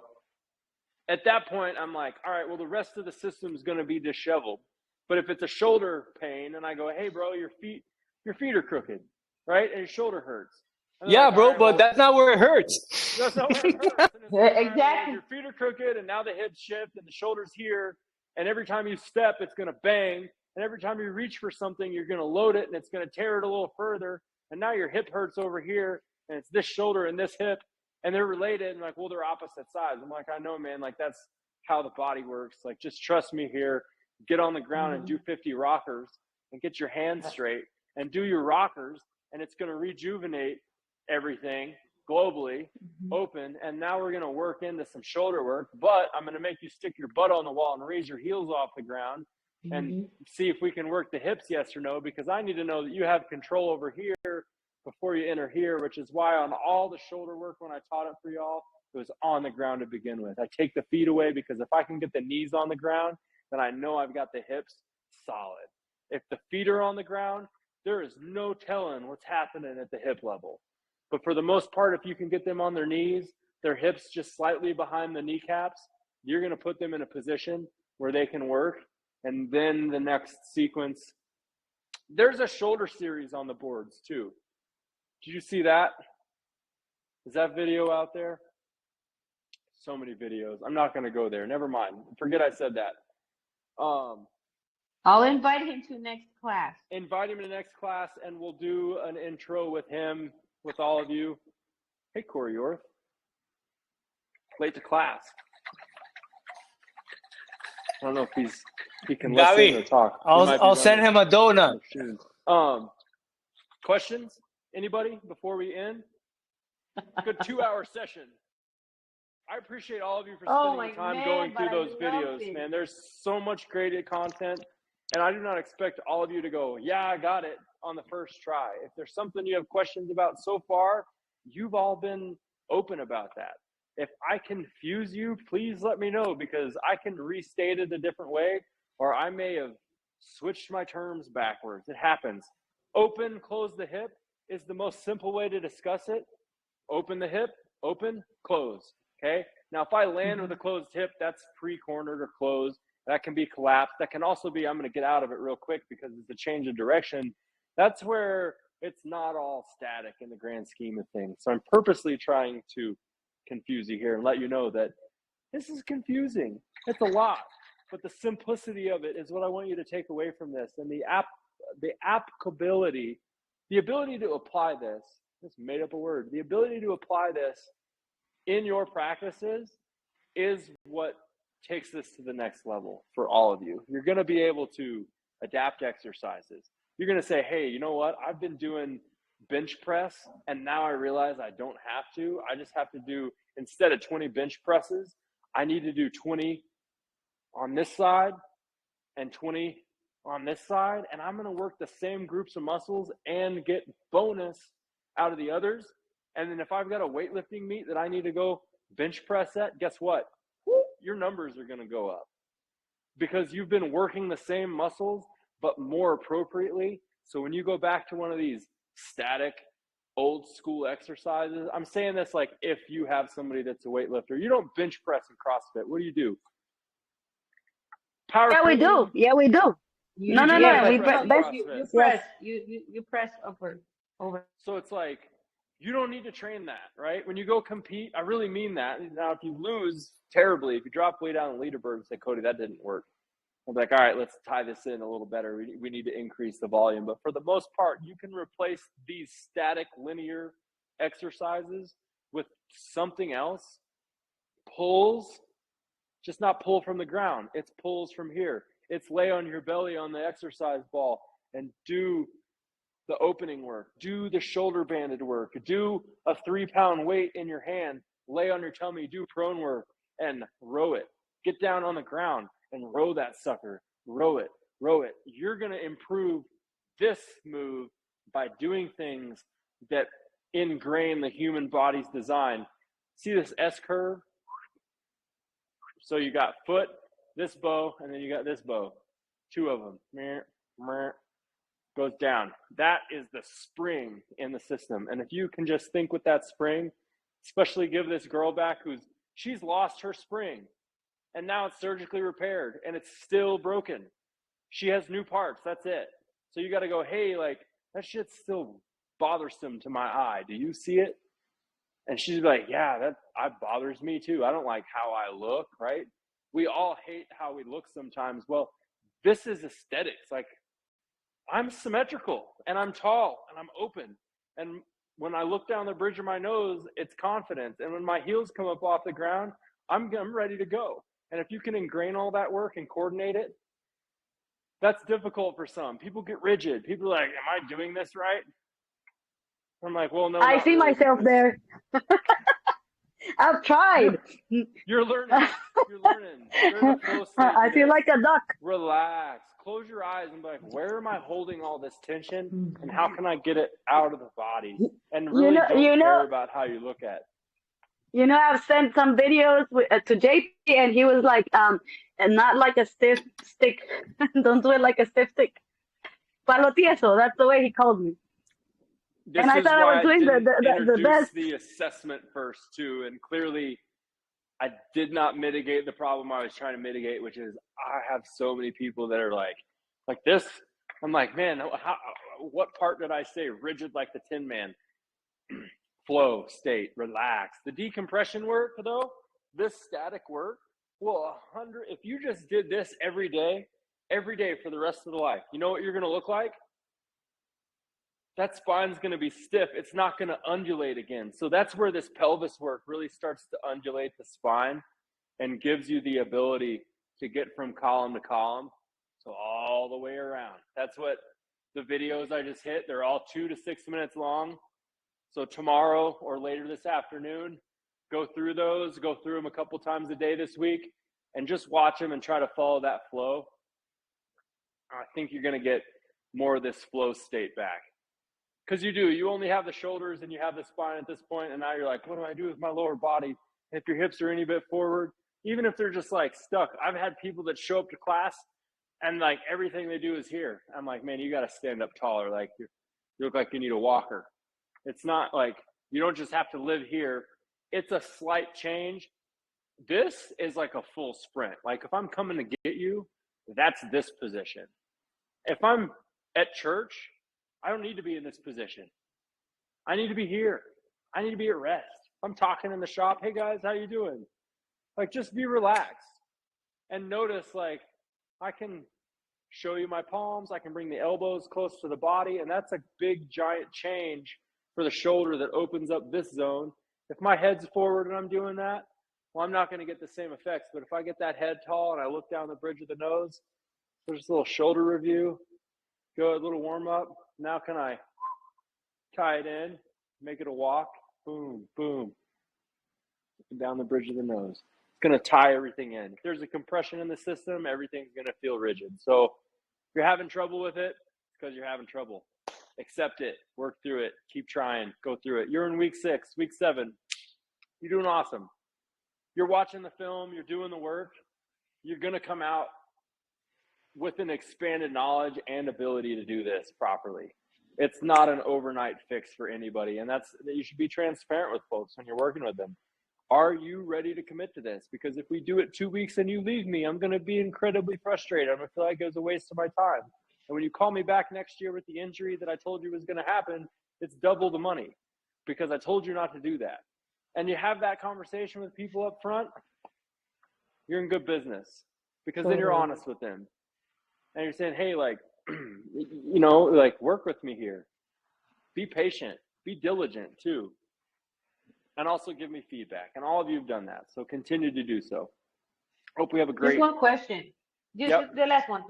At that point, I'm like, all right, well, the rest of the system is going to be disheveled. But if it's a shoulder pain and I go, hey, bro, your feet are crooked, right? And your shoulder hurts. Yeah, like, bro, right, but well, that's not where it hurts. That's not where it hurts. And it's like, Exactly. right, well, your feet are crooked, and now the hips shift, and the shoulder's here. And every time you step, it's going to bang. And every time you reach for something, you're going to load it, and it's going to tear it a little further. And now your hip hurts over here, and it's this shoulder and this hip, and they're related. And like, well, they're opposite sides. I'm like, I know, man. Like, that's how the body works. Like, just trust me here. Get on the ground and do 50 rockers and get your hands straight and do your rockers, and it's going to rejuvenate everything globally open. And now we're going to work into some shoulder work, but I'm going to make you stick your butt on the wall and raise your heels off the ground and see if we can work the hips, yes or no, because I need to know that you have control over here before you enter here, which is why on all the shoulder work, when I taught it for y'all, it was on the ground to begin with. I take the feet away, because if I can get the knees on the ground, then I know I've got the hips solid. If the feet are on the ground, there is no telling what's happening at the hip level. But for the most part, if you can get them on their knees, their hips just slightly behind the kneecaps, you're going to put them in a position where they can work. And then the next sequence, there's a shoulder series on the boards too. Did you see that? Is that video out there? So many videos. I'm not going to go there. Never mind. Forget I said that. I'll invite him to next class. Invite him to next class, and we'll do an intro with him, with all of you. Hey, Corey Orth. Late to class. I don't know if he can listen or talk. I'll send him a donut. Questions? Anybody before we end? Good 2-hour session. I appreciate all of you for spending time going through those videos, man. There's so much great content, and I do not expect all of you to go, yeah, I got it on the first try. If there's something you have questions about so far, you've all been open about that. If I confuse you, please let me know, because I can restate it a different way, or I may have switched my terms backwards. It happens. Open, close the hip is the most simple way to discuss it. Open the hip, open, close. Okay. Now, if I land with a closed hip, that's pre-cornered or closed. That can be collapsed. That can also be, I'm going to get out of it real quick because it's a change of direction. That's where it's not all static in the grand scheme of things. So I'm purposely trying to confuse you here and let you know that this is confusing. It's a lot, but the simplicity of it is what I want you to take away from this. And the applicability, the ability to apply this, just made up a word, the ability to apply this in your practices is what takes this to the next level for all of you. You're going to be able to adapt exercises. You're going to say, hey, you know what? I've been doing bench press, and now I realize I don't have to. I just have to do, instead of 20 bench presses, I need to do 20 on this side and 20 on this side, and I'm going to work the same groups of muscles and get bonus out of the others. And then if I've got a weightlifting meet that I need to go bench press at, guess what? Your numbers are going to go up. because you've been working the same muscles, but more appropriately. So when you go back to one of these static, old school exercises, I'm saying this like if you have somebody that's a weightlifter, you don't bench press in CrossFit. What do? Power Yeah, we do. clean. Yeah, we do. You, No, no, do no. yeah, bench We but press no, in bench. you CrossFit. Yes. press, you press upward, over. So it's like, you don't need to train that, right? When you go compete, I really mean that. Now, if you lose terribly, if you drop way down the leaderboard and say, Cody, that didn't work, I'm like, all right, let's tie this in a little better. We need to increase the volume. But for the most part, you can replace these static linear exercises with something else. Pulls, just not pull from the ground. It's pulls from here. It's lay on your belly on the exercise ball and do the opening work, do the shoulder banded work, do a 3-pound weight in your hand, lay on your tummy, do prone work, and row it. Get down on the ground and row that sucker. Row it, row it. You're going to improve this move by doing things that ingrain the human body's design. See this S curve? So you got foot, this bow, and then you got this bow. 2 of them. Goes down. That is the spring in the system. And if you can just think with that spring, especially give this girl back she's lost her spring and now it's surgically repaired and it's still broken. She has new parts. That's it. So you got to go, hey, like that shit's still bothersome to my eye. Do you see it? And she's like, yeah, that bothers me too. I don't like how I look, right? We all hate how we look sometimes. Well, this is aesthetics. Like, I'm symmetrical and I'm tall and I'm open. And when I look down the bridge of my nose, it's confidence. And when my heels come up off the ground, I'm ready to go. And if you can ingrain all that work and coordinate it, that's difficult for some. People get rigid. People are like, am I doing this right? I'm like, well, no, I not see really, myself because there. I've tried. you're learning. You're learning. You're in a flow state I feel today. like a duck. Relax. Close your eyes and be like, where am I holding all this tension and how can I get it out of the body? And really don't care about how you look at it. I've sent some videos to JP and he was like, and not like a stiff stick. Don't do it like a stiff stick. Palo tieso. That's the way he called me. This And I is thought I why was doing the introduce best. the assessment first too. And clearly I did not mitigate the problem I was trying to mitigate, which is I have so many people that are like this. I'm like, man, what part did I say? Rigid like the Tin Man. Flow state, relax. The decompression work though, this static work, well, if you just did this every day for the rest of the life, you know what you're going to look like? That spine's going to be stiff. It's not going to undulate again. So that's where this pelvis work really starts to undulate the spine and gives you the ability to get from column to column. So all the way around. That's what the videos I just hit, they're all 2 to 6 minutes long. So tomorrow or later this afternoon, go through them a couple times a day this week and just watch them and try to follow that flow. I think you're going to get more of this flow state back. Because you only have the shoulders and you have the spine at this point, and now you're like, what do I do with my lower body? If your hips are any bit forward, even if they're just like stuck. I've had people that show up to class and like everything they do is here. I'm like, man, you got to stand up taller. Like you look like you need a walker. It's not like you don't just have to live here. It's a slight change. This is like a full sprint. Like if I'm coming to get you, that's this position. If I'm at church, I don't need to be in this position. I need to be here. I need to be at rest. I'm talking in the shop. Hey guys, how you doing? Like just be relaxed and notice like I can show you my palms. I can bring the elbows close to the body. And that's a big giant change for the shoulder that opens up this zone. If my head's forward and I'm doing that, well, I'm not going to get the same effects. But if I get that head tall and I look down the bridge of the nose, there's a little shoulder review. Go a little warm up. Now can I tie it in, make it a walk? Boom, boom. Down the bridge of the nose. It's going to tie everything in. If there's a compression in the system, everything's going to feel rigid. So if you're having trouble with it, it's because you're having trouble. Accept it. Work through it. Keep trying. Go through it. You're in week 6, week 7. You're doing awesome. You're watching the film. You're doing the work. You're going to come out with an expanded knowledge and ability to do this properly. It's not an overnight fix for anybody. And you should be transparent with folks when you're working with them. Are you ready to commit to this? Because if we do it 2 weeks and you leave me, I'm going to be incredibly frustrated. I'm going to feel like it was a waste of my time. And when you call me back next year with the injury that I told you was going to happen, it's double the money because I told you not to do that. And you have that conversation with people up front, you're in good business because then you're honest with them. And you're saying, hey, like, like work with me here. Be patient, be diligent too. And also give me feedback. And all of you have done that. So continue to do so. Hope we have a great. Just one question. Just Yep. the last one.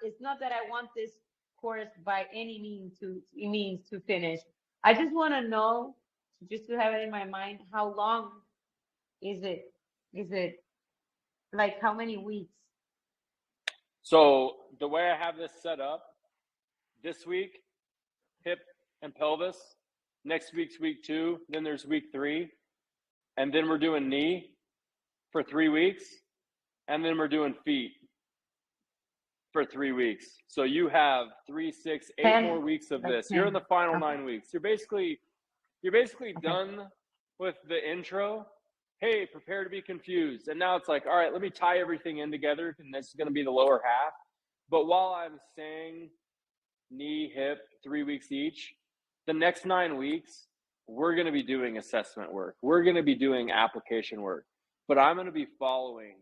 It's not that I want this course by any means to finish. I just want to know, just to have it in my mind, how long is it? Is it like how many weeks? So the way I have this set up, this week, hip and pelvis. Next week's week 2. Then there's week 3. And then we're doing knee for 3 weeks. And then we're doing feet for 3 weeks. So you have 3, 6, 8 more weeks of this. You're in the final 9 weeks. You're basically done with the intro. Hey, prepare to be confused. And now it's like, all right, let me tie everything in together. And this is going to be the lower half. But while I'm saying knee, hip, 3 weeks each, the next 9 weeks, we're going to be doing assessment work. We're going to be doing application work. But I'm going to be following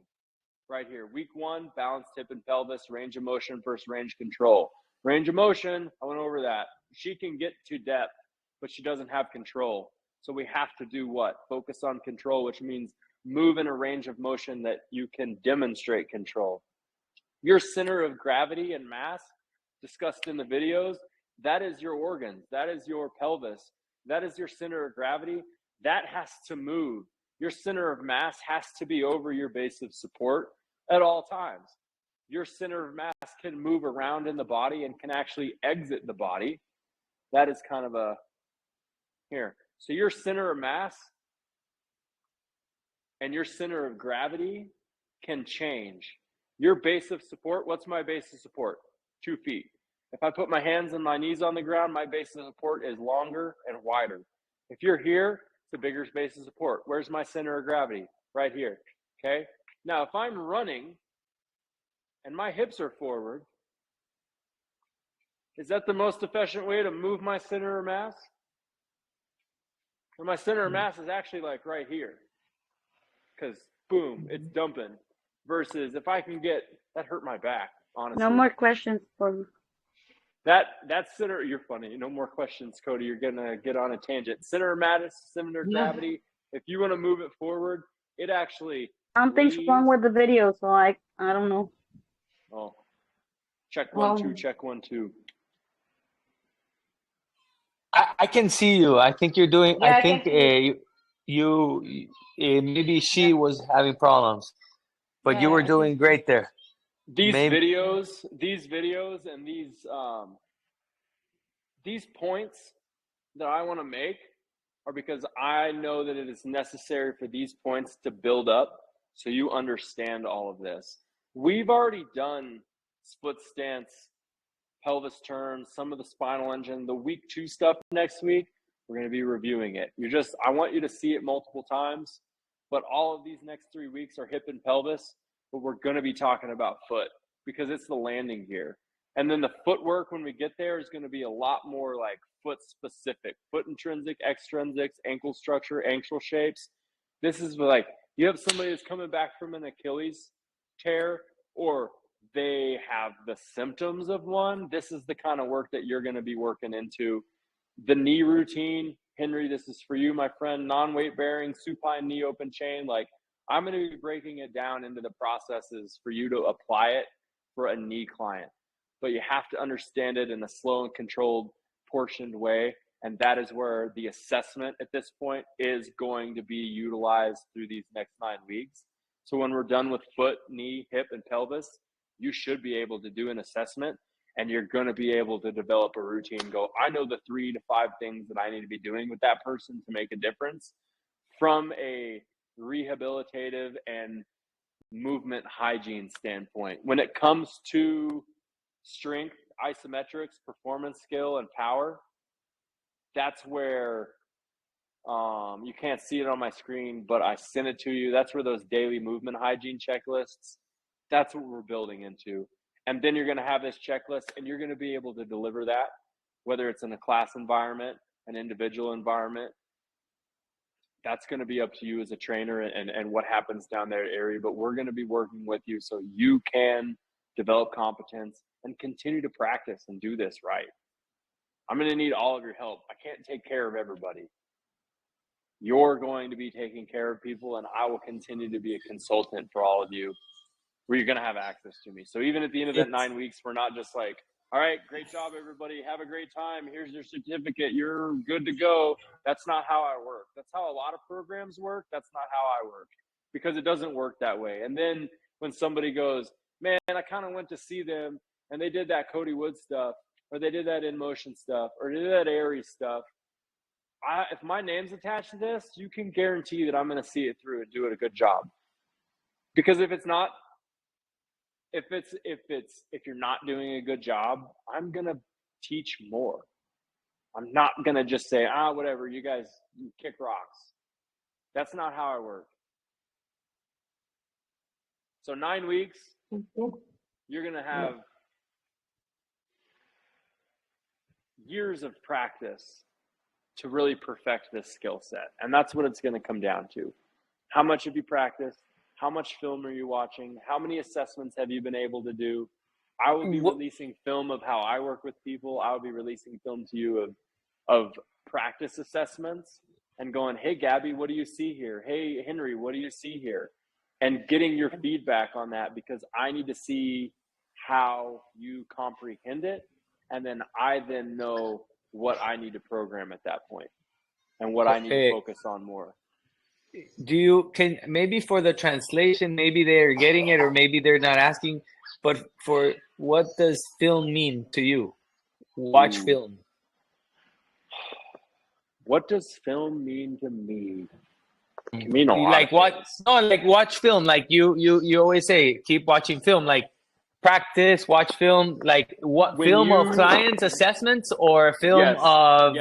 right here. Week 1, balanced hip and pelvis, range of motion versus range control. Range of motion, I went over that. She can get to depth, but she doesn't have control. So we have to do what? Focus on control, which means move in a range of motion that you can demonstrate control. Your center of gravity and mass discussed in the videos, that is your organs. That is your pelvis. That is your center of gravity. That has to move. Your center of mass has to be over your base of support at all times. Your center of mass can move around in the body and can actually exit the body. That is kind of a, here. So your center of mass and your center of gravity can change. Your base of support, what's my base of support? 2 feet. If I put my hands and my knees on the ground, my base of support is longer and wider. If you're here, it's a bigger base of support. Where's my center of gravity? Right here, okay? Now, if I'm running and my hips are forward, is that the most efficient way to move my center of mass? Or my center of mass is actually like right here because boom, it's dumping. Versus if I can get, that hurt my back, honestly. No more questions for That center, you're funny. No more questions, Cody. You're gonna get on a tangent. Center of mass, center of gravity. If you want to move it forward, it actually. something's wrong with the video, so I don't know. Oh, check 1, 2. Check 1, 2. I can see you. I think you're doing. Yeah, I think you maybe she was having problems, but you were doing great there. These videos and these points that I want to make are because I know that it is necessary for these points to build up so you understand all of this. We've already done split stance, pelvis turns, some of the spinal engine. The week 2 stuff next week, we're going to be reviewing it. I want you to see it multiple times, but all of these next 3 weeks are hip and pelvis. But we're going to be talking about foot because it's the landing gear. And then the footwork when we get there is going to be a lot more like foot specific, foot intrinsic, extrinsics, ankle structure, ankle shapes. This is like, you have somebody that's coming back from an Achilles tear or they have the symptoms of one. This is the kind of work that you're going to be working into. The knee routine, Henry, this is for you, my friend, non-weight bearing, supine knee open chain, like, I'm going to be breaking it down into the processes for you to apply it for a knee client. But you have to understand it in a slow and controlled, portioned way. And that is where the assessment at this point is going to be utilized through these next 9 weeks. So when we're done with foot, knee, hip, and pelvis, you should be able to do an assessment and you're going to be able to develop a routine. Go, I know the 3 to 5 things that I need to be doing with that person to make a difference from a rehabilitative and movement hygiene standpoint. When it comes to strength, isometrics, performance skill, and power, that's where you can't see it on my screen, but I sent it to you. That's where those daily movement hygiene checklists, that's what we're building into. And then you're going to have this checklist, and you're going to be able to deliver that, whether it's in a class environment, an individual environment. That's going to be up to you as a trainer and what happens down that area. But we're going to be working with you so you can develop competence and continue to practice and do this right. I'm going to need all of your help. I can't take care of everybody. You're going to be taking care of people, and I will continue to be a consultant for all of you where you're going to have access to me. So even at the end of that 9 weeks, we're not just like, all right, great job, everybody. Have a great time. Here's your certificate. You're good to go. That's not how I work. That's how a lot of programs work. That's not how I work, because it doesn't work that way. And then when somebody goes, man, I kind of went to see them and they did that Cody Wood stuff, or they did that in motion stuff, or they did that Aries stuff. If my name's attached to this, you can guarantee that I'm going to see it through and do it a good job. Because if it's not, if you're not doing a good job, I'm going to teach more. I'm not going to just say, whatever, you guys kick rocks. That's not how I work. So 9 weeks, you're going to have years of practice to really perfect this skill set. And that's what it's going to come down to. How much have you practiced? How much film are you watching? How many assessments have you been able to do? I will be releasing film of how I work with people. I will be releasing film to you of practice assessments and going, hey, Gabby, what do you see here? Hey, Henry, what do you see here? And getting your feedback on that, because I need to see how you comprehend it. And then I then know what I need to program at that point and what I need to focus on more. Can maybe for the translation, maybe they're getting it or maybe they're not asking, but for what does film mean to you? Watch film. What does film mean to me? It can mean a lot. Like what? No, like watch film. Like you always say, keep watching film. Like practice, watch film. Like what When film of clients' assessments or film of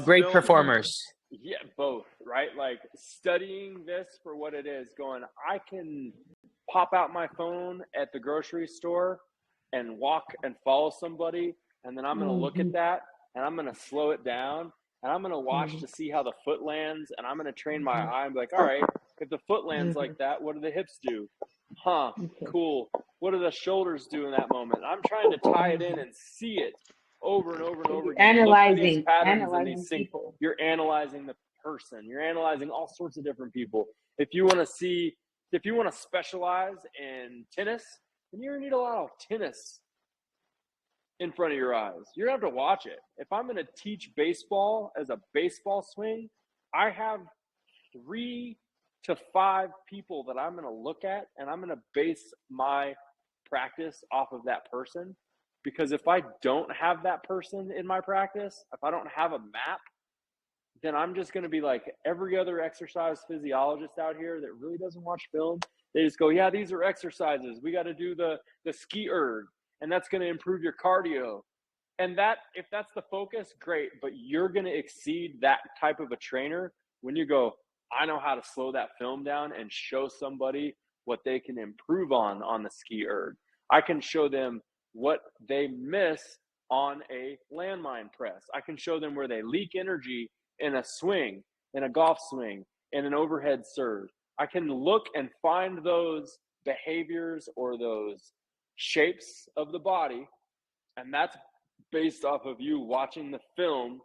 great film, performers? Yeah, both, right? Like studying this for what it is, going, I can pop out my phone at the grocery store and walk and follow somebody, and then I'm going to look at that, and I'm going to slow it down, and I'm going to watch to see how the foot lands, and I'm going to train my eye and be like, all right, if the foot lands like that, what do the hips do? Cool. What do the shoulders do in that moment? I'm trying to tie it in and see it over and over and over again. Analyzing patterns people. You're analyzing the person. You're analyzing all sorts of different people. If you want to specialize in tennis, then you're going to need a lot of tennis in front of your eyes. You're going to have to watch it. If I'm going to teach baseball as a baseball swing, I have 3 to 5 people that I'm going to look at, and I'm going to base my practice off of that person. Because if I don't have that person in my practice, if I don't have a map, then I'm just going to be like every other exercise physiologist out here that really doesn't watch film. They just go, yeah, these are exercises. We got to do the ski erg, and that's going to improve your cardio. And that, if that's the focus, great. But you're going to exceed that type of a trainer when you go, I know how to slow that film down and show somebody what they can improve on the ski erg. I can show them what they miss on a landmine press. I can show them where they leak energy in a swing, in a golf swing, in an overhead serve. I can look and find those behaviors or those shapes of the body, and that's based off of you watching the film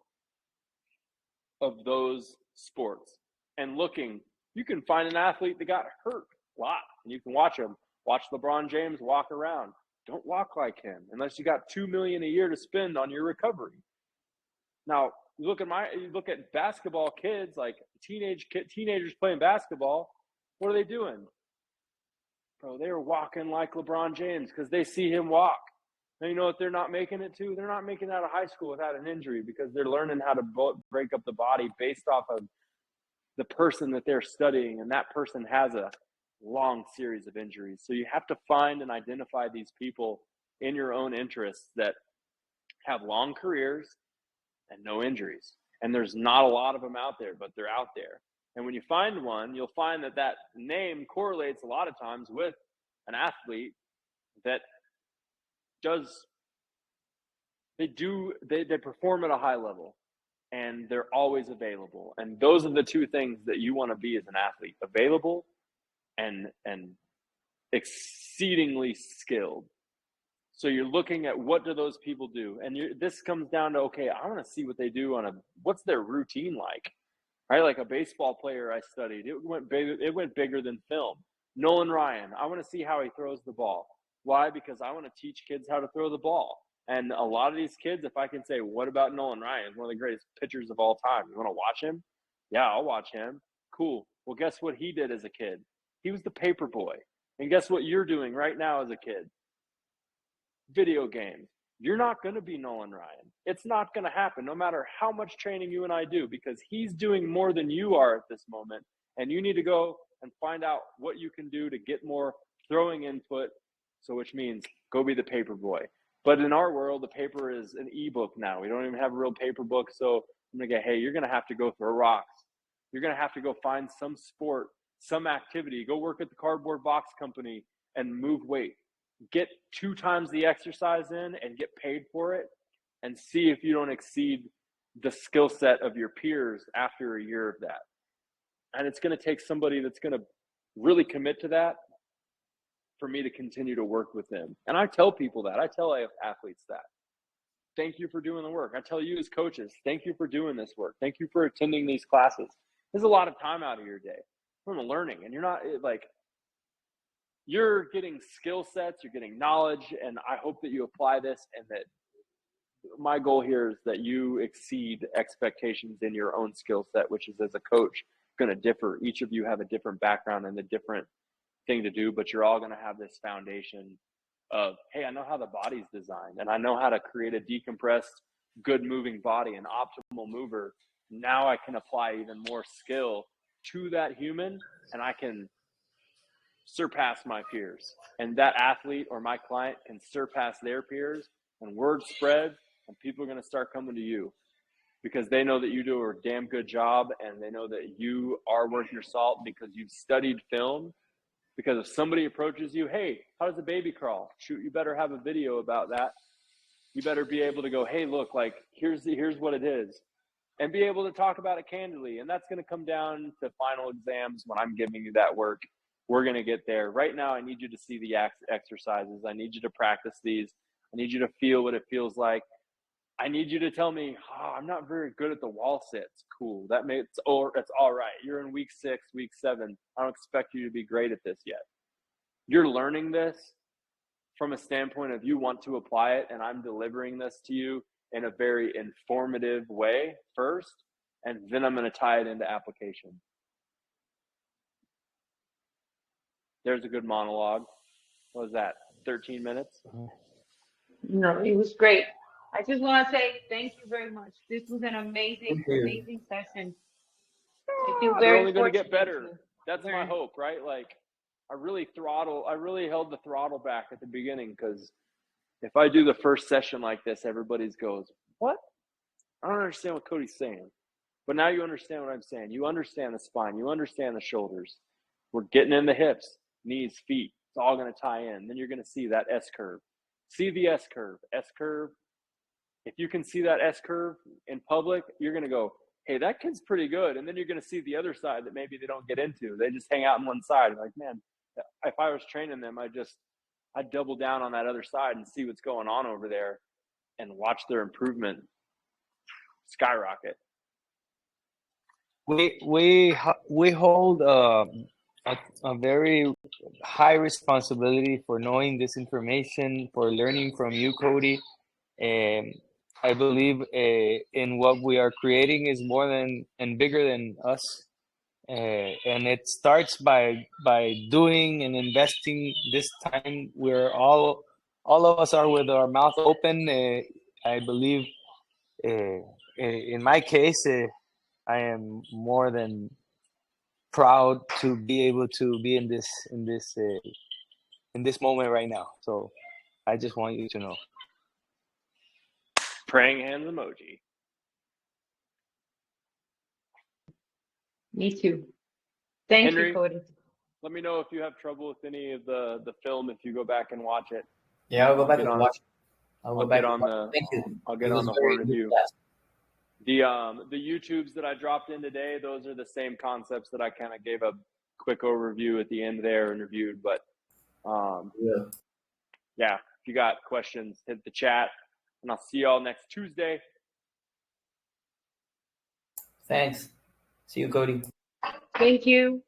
of those sports and looking. You can find an athlete that got hurt a lot, and you can watch them. Watch LeBron James walk around. Don't walk like him unless you got $2 million a year to spend on your recovery. Now, you look at basketball kids, like teenagers playing basketball. What are they doing? Bro, they are walking like LeBron James because they see him walk. And you know what they're not making it to? They're not making it out of high school without an injury because they're learning how to break up the body based off of the person that they're studying. And that person has a long series of injuries. So you have to find and identify these people in your own interests that have long careers and no injuries. And there's not a lot of them out there, but they're out there. And when you find one, you'll find that that name correlates a lot of times with an athlete that does, they perform at a high level, and they're always available. And those are the two things that you want to be as an athlete: available and exceedingly skilled. So you're looking at what do those people do, and this comes down to, okay, I want to see what they do what's their routine like, right? Like a baseball player I studied, it went bigger than film. Nolan Ryan, I want to see how he throws the ball. Why? Because I want to teach kids how to throw the ball. And a lot of these kids, if I can say, what about Nolan Ryan? He's one of the greatest pitchers of all time. You want to watch him? Yeah, I'll watch him. Cool. Well, guess what he did as a kid? He was the paper boy. And guess what you're doing right now as a kid? Video games. You're not going to be Nolan Ryan. It's not going to happen, no matter how much training you and I do, because he's doing more than you are at this moment. And you need to go and find out what you can do to get more throwing input. So which means go be the paper boy. But in our world, the paper is an ebook now. We don't even have a real paper book. So I'm going to go, hey, you're going to have to go throw rocks. You're going to have to go find some sport, some activity. Go work at the cardboard box company and move weight. Get 2 times the exercise in and get paid for it, and see if you don't exceed the skill set of your peers after a year of that. And it's going to take somebody that's going to really commit to that for me to continue to work with them. And I tell people that. I tell athletes that. Thank you for doing the work. I tell you as coaches, thank you for doing this work. Thank you for attending these classes. There's a lot of time out of your day from learning, and you're not like, you're getting skill sets, you're getting knowledge, and I hope that you apply this, and that my goal here is that you exceed expectations in your own skill set, which is, as a coach, going to differ. Each of you have a different background and a different thing to do, but you're all going to have this foundation of, hey, I know how the body's designed, and I know how to create a decompressed, good moving body, an optimal mover. Now I can apply even more skill to that human, and I can surpass my peers, and that athlete or my client can surpass their peers, and word spreads, and people are going to start coming to you because they know that you do a damn good job, and they know that you are worth your salt because you've studied film. Because if somebody approaches you, hey, how does a baby crawl? Shoot, you better have a video about that. You better be able to go, hey, look, like here's what it is, and be able to talk about it candidly. And that's going to come down to final exams when I'm giving you that work. We're going to get there. Right now, I need you to see the exercises. I need you to practice these. I need you to feel what it feels like. I need you to tell me, I'm not very good at the wall sits. Cool. It's all right. You're in week 6, week 7. I don't expect you to be great at this yet. You're learning this from a standpoint of you want to apply it, and I'm delivering this to you in a very informative way first, and then I'm going to tie it into application. There's a good monologue. What was that, 13 minutes? No, it was great. I just want to say thank you very much. This was an amazing session. I feel They're very only going to get fortunate better. That's my hope, right? Like, I really held the throttle back at the beginning, because if I do the first session like this, everybody goes, what? I don't understand what Cody's saying. But now you understand what I'm saying. You understand the spine. You understand the shoulders. We're getting in the hips, knees, feet. It's all going to tie in. Then you're going to see that S curve. See the S curve. S curve. If you can see that S curve in public, you're going to go, hey, that kid's pretty good. And then you're going to see the other side that maybe they don't get into. They just hang out on one side. Like, man, if I was training them, I'd double down on that other side and see what's going on over there and watch their improvement skyrocket. We hold a very high responsibility for knowing this information, for learning from you, Cody. And I believe in what we are creating is more than and bigger than us. And it starts by doing and investing this time. We're all of us are with our mouth open. I believe in my case, I am more than proud to be able to be in this moment right now. So I just want you to know. Praying hands emoji. Me too. Thank Henry, you, Cody. let me know if you have trouble with any of the film if you go back and watch it. Yeah, I'll go back get and on- watch. I'll go back get and on watch. the- Thank you. I'll It get on was the very horn good review. class. The YouTubes that I dropped in today, those are the same concepts that I kind of gave a quick overview at the end there and reviewed. But yeah, if you got questions, hit the chat, and I'll see y'all next Tuesday. Thanks. See you, Cody. Thank you.